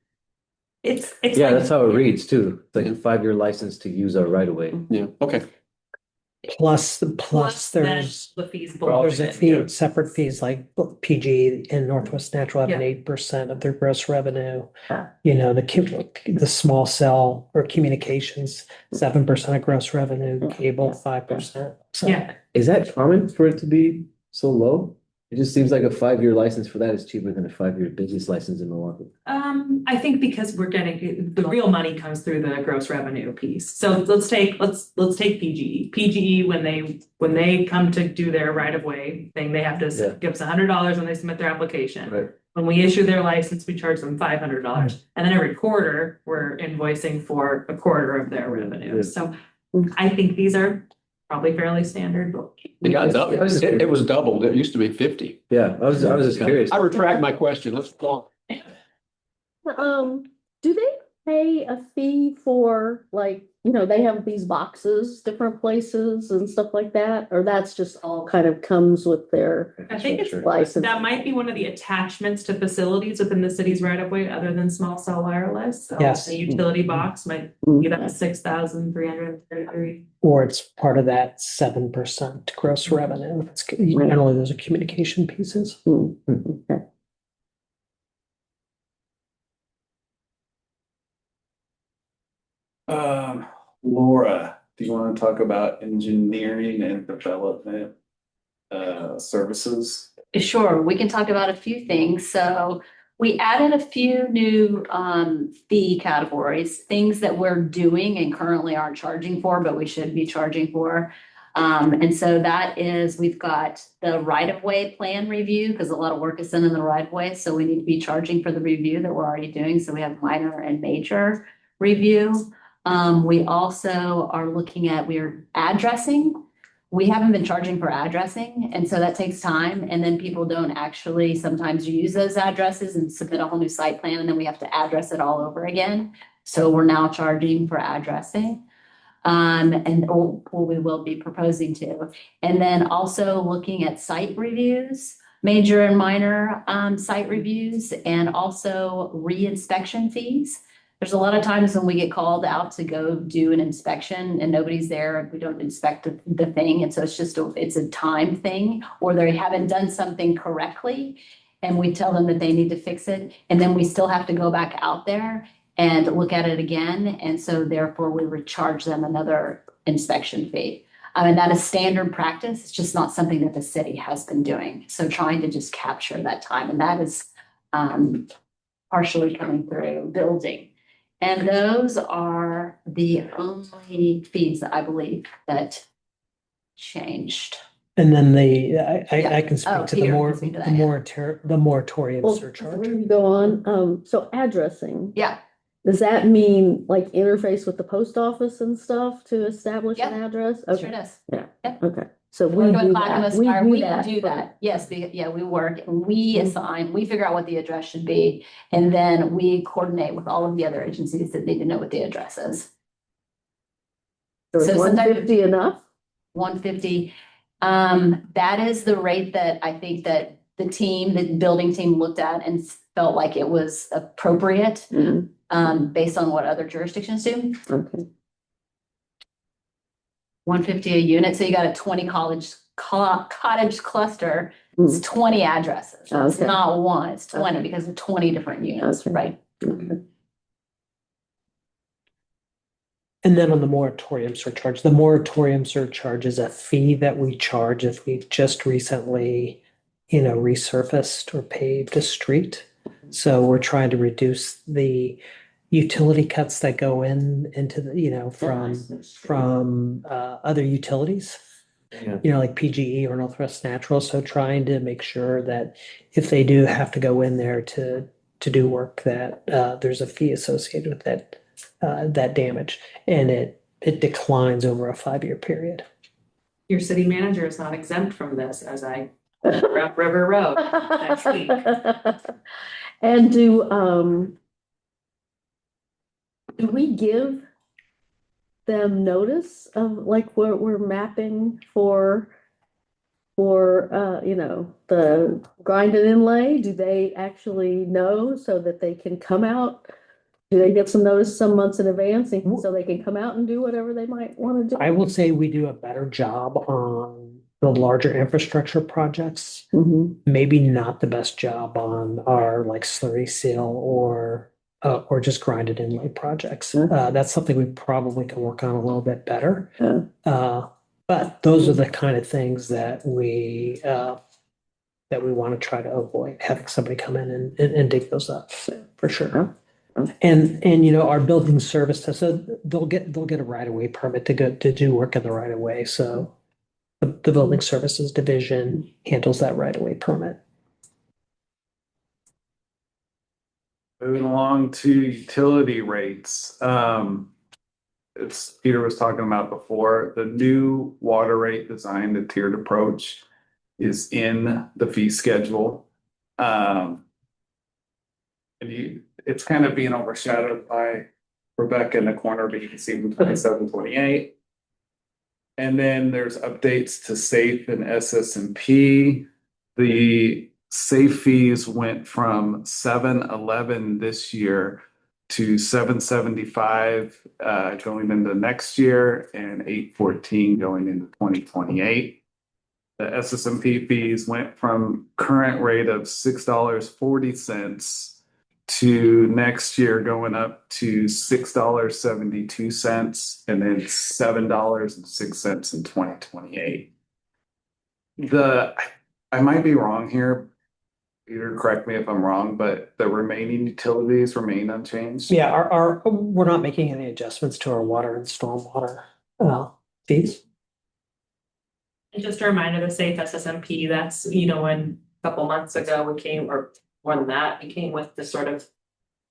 it's. Yeah, like- that's how it reads too. It's like a 5-year license to use our right of way. Yeah, okay. Plus then there's the fees below there's a it. fee, separate fees like PG and Northwest Natural have an Yeah. 8% of their gross revenue. Yeah. You know, the small cell or communications, 7% of gross revenue, cable, 5%. So Yeah, Is that common for it to be so low? It just seems like a 5-year license for that is cheaper than a 5-year business license in Milwaukee. I think because we're getting, the real money comes through the gross revenue piece. So let's take PGE. PGE, when they come to do their right of way thing, they have Yeah. to give us $100 when they submit their application. Right. When we issue their license, we charge them $500. And then every quarter, we're invoicing for a quarter of their revenue. Yeah. So I think these are probably fairly standard, but. It got doubled. It was doubled. It used to be 50. Yeah, I was just curious. I retract my question. Let's go on. Do they pay a fee for they have these boxes, different places and stuff like that? Or that's just all kind of comes with their I think it's license? That might be one of the attachments to facilities within the city's right of way, other than small cell wireless. So Yes. a utility box might be that 6,333. or it's part of that 7% gross revenue. It's generally those are communication pieces. Okay. Laura, do you want to talk about engineering and development services? Sure, we can talk about a few things. So we added a few new fee categories, things that we're doing and currently aren't charging for, but we should be charging for. And so that is, we've got the right-of-way plan review, because a lot of work is done in the right-of-way. So we need to be charging for the review that we're already doing. So we have minor and major review. We also are looking at, we're addressing. We haven't been charging for addressing, and so that takes time. And then people don't actually sometimes use those addresses and submit a whole new site plan, and then we have to address it all over again. So we're now charging for addressing. or we will be proposing to. And then also looking at site reviews, major and minor site reviews, and also re-inspection fees. There's a lot of times when we get called out to go do an inspection and nobody's there, and we don't inspect the thing. And so it's a time thing, or they haven't done something correctly. And we tell them that they need to fix it. And then we still have to go back out there and look at it again. And so therefore we would charge them another inspection fee. And that is standard practice. It's just not something that the city has been doing. So trying to just capture that time, and that is partially coming through building. And those are the only fees that I believe that changed. And then I can Oh, speak to Peter can speak to that, yeah. the moratorium Well, surcharge. before you go on, so addressing. Yeah, Does that mean like interface with the post office and stuff to establish an Yeah, address? sure Okay, does. okay. So we Working do with that. Clackamas We Fire, do we that. do that. Yes, we work, and we assign, we figure out what the address should be. And then we coordinate with all of the other agencies that need to know what the address is. So is So sometimes- 150 enough? 150. That is the rate that I think that the building team looked at and felt like it was appropriate, based on what other jurisdictions do. Okay. 150 a unit, so you got a 20 cottage cluster, it's 20 addresses. It's Okay. not one, it's 20 Okay. because of 20 different units, Okay. right? Okay. And then on the moratorium surcharge is a fee that we charge if we've just recently, resurfaced or paved a street. So we're trying to reduce the utility cuts that go into the, from other utilities. Yeah. Like PGE or Northwest Natural. So trying to make sure that if they do have to go in there to do work, that there's a fee associated with that damage, and it declines over a 5-year period. Your city manager is not exempt from this, as I up River Road next week. And do we give them notice of like we're mapping for the grind and inlay? Do they actually know so that they can come out? Do they get some notice some months in advance so they can come out and do whatever they might want to do? I will say we do a better job on the larger infrastructure projects. Maybe not the best job on our like slurry seal or just grinded inlay projects. That's something we probably can work on a little bit better. But those are the kind of things that we want to try to avoid, having somebody come in and dig those up for sure. And our building service, so they'll get a right of way permit to do work in the right of way. So the building services division handles that right of way permit. Moving along to utility rates. It's Peter was talking about before, the new water rate design, the tiered approach is in the fee schedule. It's kind of being overshadowed by Rebecca in the corner, but you can see from 27-28. And then there's updates to SAFE and SS&P. The SAFE fees went from $711 this year to $775 going into next year and $814 going into 2028. The SS&P fees went from current rate of $6.40 to next year going up to $6.72 and then $7.06 in 2028. I might be wrong here. Peter, correct me if I'm wrong, but the remaining utilities remain unchanged. Yeah, we're not making any adjustments to our water and stormwater fees. And just a reminder, the SAFE SSMP, that's, when a couple months ago we came, or more than that, we came with the sort of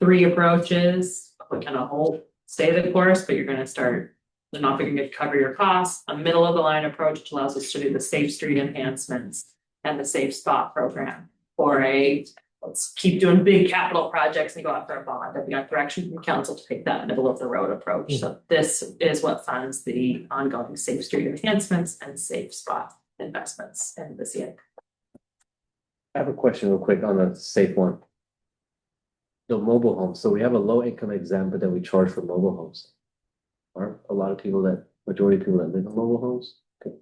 3 approaches, like kind of whole stay the course, but you're gonna start, they're not going to cover your costs. A middle of the line approach, which allows us to do the safe street enhancements and the safe spot program for a let's keep doing big capital projects and go after a bond. And we got direction from council to take that middle of the road approach. So this is what funds the ongoing safe street enhancements and safe spot investments in the CIP. I have a question real quick on the safe one. The mobile homes, so we have a low income exempt, but then we charge for mobile homes. Aren't a lot of people majority of people that live in mobile homes? Okay.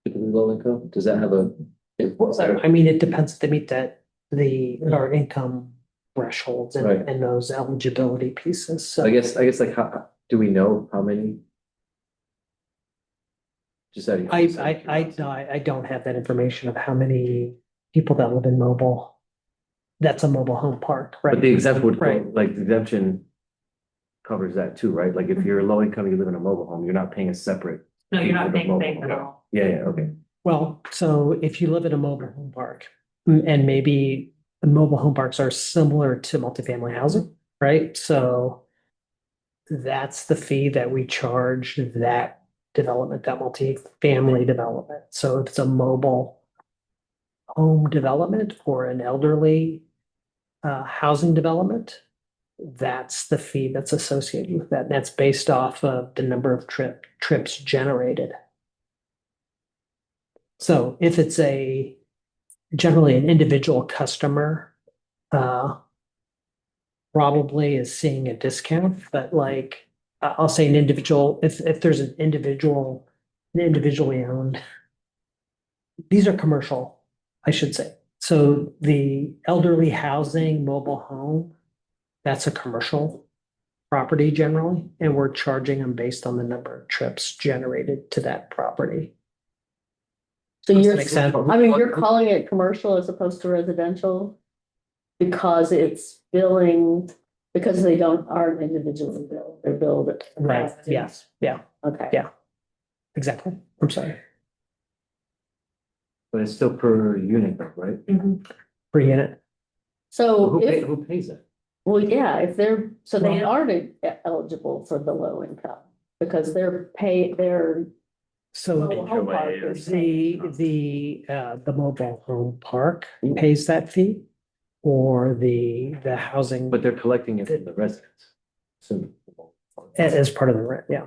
Typically low income, does that have a? I mean, it depends if they meet our income thresholds Right. and those eligibility pieces, so. I guess like, how, do we know how many? Just out of curiosity. I don't have that information of how many people that live in mobile. That's a mobile home park, right? But the exempt would, Right. like, the exemption covers that too, right? Like, if you're low income, you live in a mobile home, you're not paying a separate. No, you're not fee for the paying mobile anything home. at all. Yeah, okay. Well, so if you live in a mobile home park, and maybe the mobile home parks are similar to multifamily housing, right? So that's the fee that we charge that development, that multifamily development. So if it's a mobile home development or an elderly housing development, that's the fee that's associated with that. And that's based off of the number of trips generated. So if it's generally an individual customer, probably is seeing a discount, but like, I'll say an individual, if there's an individually owned, these are commercial, I should say. So the elderly housing mobile home, that's a commercial property generally, and we're charging them based on the number of trips generated to that property. So Does that you're, make sense? I mean, you're calling it commercial as opposed to residential? Because it's billing, because they aren't individually billed, they're billed. Right, yes, yeah, Okay. Yeah. exactly. I'm sorry. But it's still per unit, though, right? Per unit. So Who pays it? well, yeah, if they Well- aren't eligible for the low income because their So mobile home park HOA is the mobile home park pays that fee, or the housing But they're collecting it from the residents. So. as part of the rent, yeah.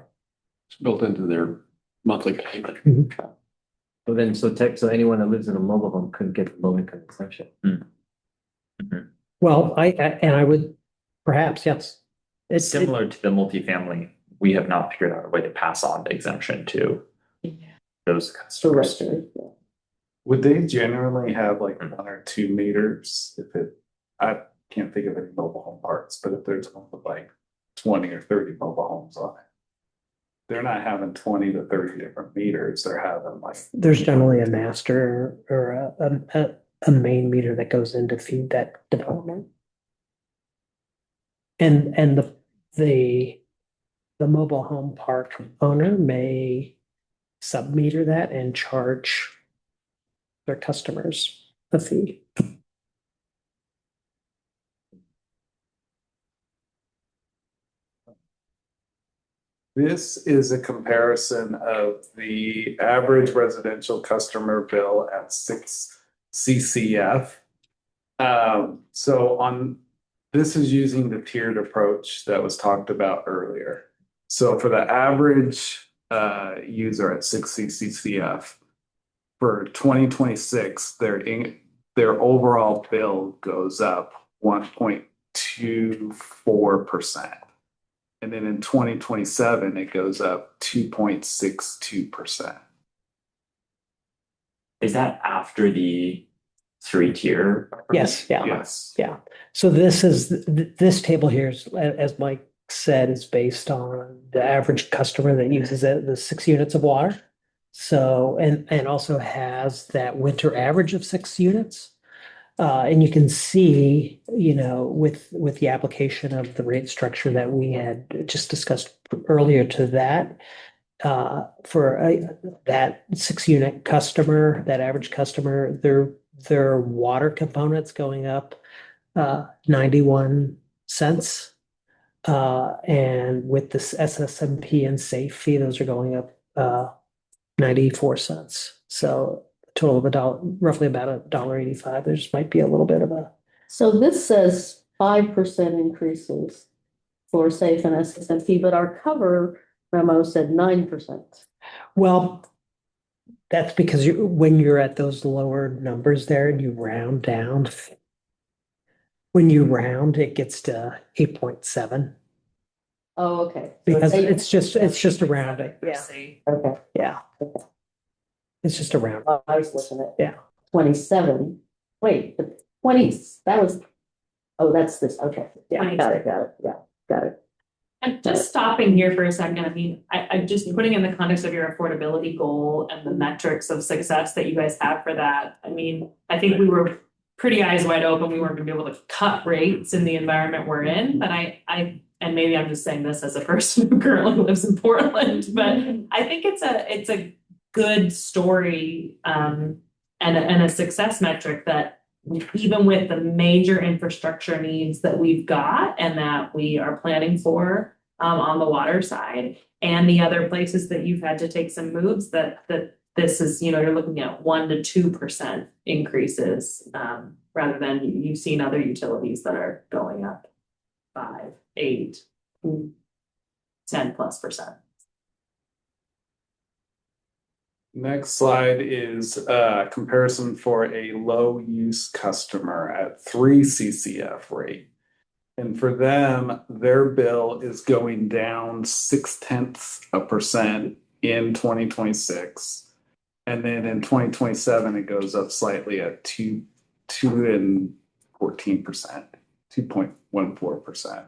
It's built into their monthly payment. But then, so anyone that lives in a mobile home couldn't get the low income exemption. Well, I would perhaps, yes. It's Similar to the multifamily, we have not figured out a way to pass on the exemption to those for customers. restaurant. Would they generally have like 1 or 2 meters? I can't think of any mobile home parks, but if there's one with like 20 or 30 mobile homes on it. They're not having 20 to 30 different meters, they're having like. There's generally a master or a main meter that goes in to feed that development. And the mobile home park owner may sub-meter that and charge their customers a fee. This is a comparison of the average residential customer bill at 6 CCF. This is using the tiered approach that was talked about earlier. So for the average user at 6 CCF, for 2026, their overall bill goes up 1.24%. And then in 2027, it goes up 2.62%. Is that after the 3-tier? Yes, yeah. Yes. Yeah. So this table here is, as Mike said, is based on the average customer that uses the 6 units of water. So, and also has that winter average of 6 units. And you can see, with the application of the rate structure that we had just discussed earlier to that, for that 6-unit customer, that average customer, their water component's going up 91 cents. And with this SSMP and safe fee, those are going up 94 cents. So total of roughly about $1.85. There just might be a little bit of So this says 5% increases for safe and SSMP, but our cover memo said 9%. Well, that's because when you're at those lower numbers there and you round down, when you round, it gets to 8.7 Oh, okay. because Eight- it's just a rounding. Yeah, Okay. yeah. It's just a round. I was looking at. Yeah. 27. Wait, the 20s, that was, oh, that's this, okay. Yeah, got it, yeah, got it. And just stopping here for a second, I mean, I'm just putting in the context of your affordability goal and the metrics of success that you guys have for that. I mean, I think we were pretty eyes wide open. We weren't gonna be able to cut rates in the environment we're in, but and maybe I'm just saying this as a person who currently lives in Portland, but I think it's a good story, and a success metric that even with the major infrastructure needs that we've got and that we are planning for on the water side and the other places that you've had to take some moves that this is, you're looking at 1% to 2% increases rather than you've seen other utilities that are going up 5, 8, 10+%. Next slide is a comparison for a low use customer at 3 CCF rate. And for them, their bill is going down 0.6% in 2026. And then in 2027, it goes up slightly at 2.14%, 2.14%.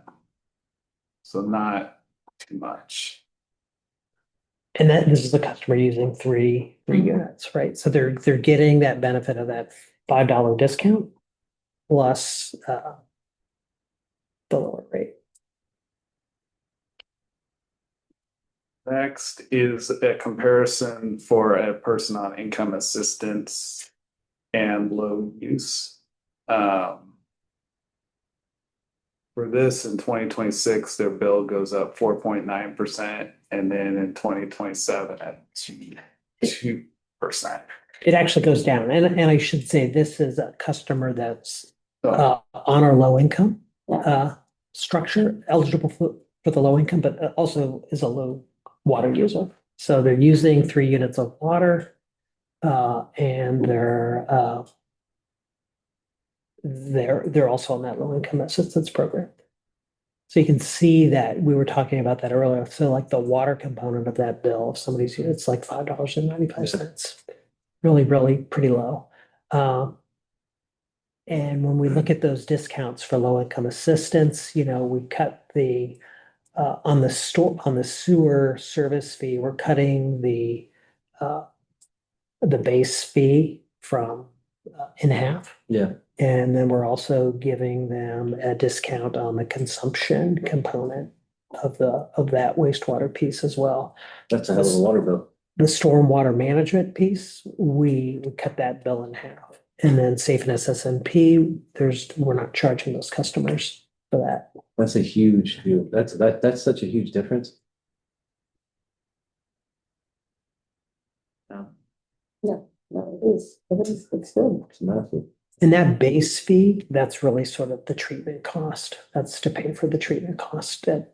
So not too much. And this is a customer using three units, right? So they're getting that benefit of that $5 discount plus the lower rate. Next is a comparison for a person on income assistance and low use. For this in 2026, their bill goes up 4.9%, and then in 2027 at 2%. It actually goes down. And I should say this is a customer that's on our low income structure, eligible for the low income, but also is a low water user. So they're using 3 units of water and they're also on that low income assistance program. So you can see that we were talking about that earlier. So like the water component of that bill, of somebody's units like $5.95, really, really pretty low. And when we look at those discounts for low income assistance, we cut the on the sewer service fee, we're cutting the base fee from in half. Yeah. And then we're also giving them a discount on the consumption component of that wastewater piece as well. That's a hell of a water bill. The stormwater management piece, we cut that bill in half. And then Safe and SSMP, we're not charging those customers for that. That's a huge deal. That's such a huge difference. No, it is, it's good. It's massive. And that base fee, that's really sort of the treatment cost. That's to pay for the treatment cost that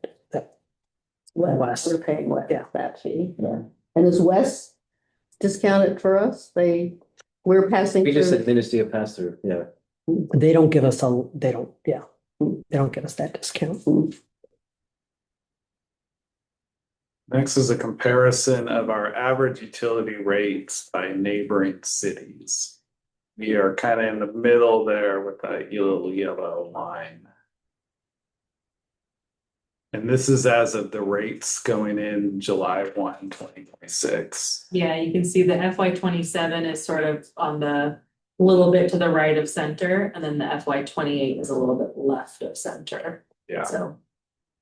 Wes. We're paying Wes Yeah. that fee, yeah. And is Wes discounted for us? We're passing We just through. administer a pass through, yeah. They don't give us they don't give us that discount. Next is a comparison of our average utility rates by neighboring cities. We are kind of in the middle there with that little yellow line. And this is as of the rates going in July 1, 2026. Yeah, you can see the FY27 is sort of on the little bit to the right of center, and then the FY28 is a little bit left of center. Yeah. So,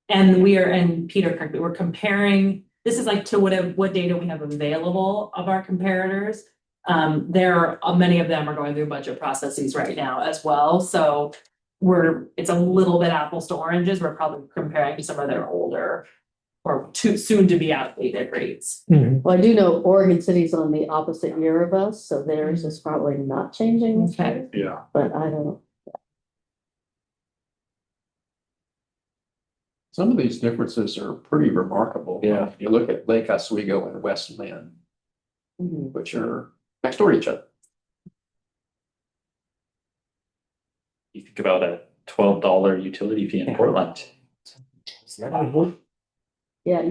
and Peter, correct me, we're comparing, this is like to what data we have available of our comparators. Many of them are going through budget processes right now as well. So it's a little bit apples to oranges. We're probably comparing to some of their older or too soon to be outdated rates. Mhm. Well, I do know Oregon City's on the opposite year of us, so theirs is probably not changing. Okay. Yeah. But I don't know. Some of these differences are pretty remarkable. Yeah. You look at Lake Oswego and West Lynn, Mhm. which are next door to each other. You think about a $12 utility fee in Portland. Yeah,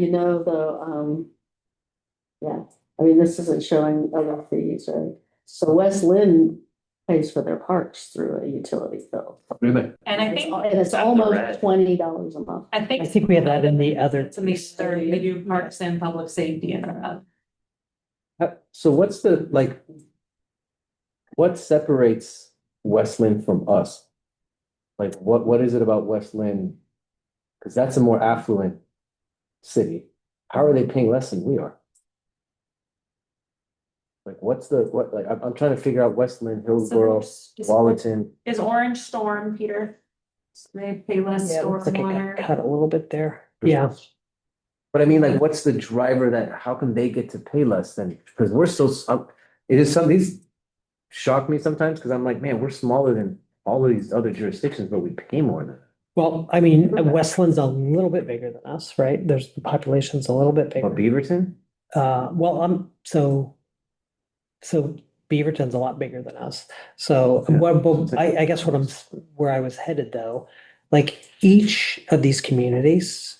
yeah, I mean, this isn't showing other fees, right? So West Lynn pays for their parks through a utility bill. Do they? And I And think, it's the almost red. $20 a month. I I think. think we have that in the other. It's in the third, they do parks and public safety and So what's the, like, what separates West Lynn from us? Like, what is it about West Lynn? Because that's a more affluent city. How are they paying less than we are? Like, I'm trying to figure out West Lynn, Hillsborough, Wallaton. Is Orange Storm, Peter? They pay less Yeah, it looks like it got stormwater. cut a little bit there. Yeah. But I mean, like, what's the driver how can they get to pay less than, because we're so, it is these shock me sometimes, because I'm like, man, we're smaller than all of these other jurisdictions, but we pay more than. Well, I mean, Westland's a little bit bigger than us, right? The population's a little bit But bigger. Beaverton? So Beaverton's a lot bigger than us. So Yeah. I guess where I was headed though, like each of these communities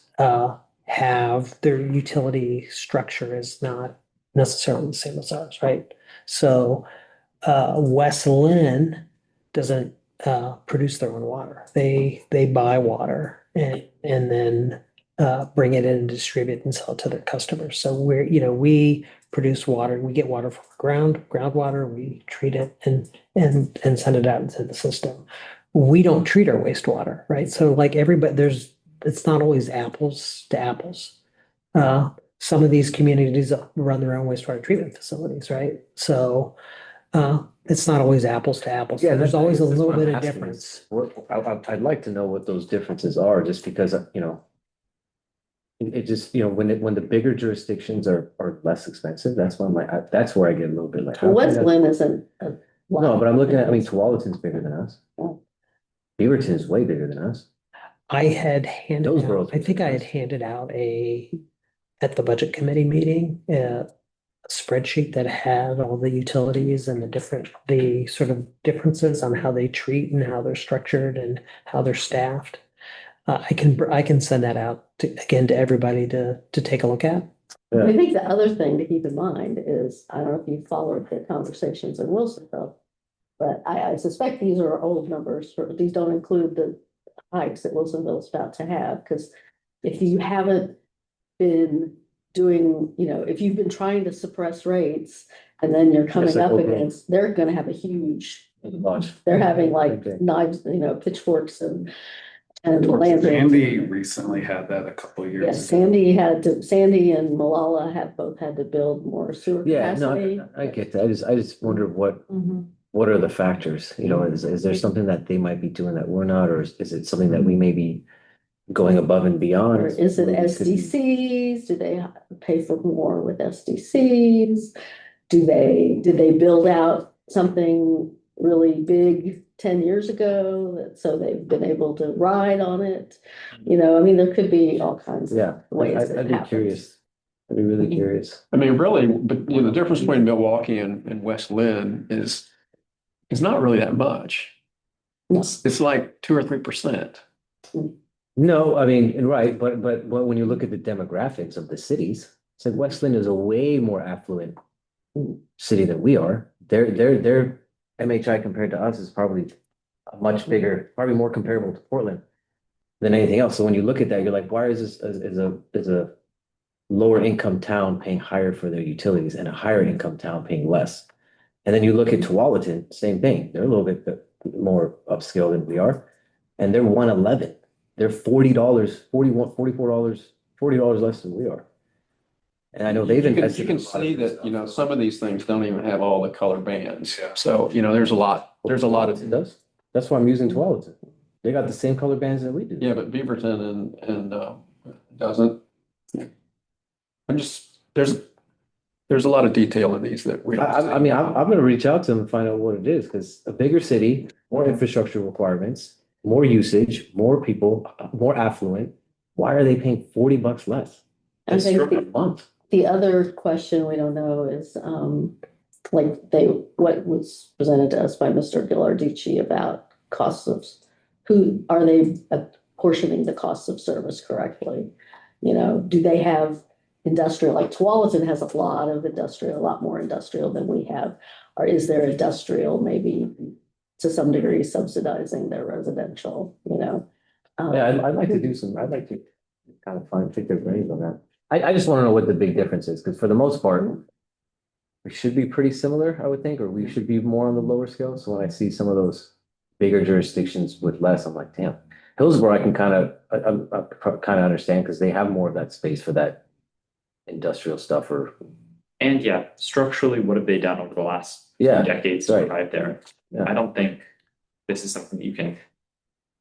have their utility structure is not necessarily the same as ours, right? So West Lynn doesn't produce their own water. They buy water and then bring it in and distribute and sell it to their customers. So we produce water, we get water from groundwater, we treat it and send it out into the system. We don't treat our wastewater, right? So like everybody, it's not always apples to apples. Some of these communities run their own wastewater treatment facilities, right? So it's not always apples to apples. Yeah, There's always a that's little what I'm bit of asking difference. I'd like to know what those differences are, just because, it just, when the bigger jurisdictions are less expensive, that's when that's where I get a little bit like. how can West that- Lynn isn't. No, but I'm looking at, Tualatin's bigger than us. Oh. Beaverton is way bigger than us. I had handed Hillsboro's out, I think I had nice. handed out at the budget committee meeting, a spreadsheet that had all the utilities and the sort of differences on how they treat and how they're structured and how they're staffed. I can send that out again to everybody to take a look at. Yeah. I think the other thing to keep in mind is, I don't know if you followed the conversations in Wilsonville, but I suspect these are old numbers, or these don't include the hikes that Wilsonville is about to have, because if you haven't been doing, if you've been trying to suppress rates and then you're coming Yes, like up Oklahoma. against, they're gonna have a huge, Launch. they're having like Okay. knives, pitchforks and lanterns. Sandy recently had that a couple of years Yes, ago. Sandy and Malala have both had to build more sewer Yeah, no, capacity. I get that. I just wonder Mhm. what are the factors? Is there something that they might be doing that we're not, or is it something that we may be going above and beyond? Or is it Maybe could be- SDCs? Do they pay for more with SDCs? Did they build out something really big 10 years ago, so they've been able to ride on it? There could be all kinds of Yeah, ways that I'd be happens. curious. I'd be really curious. I mean, really, but the difference between Milwaukie and West Lynn is not really that much. No. It's like 2 or 3%. No, I mean, right, but when you look at the demographics of the cities, it's like West Lynn is a way more affluent city than we are. Their MHI compared to us is probably a much bigger, probably more comparable to Portland than anything else. So when you look at that, you're like, why is this is a lower income town paying higher for their utilities and a higher income town paying less? And then you look at Tualatin, same thing. They're a little bit more upscale than we are, and they're 111. They're $40, $41, $44 less than we are. And I know they've invested. You can see that, some of these things don't even have all the color bands. So, there's a lot of. It does. That's why I'm using Tualatin. They got the same color bands that we do. Yeah, but Beaverton and doesn't. There's a lot of detail in these that we. I mean, I'm gonna reach out to them and find out what it is, because a bigger city, more infrastructure requirements, more usage, more people, more affluent. why are they paying $40 less I think a month? the other question we don't know is, what was presented to us by Mr. Ghilarducci about costs of, who, are they apportioning the costs of service correctly? You know, do they have industrial, like Tualatin has a lot of industrial, a lot more industrial than we have. Or is there industrial maybe to some degree subsidizing their residential, you know? Yeah, I'd like to do some, I'd like to kind of pick their brains on that. I just want to know what the big difference is, because for the most part, we should be pretty similar, I would think, or we should be more on the lower scale. So when I see some of those bigger jurisdictions with less, I'm like, damn. Hillsborough, I can kind of understand because they have more of that space for that industrial stuff or. And yeah, structurally, what have they done over the last Yeah, few decades to right. arrive there? Yeah. I don't think this is something that you can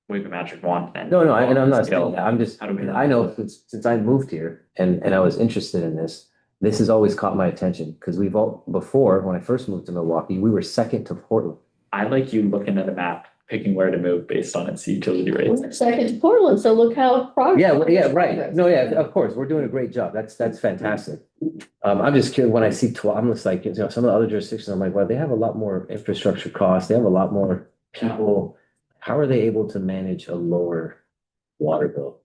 wave a magic wand and. No, and I'm not scale. saying that. I'm just, How do we- I know since I moved here and I was interested in this, this has always caught my attention because we've all, before, when I first moved to Milwaukee, we were second to Portland. I like you looking at a map, picking where to move based on its utility rates. We're second to Portland, so look how progress. Yeah, right. No, yeah, of course, we're doing a great job. That's fantastic. I'm just curious when I see I'm just like, you know, some of the other jurisdictions, I'm like, well, they have a lot more infrastructure costs. They have a lot more people. How are they able to manage a lower water bill?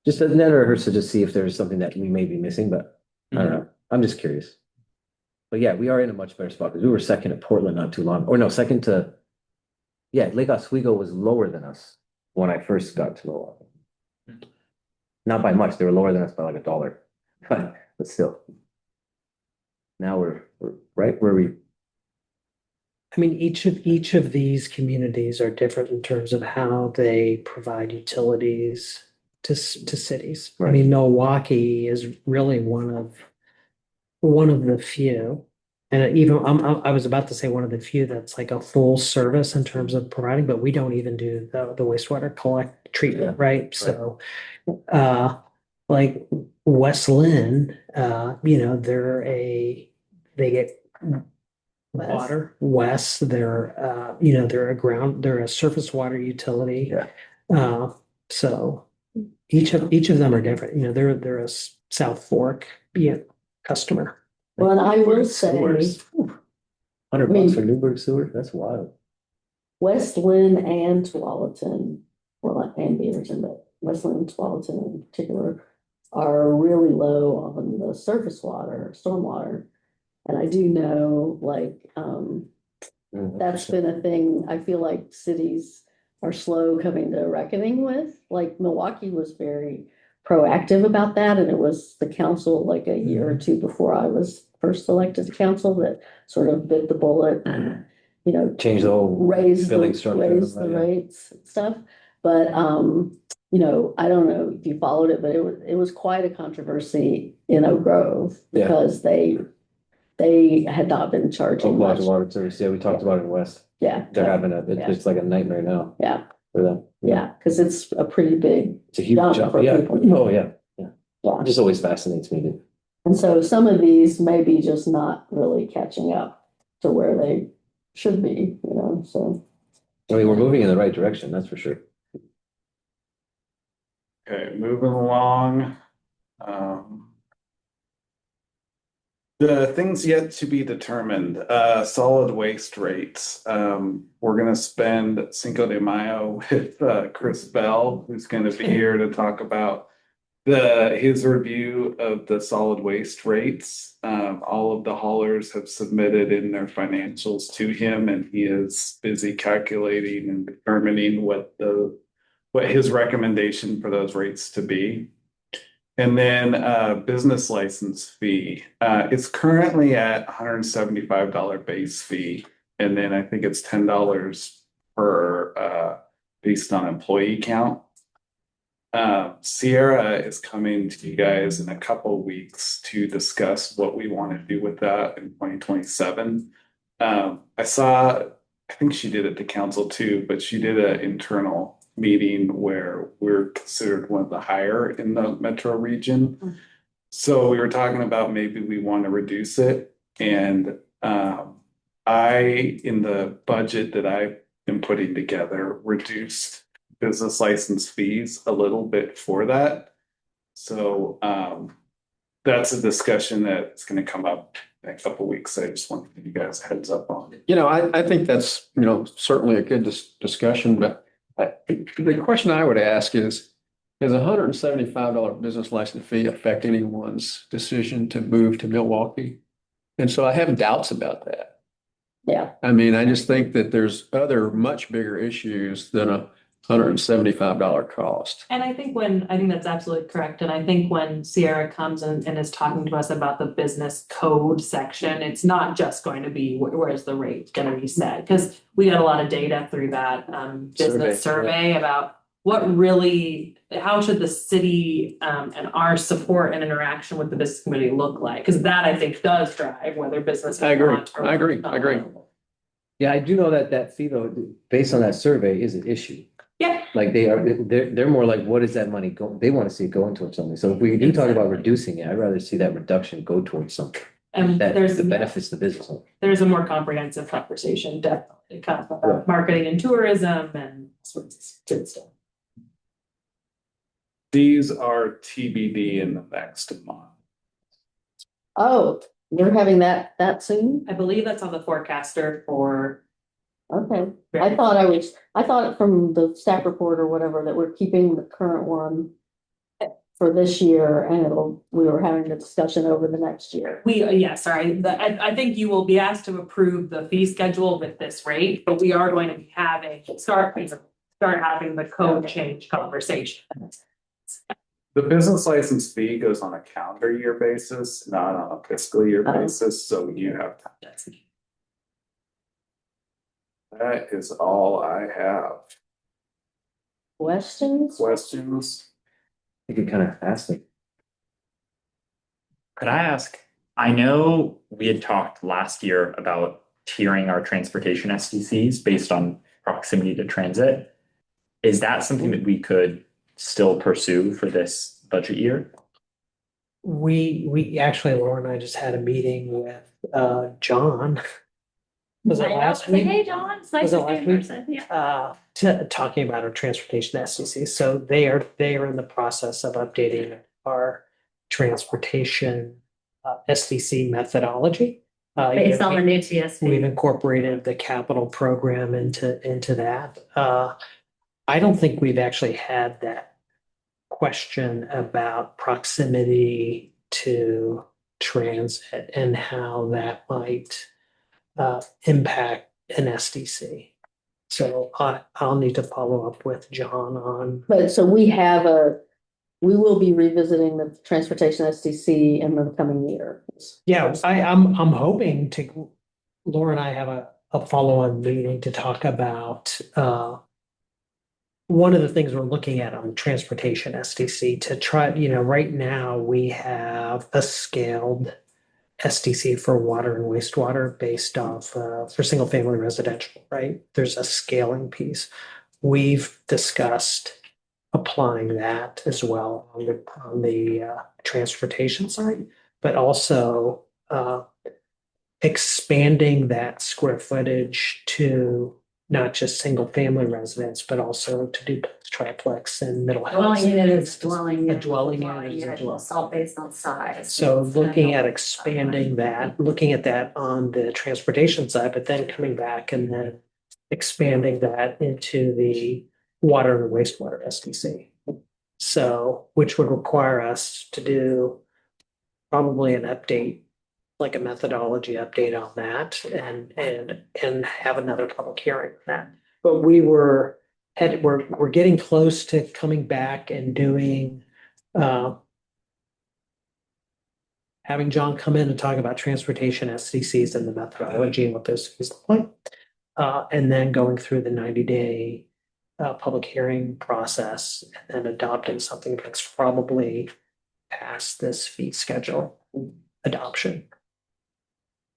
Just it never hurts to just see if there's something that we may be missing, but I don't know. I'm just curious. But yeah, we are in a much better spot because we were second at Portland not too long, or no, second to, yeah, Lake Oswego was lower than us when I first got to Milwaukee. Not by much. They were lower than us by like $1, but still. Now we're right where we. I mean, each of these communities are different in terms of how they provide utilities to cities. I Right. mean, Milwaukee is really one of the few, and even I was about to say one of the few that's like a full service in terms of providing, but we don't even do the wastewater treatment, right? So, like West Lynn, you know, they get water. West, they're you know, they're a surface water utility. Yeah. So each of them are different. You know, they're a South Fork, customer. Well, and I will say, Sewers. $100 for Newburgh sewer? That's wild. West Lynn and Tualatin, well, and Beaverton, but West Lynn and Tualatin in particular are really low on the surface water, stormwater. And I do know, like, that's been a thing I feel like cities are slow coming to reckoning with. Like Milwaukee was very proactive about that, and it was the council like a year or two before I was first elected to council that sort of bit the bullet and, you know, Change the whole raise billing the structure. raise the rates and stuff. But you know, I don't know if you followed it, but it was quite a controversy in Oak Grove Yeah. because they had not been charging much. Oklahoma water service. Yeah, we talked about it in West. Yeah. They're having Yeah. it's like a nightmare now Yeah, for them. yeah, because it's a pretty big It's a huge jump jump. for Yeah. people. Oh, yeah. Yeah. It just always fascinates me. And so some of these may be just not really catching up to where they should be, you know, so. I mean, we're moving in the right direction, that's for sure. Okay, moving along. The things yet to be determined, solid waste rates. We're gonna spend Cinco de Mayo with Chris Bell, who's gonna be here to talk about his review of the solid waste rates. All of the haulers have submitted in their financials to him, and he is busy calculating and determining what his recommendation for those rates to be. And then business license fee. It's currently at $175 base fee. And then I think it's $10 per based on employee count. Sierra is coming to you guys in a couple of weeks to discuss what we want to do with that in 2027. I think she did it to council too, but she did an internal meeting where we're considered one of the higher in the metro region. So we were talking about maybe we want to reduce it. And in the budget that I am putting together, reduced business license fees a little bit for that. So that's a discussion that's gonna come up in a couple weeks. I just want to give you guys a heads up on it. You know, I think that's, certainly a good discussion, but the question I would ask is $175 business license fee affect anyone's decision to move to Milwaukee? And so I have doubts about that. Yeah. I mean, I just think that there's other much bigger issues than a $175 cost. And I think that's absolutely correct. And I think when Sierra comes and is talking to us about the business code section, it's not just going to be where's the rate gonna be set? Because we got a lot of data through that business survey about how should the city and our support and interaction with the business community look like? Because that I think does drive whether business. I agree. Yeah, I do know that fee though, based on that survey, is an issue. Yeah. Like they're more like, what is that money go? They want to see it going towards something. So if we do talk about reducing it, I'd rather see that reduction go towards something. And That there's the benefits the business. there's a more comprehensive conversation, definitely, kind of about marketing and tourism and sorts of good stuff. These are TBD in the next month. Oh, you're having that soon? I believe that's on the forecaster for. Okay, I thought from the staff report or whatever that we're keeping the current one for this year and we were having the discussion over the next year. I think you will be asked to approve the fee schedule with this rate, but we are going to be start having the code change conversation. The business license fee goes on a calendar year basis, not on a fiscal year basis, so you have time. That is all I have. Questions? I could kind of ask them. Could I ask, I know we had talked last year about tiering our transportation SDCs based on proximity to transit. Is that something that we could still pursue for this budget year? We actually, Laura and I just had a meeting with John. Was it last week? Hey, John, it's nice to see you in person. Yeah. Talking about our transportation SDC. So they are in the process of updating our transportation SDC methodology. Based on the new TSP. We've incorporated the capital program into that. I don't think we've actually had that question about proximity to transit and how that might impact an SDC. So I'll need to follow up with John on. But so we will be revisiting the transportation SDC in the coming year. Yeah, I'm hoping Laura and I have a follow-on meeting to talk about one of the things we're looking at on transportation SDC to try, right now we have a scaled SDC for water and wastewater based off for single family residential, right? There's a scaling piece. We've discussed applying that as well on the transportation side, but also expanding that square footage to not just single family residents, but also to do triplex and middle house. Dwelling unit is dwelling. A dwelling unit is a dwelling. It's all based on size. So looking at expanding that, looking at that on the transportation side, but then coming back and then expanding that into the water and wastewater SDC. So, which would require us to do probably an update, like a methodology update on that and have another public hearing on that. But we're getting close to coming back and doing having John come in and talk about transportation SDCs and the methodology and what those fees look like. And then going through the 90-day public hearing process and then adopting something that's probably past this fee schedule adoption.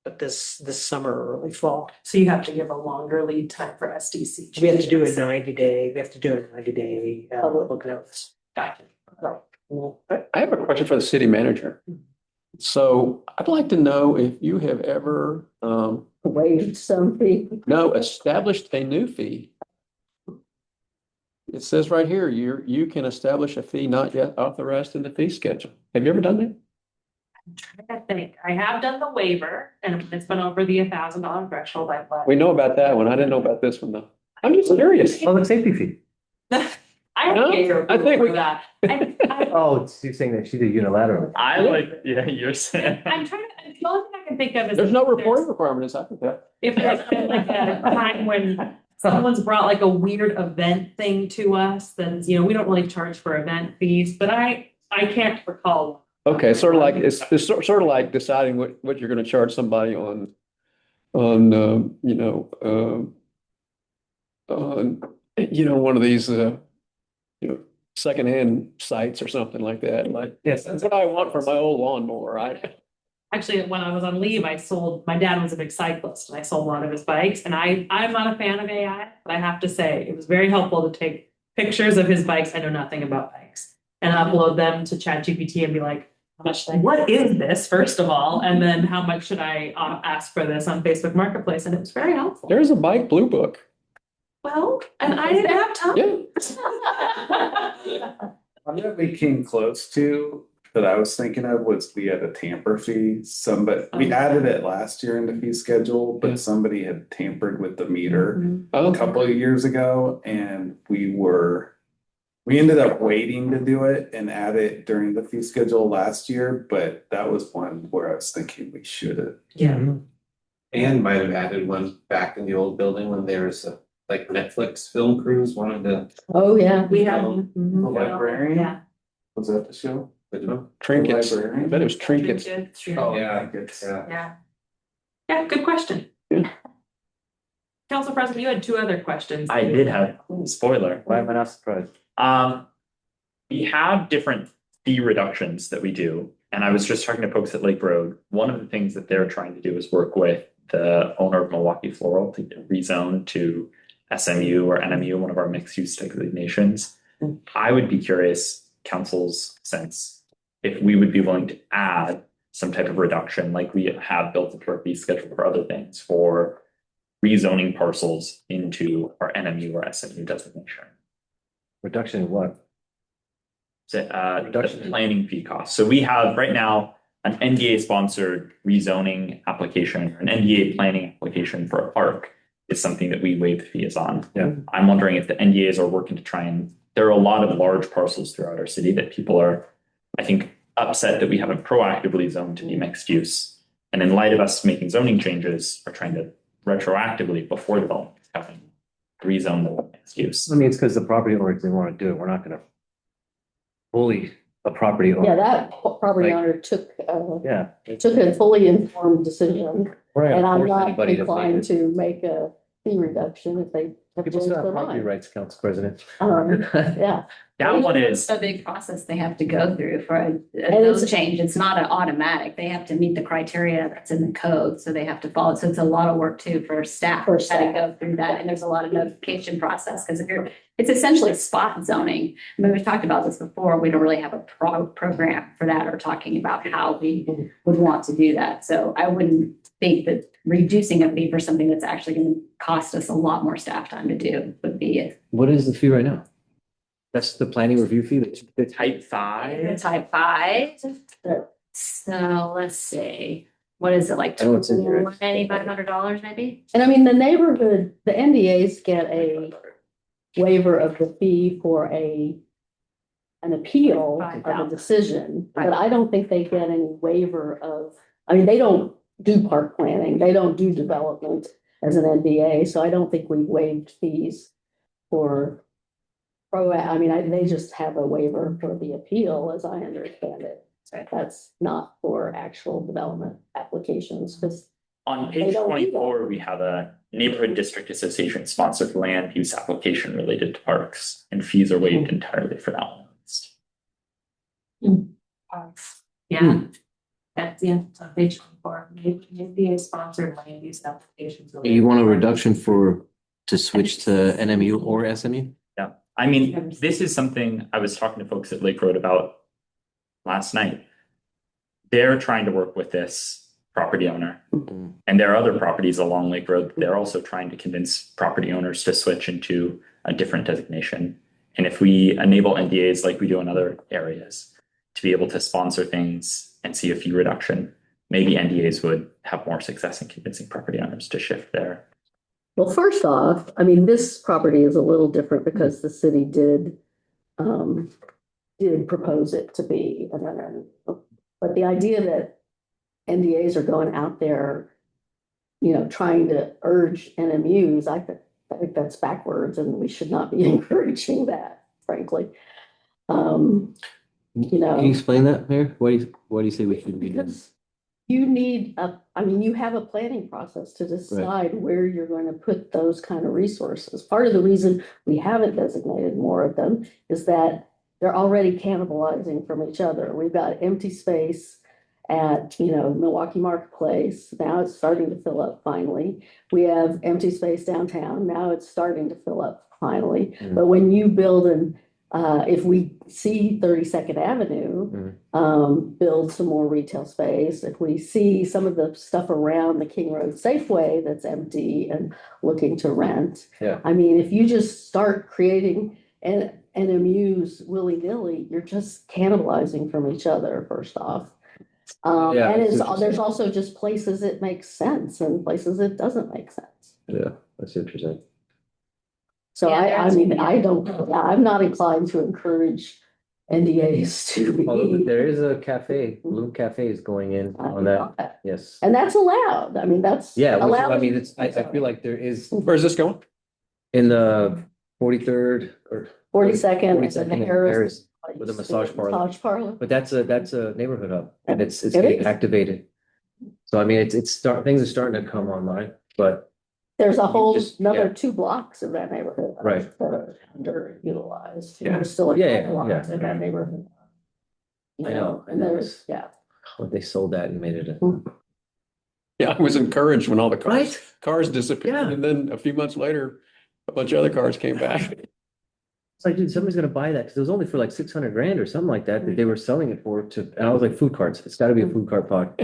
But this summer or early fall. So you have to give a longer lead time for SDC. We have to do a 90-day, public notice. Gotcha. I have a question for the city manager. So I'd like to know if you have ever Waived some fee. established a new fee. it says right here, you can establish a fee not yet authorized in the fee schedule. Have you ever done that? I'm trying to think. I have done the waiver and it's been over the $1,000 threshold. I've let. We know about that one. I didn't know about this one though. I'm just curious. Public safety fee. I No, don't get your I think approval we- for that. Oh, she's saying that she did unilateral. I like, yeah, you're saying. I'm trying to, the only thing I can think of is. There's no reporting requirement aside from that. If there's been like a time when someone's brought like a weird event thing to us, then, you know, we don't really charge for event fees, but I can't recall. Okay, sort of like, it's sort of like deciding what you're gonna charge somebody on, one of these, secondhand sites or something like that. Like, Yes. that's what I want for my old lawnmower, right? Actually, when I was on leave, my dad was a big cyclist and I sold a lot of his bikes and I'm not a fan of AI, but I have to say it was very helpful to take pictures of his bikes. I know nothing about bikes and upload them to ChatGPT and be like, what is this, first of all? And then how much should I ask for this on Facebook Marketplace? And it was very helpful. There's a bike blue book. Well, and I didn't have time. Yeah. One that we came close to that I was thinking of was we had a tamper fee. We added it last year in the fee schedule, Yeah. but somebody had tampered with the meter a Oh, couple of years ago and we ended up waiting to do it and add it during the fee schedule last year, but that was one where I was thinking we should have. Yeah. And might have added one back in the old building when there was a, like Netflix film crews wanted to. Oh, yeah. We have. Um, The librarian? Yeah. Was that the show? trinkets. I Librarian? bet it was trinkets. Oh, Yeah. yeah. Yeah. Yeah, good question. Yeah. Council President, you had two other questions. I did have, spoiler. Why am I not surprised? We have different fee reductions that we do. And I was just talking to folks at Lake Road. One of the things that they're trying to do is work with the owner of Milwaukie Floral to rezone to SMU or NMU, one of our mixed use designations. I would be curious, council's sense, if we would be willing to add some type of reduction like we have built into our fee schedule for other things for rezoning parcels into our NMU or SMU designation. Reduction in what? So, the Reduction in- planning fee costs. So we have right now an NDA sponsored rezoning application, or an NDA planning application for a park is something that we waive fees on. Yeah. I'm wondering if the NDAs are working to try and, there are a lot of large parcels throughout our city that people are, I think, upset that we haven't proactively zoned to be mixed use. And in light of us making zoning changes, are trying to retroactively, before development is happening, rezone the mixed use. I mean, it's because the property owner didn't want to do it. We're not gonna bully a property owner. Yeah, that property Like- owner took Yeah. a fully informed decision, We're not and gonna I'm force not anybody to make inclined it. to make a fee reduction if they have People changed still their have property mind. rights, Council President. Yeah, That one is, It's a big process they have to go through for a it's- zone change. It's not an automatic. They have to meet the criteria that's in the code, so they have to follow. So it's a lot of work too for staff. For to staff. go through that, and there's a lot of notification process, because it's essentially spot zoning. I mean, we've talked about this before. We don't really have a program for that or talking about how we would want to do that. So I wouldn't think that reducing a fee for something that's actually going to cost us a lot more staff time to do would be it. What is the fee right now? That's the planning review fee that's type 5. Type 5. So let's see, what is it, like I know it's in here. $2,500 maybe? and I mean, the NDAs get a waiver of the fee for an appeal of a $5,000. decision, but I don't think they get any waiver of, I mean, they don't do park planning, they don't do development as an NDA, so I don't think we waived fees for they just have a waiver for the appeal, as I understand it. That's not for actual development applications, because On They page don't do that. 24, we have a neighborhood district association sponsored land use application related to parks, and fees are waived entirely for that one. Yeah. That's, yeah, it's on page 24. NDA sponsored land use applications. You want a reduction to switch to NMU or SMU? Yeah, I mean, this is something I was talking to folks at Lake Road about last night. They're trying to work with this property owner, and there are other properties along Lake Road. They're also trying to convince property owners to switch into a different designation. And if we enable NDAs like we do in other areas to be able to sponsor things and see a fee reduction, maybe NDAs would have more success in convincing property owners to shift there. Well, first off, I mean, this property is a little different because the city did propose it to be, but the idea that NDAs are going out there, you know, trying to urge NMUs, I think that's backwards and we should not be encouraging that, frankly. You know. Can you explain that, Mayor? What do you say we should be doing? Because you need you have a planning process to decide where you're going to put those kind of resources. Part of the reason we haven't designated more of them is that they're already cannibalizing from each other. We've got empty space at, you know, Milwaukie Marketplace. Now it's starting to fill up finally. We have empty space downtown. Now it's starting to fill up finally. But when you build if we see 32nd Avenue build some more retail space, if we see some of the stuff around the King Road Safeway that's empty and looking to rent. Yeah. I mean, if you just start creating NMUs willy-nilly, you're just cannibalizing from each other, first off. Yeah, And I see what you're saying. there's also just places it makes sense and places it doesn't make sense. Yeah, that's interesting. So Yeah, I'm not inclined to encourage NDAs to be. Although there is a cafe, Bloom Cafe is going in on that, yes. And that's allowed. I mean, that's. Yeah, allowed. I mean, I feel like there is Where's this going? in the 43rd or 42nd 42nd and and Harris. with a massage parlor. Massage parlor. But that's a neighborhood hub and it's It getting is. activated. So I mean, things are starting to come online, but There's a whole another yeah. 2 blocks of that neighborhood. Right. That are underutilized. Yeah. There's still a Yeah, couple yeah, lots in that neighborhood. You I know, And there's, they sold that and made it a. Yeah, I was encouraged when all the Right? cars disappeared. Yeah. And then a few months later, a bunch of other cars came back. It's like, dude, somebody's gonna buy that because it was only for like 600 grand or something like that they were selling it for and I was like, food carts. It's got to be a food cart park.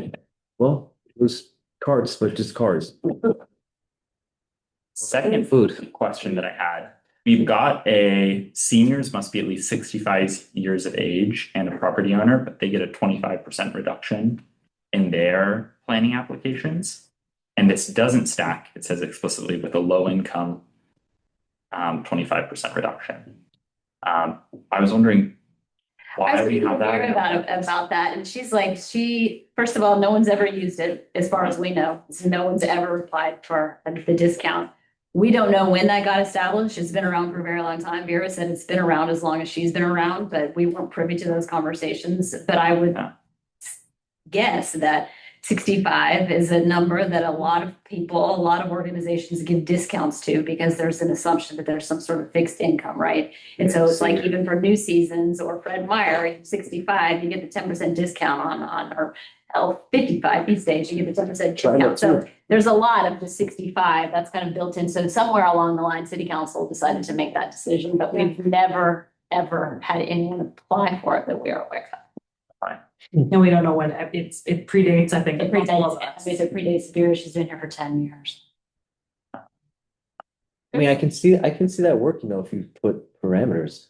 Well, it was carts, but just cars. Second Food. question that I had, we've got seniors must be at least 65 years of age and a property owner, but they get a 25% reduction in their planning applications. And this doesn't stack, it says explicitly, with a low income 25% reduction. I was wondering I why was we speaking have to Vera that. about that, and she's like, first of all, no one's ever used it, as far as we know. So no one's ever applied for the discount. We don't know when that got established. It's been around for a very long time. Vera said it's been around as long as she's been around, but we weren't privy to those conversations. But I would guess that 65 is a number that a lot of people, a lot of organizations give discounts to because there's an assumption that there's some sort of fixed income, right? And so it's like even for New Seasons or Fred Meyer, 65, you get the 10% discount or 55 these days, you get the 10% discount. So there's a lot of the 65 that's kind of built in. So somewhere along the line, City Council decided to make that decision, but we've never, ever had anyone apply for it that we are aware of. And we don't know when it predates, I think. It predates, I mean, it predates Vera. She's been here for 10 years. I mean, I can see that working though if you put parameters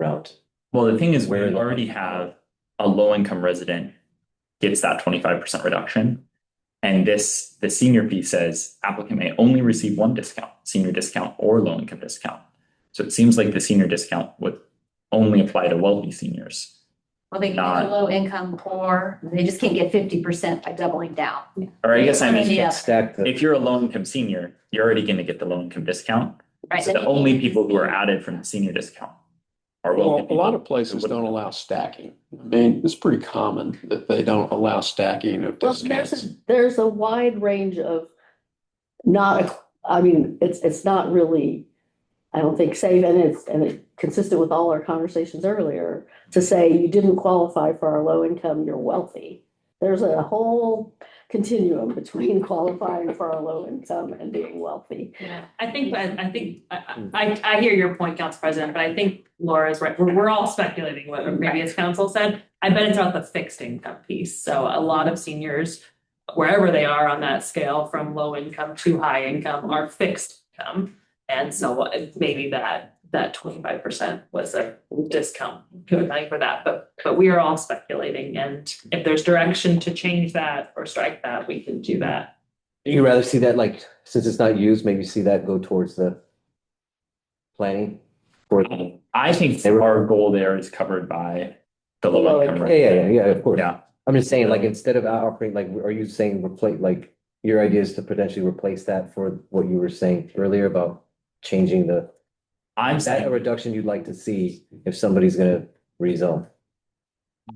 around. Well, the thing is, we Where the- already have a low income resident gets that 25% reduction. And the senior piece says applicant may only receive one discount, senior discount or low income discount. So it seems like the senior discount would only apply to wealthy seniors. Well, they can get a low income or they just can't get 50% by doubling down. Or I guess I mean, Yeah. Stack the. if you're a low income senior, you're already going to get the low income discount. Right, So then the you only can't- people who are added from the senior discount are Well, wealthy a people. lot of places don't allow stacking. I mean, it's pretty common that they don't allow stacking of Well, discounts. there's a wide range of it's not really, I don't think safe and it's consistent with all our conversations earlier to say you didn't qualify for our low income, you're wealthy. There's a whole continuum between qualifying for our low income and being wealthy. Yeah, I hear your point, Council President, but I think Laura's right. We're all speculating what the previous council said. I bet it's about the fixed income piece. So a lot of seniors, wherever they are on that scale from low income to high income, are fixed income. And so maybe that that 25% was a discount accounting for that, but we are all speculating, and if there's direction to change that or strike that, we can do that. You rather see that, like, since it's not used, maybe see that go towards the planning? Or, I think our goal there is covered by the low income. yeah, of course. Yeah. I'm just saying, like, instead of offering, like, are you saying replace, like, your idea is to potentially replace that for what you were saying earlier about changing the, I'm is that a saying reduction you'd like to see if somebody's gonna rezone?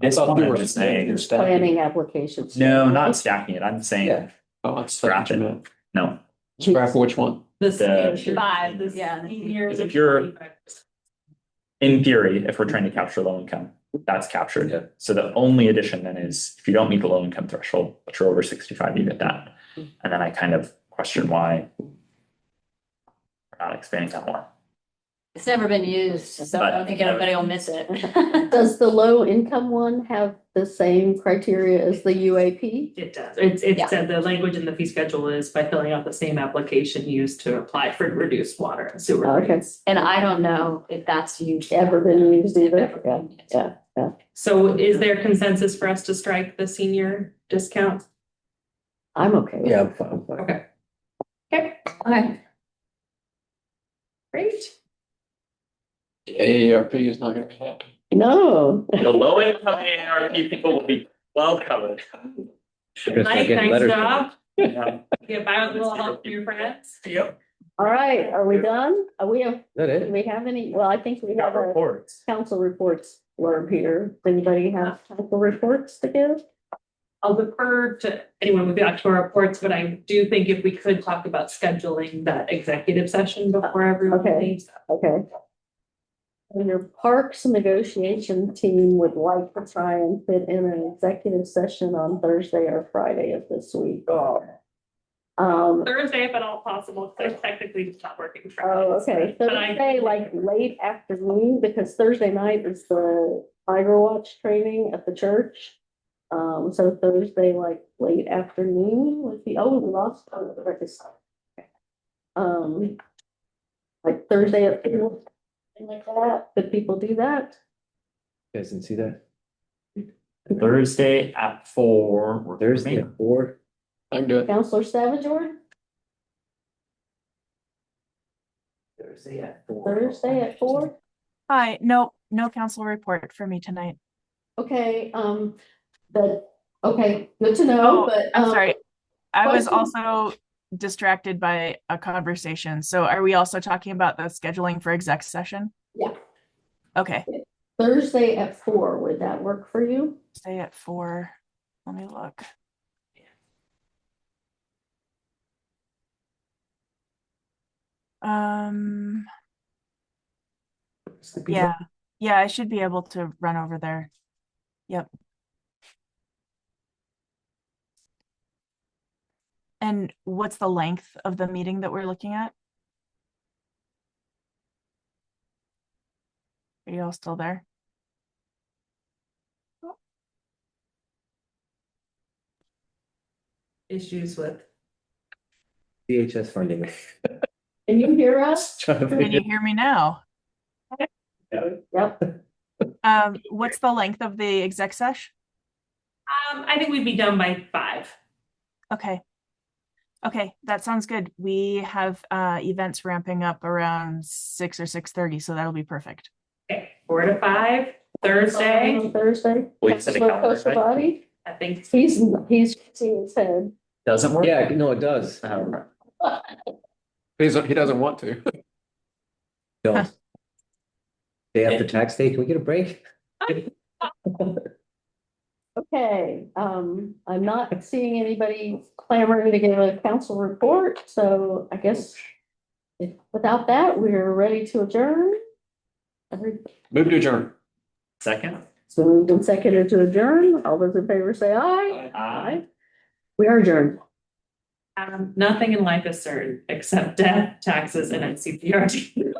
this thought one, you I'm were just saying saying, stacking. Planning applications. no, not stacking it. I'm Yeah. saying Oh, that's what you meant. no. Scrap which one? The- Five, this, Yeah. years. If you're- In theory, if we're trying to capture low income, that's captured. Yeah. So the only addition then is if you don't meet the low income threshold, but you're over 65, you get that. And then I kind of question why we're not expanding that more. It's never been used, so I don't think anybody will miss it. Does the low income one have the same criteria as the UAP? It does. It Yeah. said the language in the fee schedule is by filling out the same application used to apply for reduced water and sewer Okay. rates. And I don't know if that's used. Ever been used either? Ever been used. Yeah. So is there consensus for us to strike the senior discount? I'm okay. Yeah, I'm fine. Okay. Okay. Great. AARP is not gonna be happy. No. The low income AARP people will be well covered. They're gonna start Mike, getting nice letters. job. Yeah. Get by with a little help from your friends. Yep. All right, are we done? Do Is that it? we have any? Well, I think we have Got a reports. council reports blurb here. Does anybody have council reports to give? I'll defer to anyone with the actual reports, but I do think if we could talk about scheduling that executive session before everyone Okay. leaves. Okay. And your parks negotiation team would like to try and fit in an executive session on Thursday or Friday of this week. Thursday, if at all possible, because I'm technically just not working. Oh, okay, But I- Thursday, like late afternoon, because Thursday night is the Tiger Watch training at the church. So Thursday, like late afternoon would be, oh, we lost. Like Thursday at 4, something like that, could people do that? You guys didn't see that? Thursday at 4. works for Thursday me. at 4? I can do it. Counselor Savage, or Thursday at 4. Thursday at 4? Hi, no council report for me tonight. Okay, okay, good to know, Oh, but. I'm sorry. I was question? also distracted by a conversation. So are we also talking about the scheduling for exec session? Yeah. Okay, Thursday at 4, would that work for you? stay at 4. Let me look. Yeah, I should be able to run over there. Yep. And what's the length of the meeting that we're looking at? Are you all still there? Issues with. DHS funding. Can you hear us? Trying to Can figure- you hear me now? Yep, What's the length of the exec sesh? I think we'd be done by 5. Okay. Okay, that sounds good. We have events ramping up around 6 or 6:30, so that'll be perfect. Okay, 4 to 5, Thursday. On Thursday. Will you send a Counselor calendar invite? Kosabati? I think He's seeing his head. Doesn't work? Yeah, no, it does. He doesn't want to. Don't. Day after tax day, can we get a break? Okay, I'm not seeing anybody clamoring to give a council report, so I guess without that, we're ready to adjourn. Move to adjourn. Second? So moved and seconded to adjourn. All those in favor say aye. Aye. We are adjourned. nothing in life is certain except death, taxes, and NCPRD.